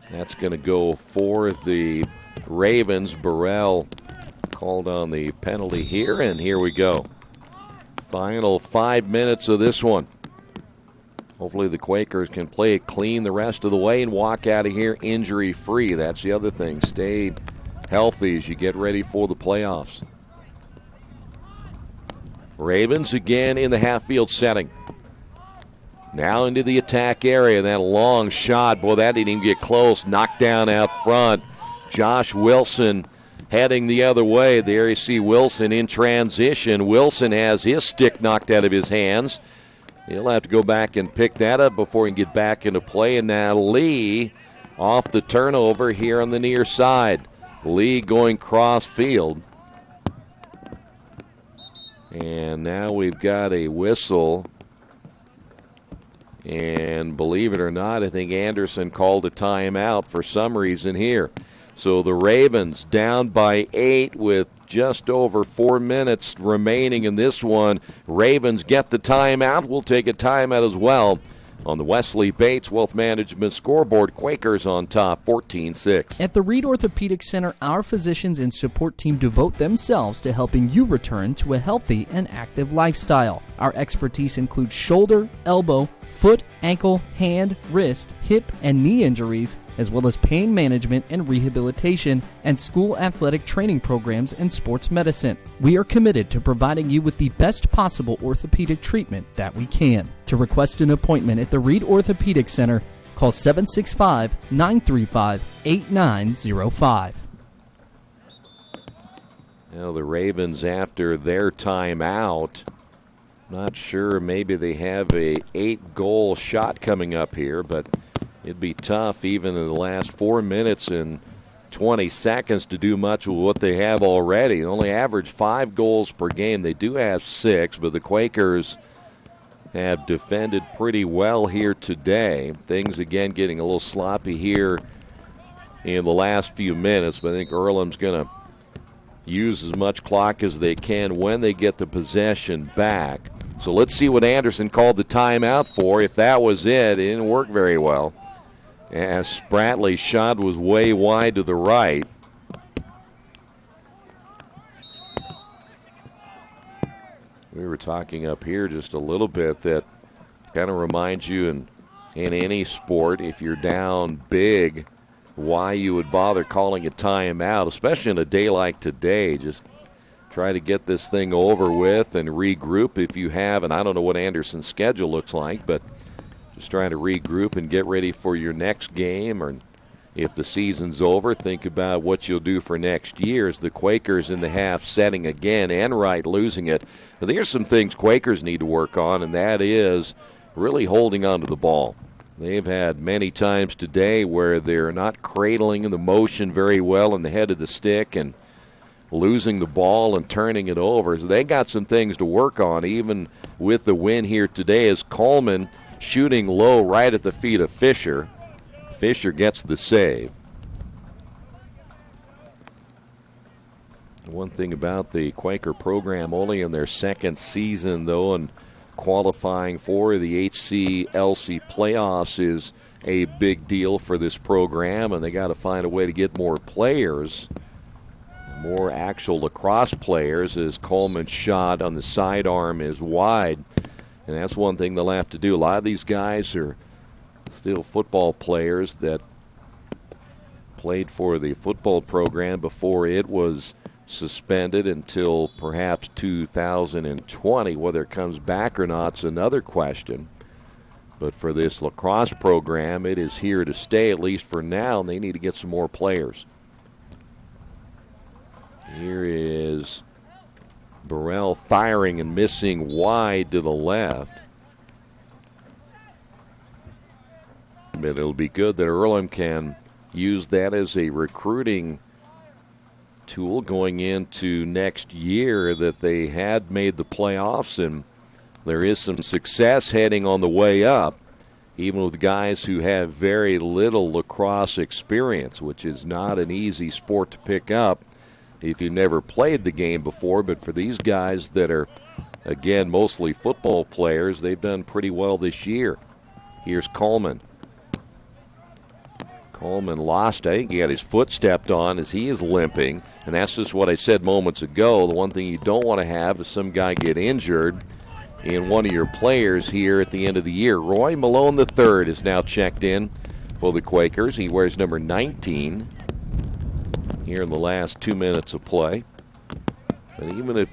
that's going to go for the Ravens. Burrell called on the penalty here, and here we go. Final 5 minutes of this one. Hopefully the Quakers can play it clean the rest of the way and walk out of here injury-free. That's the other thing. Stay healthy as you get ready for the playoffs. Ravens again in the half-field setting. Now into the attack area. That long shot, boy, that didn't even get close. Knocked down out front. Josh Wilson heading the other way. There you see Wilson in transition. Wilson has his stick knocked out of his hands. He'll have to go back and pick that up before he can get back into play. And now Lee off the turnover here on the near side. Lee going cross field. And now we've got a whistle. And believe it or not, I think Anderson called a timeout for some reason here. So the Ravens down by 8 with just over 4 minutes remaining in this one. Ravens get the timeout. We'll take a timeout as well. On the Wesley Bates Wealth Management scoreboard, Quakers on top, 14-6. At the Reed Orthopedic Center, our physicians and support team devote themselves to helping you return to a healthy and active lifestyle. Our expertise includes shoulder, elbow, foot, ankle, hand, wrist, hip, and knee injuries, as well as pain management and rehabilitation and school athletic training programs and sports medicine. We are committed to providing you with the best possible orthopedic treatment that we can. To request an appointment at the Reed Orthopedic Center, call 765-935-8905. Now the Ravens after their timeout. Not sure, maybe they have a 8-goal shot coming up here, but it'd be tough even in the last 4 minutes and 20 seconds to do much with what they have already. They only average 5 goals per game. They do have 6, but the Quakers have defended pretty well here today. Things again getting a little sloppy here in the last few minutes, but I think Earlham's going to use as much clock as they can when they get the possession back. So let's see what Anderson called the timeout for. If that was it didn't work very well, as Spratley's shot was way wide to the right. We were talking up here just a little bit that kind of reminds you in any sport, if you're down big, why you would bother calling a timeout, especially in a day like today. Just try to get this thing over with and regroup if you have, and I don't know what Anderson's schedule looks like, but just trying to regroup and get ready for your next game, or if the season's over, think about what you'll do for next year. As the Quakers in the half setting again, Enright losing it. But there's some things Quakers need to work on, and that is really holding on to the ball. They've had many times today where they're not cradling the motion very well in the head of the stick, and losing the ball and turning it over. So they got some things to work on, even with the win here today, as Coleman shooting low right at the feet of Fisher. Fisher gets the save. One thing about the Quaker program, only in their second season, though, and qualifying for the HCLC playoffs is a big deal for this program, and they got to find a way to get more players, more actual lacrosse players, as Coleman's shot on the sidearm is wide. And that's one thing they'll have to do. A lot of these guys are still football players that played for the football program before it was suspended until perhaps 2020. Whether it comes back or not is another question. But for this lacrosse program, it is here to stay, at least for now, and they need to get some more players. Here is Burrell firing and missing wide to the left. But it'll be good that Earlham can use that as a recruiting tool going into next year, that they had made the playoffs, and there is some success heading on the way up, even with guys who have very little lacrosse experience, which is not an easy sport to pick up if you've never played the game before. But for these guys that are, again, mostly football players, they've done pretty well this year. Here's Coleman. Coleman lost. I think he had his foot stepped on as he is limping. And that's just what I said moments ago. The one thing you don't want to have is some guy get injured in one of your players here at the end of the year. Roy Malone III is now checked in for the Quakers. He wears number 19 here in the last 2 minutes of play. But even if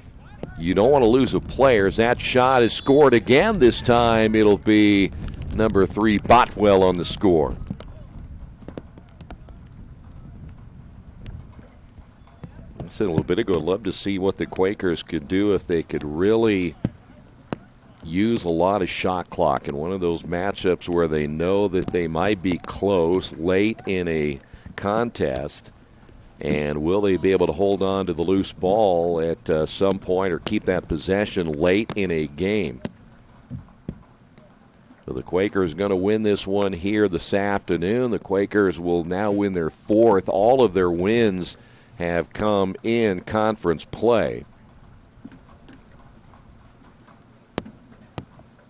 you don't want to lose a player, as that shot is scored again this time, it'll be number 3 Botwell on the score. I said a little bit ago, I'd love to see what the Quakers could do if they could really use a lot of shot clock in one of those matchups where they know that they might be close late in a contest. And will they be able to hold on to the loose ball at some point, or keep that possession late in a game? So the Quakers going to win this one here this afternoon. The Quakers will now win their 4th. All of their wins have come in conference play.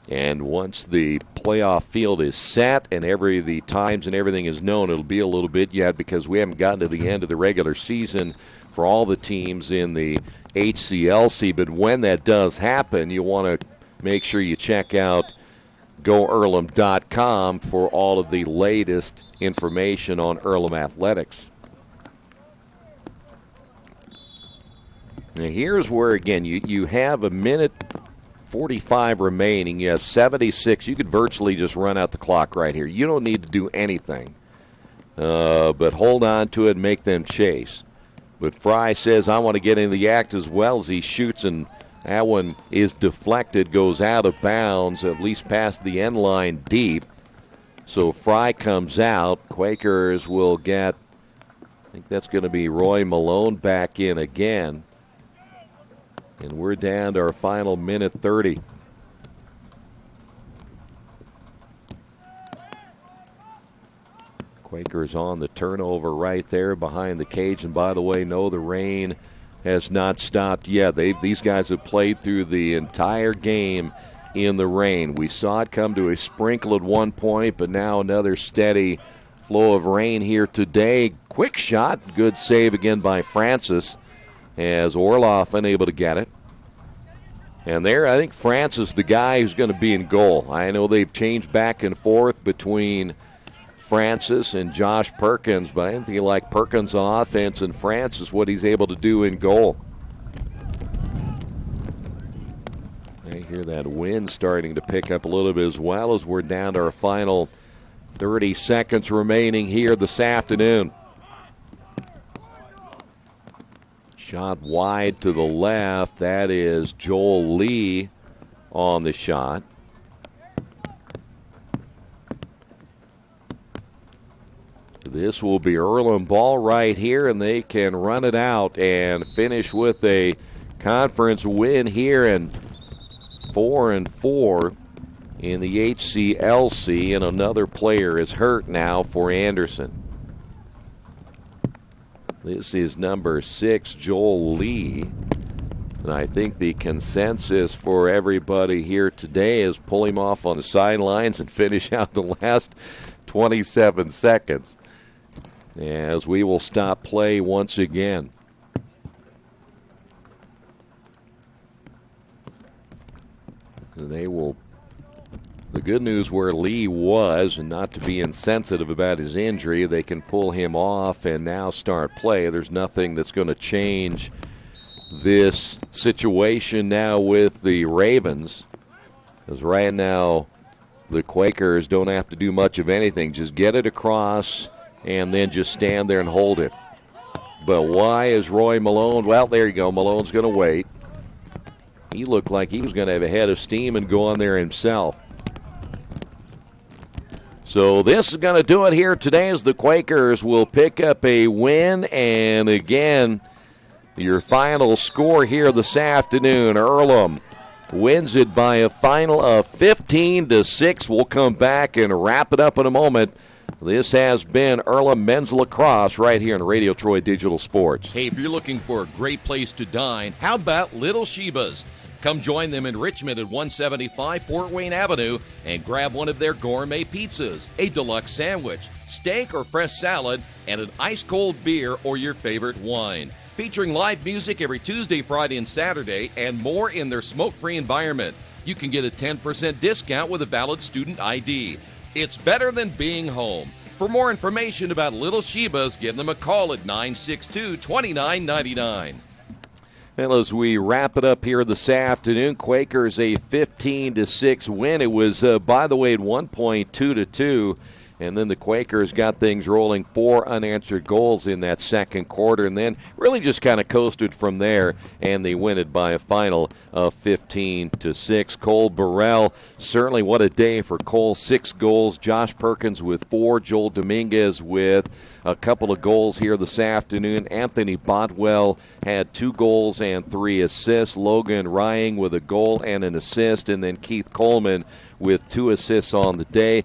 And once the playoff field is set and the times and everything is known, it'll be a little bit yet because we haven't gotten to the end of the regular season for all the teams in the HCLC. But when that does happen, you want to make sure you check out GoEarlham.com for all of the latest information on Earlham athletics. Now here's where, again, you have a minute 45 remaining. You have 76. You could virtually just run out the clock right here. You don't need to do anything. But hold on to it and make them chase. But Fry says, I want to get in the act as well, as he shoots, and that one is deflected, goes out of bounds, at least past the end line deep. So Fry comes out. Quakers will get, I think that's going to be Roy Malone back in again. And we're down to our final minute 30. Quakers on the turnover right there behind the cage. And by the way, no, the rain has not stopped yet. These guys have played through the entire game in the rain. We saw it come to a sprinkle at one point, but now another steady flow of rain here today. Quick shot, good save again by Francis, as Orloff unable to get it. And there, I think Francis, the guy who's going to be in goal. I know they've changed back and forth between Francis and Josh Perkins, but I think you like Perkins on offense and Francis, what he's able to do in goal. I hear that wind starting to pick up a little bit as well, as we're down to our final 30 seconds remaining here this afternoon. Shot wide to the left. That is Joel Lee on the shot. This will be Earlham ball right here, and they can run it out and finish with a conference win here, and 4-4 in the HCLC, and another player is hurt now for Anderson. This is number 6, Joel Lee. And I think the consensus for everybody here today is pull him off on the sidelines and finish out the last 27 seconds, as we will stop play once again. They will. The good news where Lee was, and not to be insensitive about his injury, they can pull him off and now start play. There's nothing that's going to change this situation now with the Ravens, because right now the Quakers don't have to do much of anything. Just get it across and then just stand there and hold it. But why is Roy Malone? Well, there you go. Malone's going to wait. He looked like he was going to have a head of steam and go on there himself. So this is going to do it here today, as the Quakers will pick up a win. And again, your final score here this afternoon, Earlham wins it by a final of 15-6. We'll come back and wrap it up in a moment. This has been Earlham Men's Lacrosse right here on Radio Troy Digital Sports. Hey, if you're looking for a great place to dine, how about Little Sheba's? Come join them in Richmond at 175 Fort Wayne Avenue and grab one of their gourmet pizzas, a deluxe sandwich, steak or fresh salad, and an ice-cold beer or your favorite wine. Featuring live music every Tuesday, Friday, and Saturday, and more in their smoke-free environment. You can get a 10% discount with a valid student ID. It's better than being home. For more information about Little Sheba's, give them a call at 962-2999. Well, as we wrap it up here this afternoon, Quakers a 15-6 win. It was, by the way, at one point 2-2. And then the Quakers got things rolling, 4 unanswered goals in that second quarter, and then really just kind of coasted from there, and they win it by a final of 15-6. Cole Burrell, certainly what a day for Cole. 6 goals. Josh Perkins with 4. Joel Dominguez with a couple of goals here this afternoon. Anthony Botwell had 2 goals and 3 assists. Logan Rying with a goal and an assist, and then Keith Coleman with 2 assists on the day.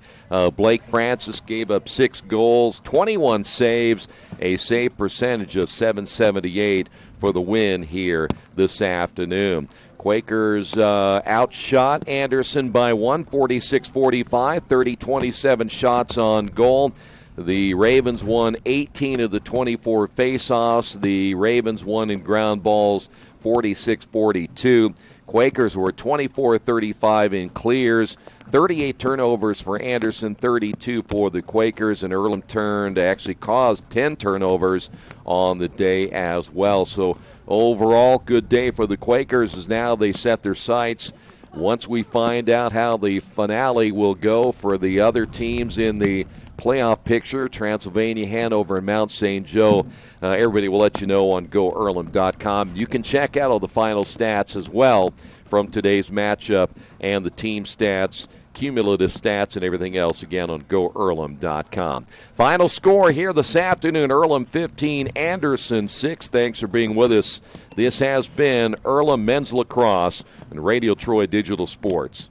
Blake Francis gave up 6 goals, 21 saves, a save percentage of .778 for the win here this afternoon. Quakers outshot Anderson by 146-45, 30-27 shots on goal. The Ravens won 18 of the 24 faceoffs. The Ravens won in ground balls 46-42. Quakers were 24-35 in clears, 38 turnovers for Anderson, 32 for the Quakers, and Earlham actually caused 10 turnovers on the day as well. So overall, good day for the Quakers as now they set their sights. Once we find out how the finale will go for the other teams in the playoff picture, Transylvania, Hanover, and Mount St. Joe, everybody will let you know on GoEarlham.com. You can check out all the final stats as well from today's matchup and the team stats, cumulative stats, and everything else, again, on GoEarlham.com. Final score here this afternoon, Earlham 15, Anderson 6. Thanks for being with us. This has been Earlham Men's Lacrosse and Radio Troy Digital Sports.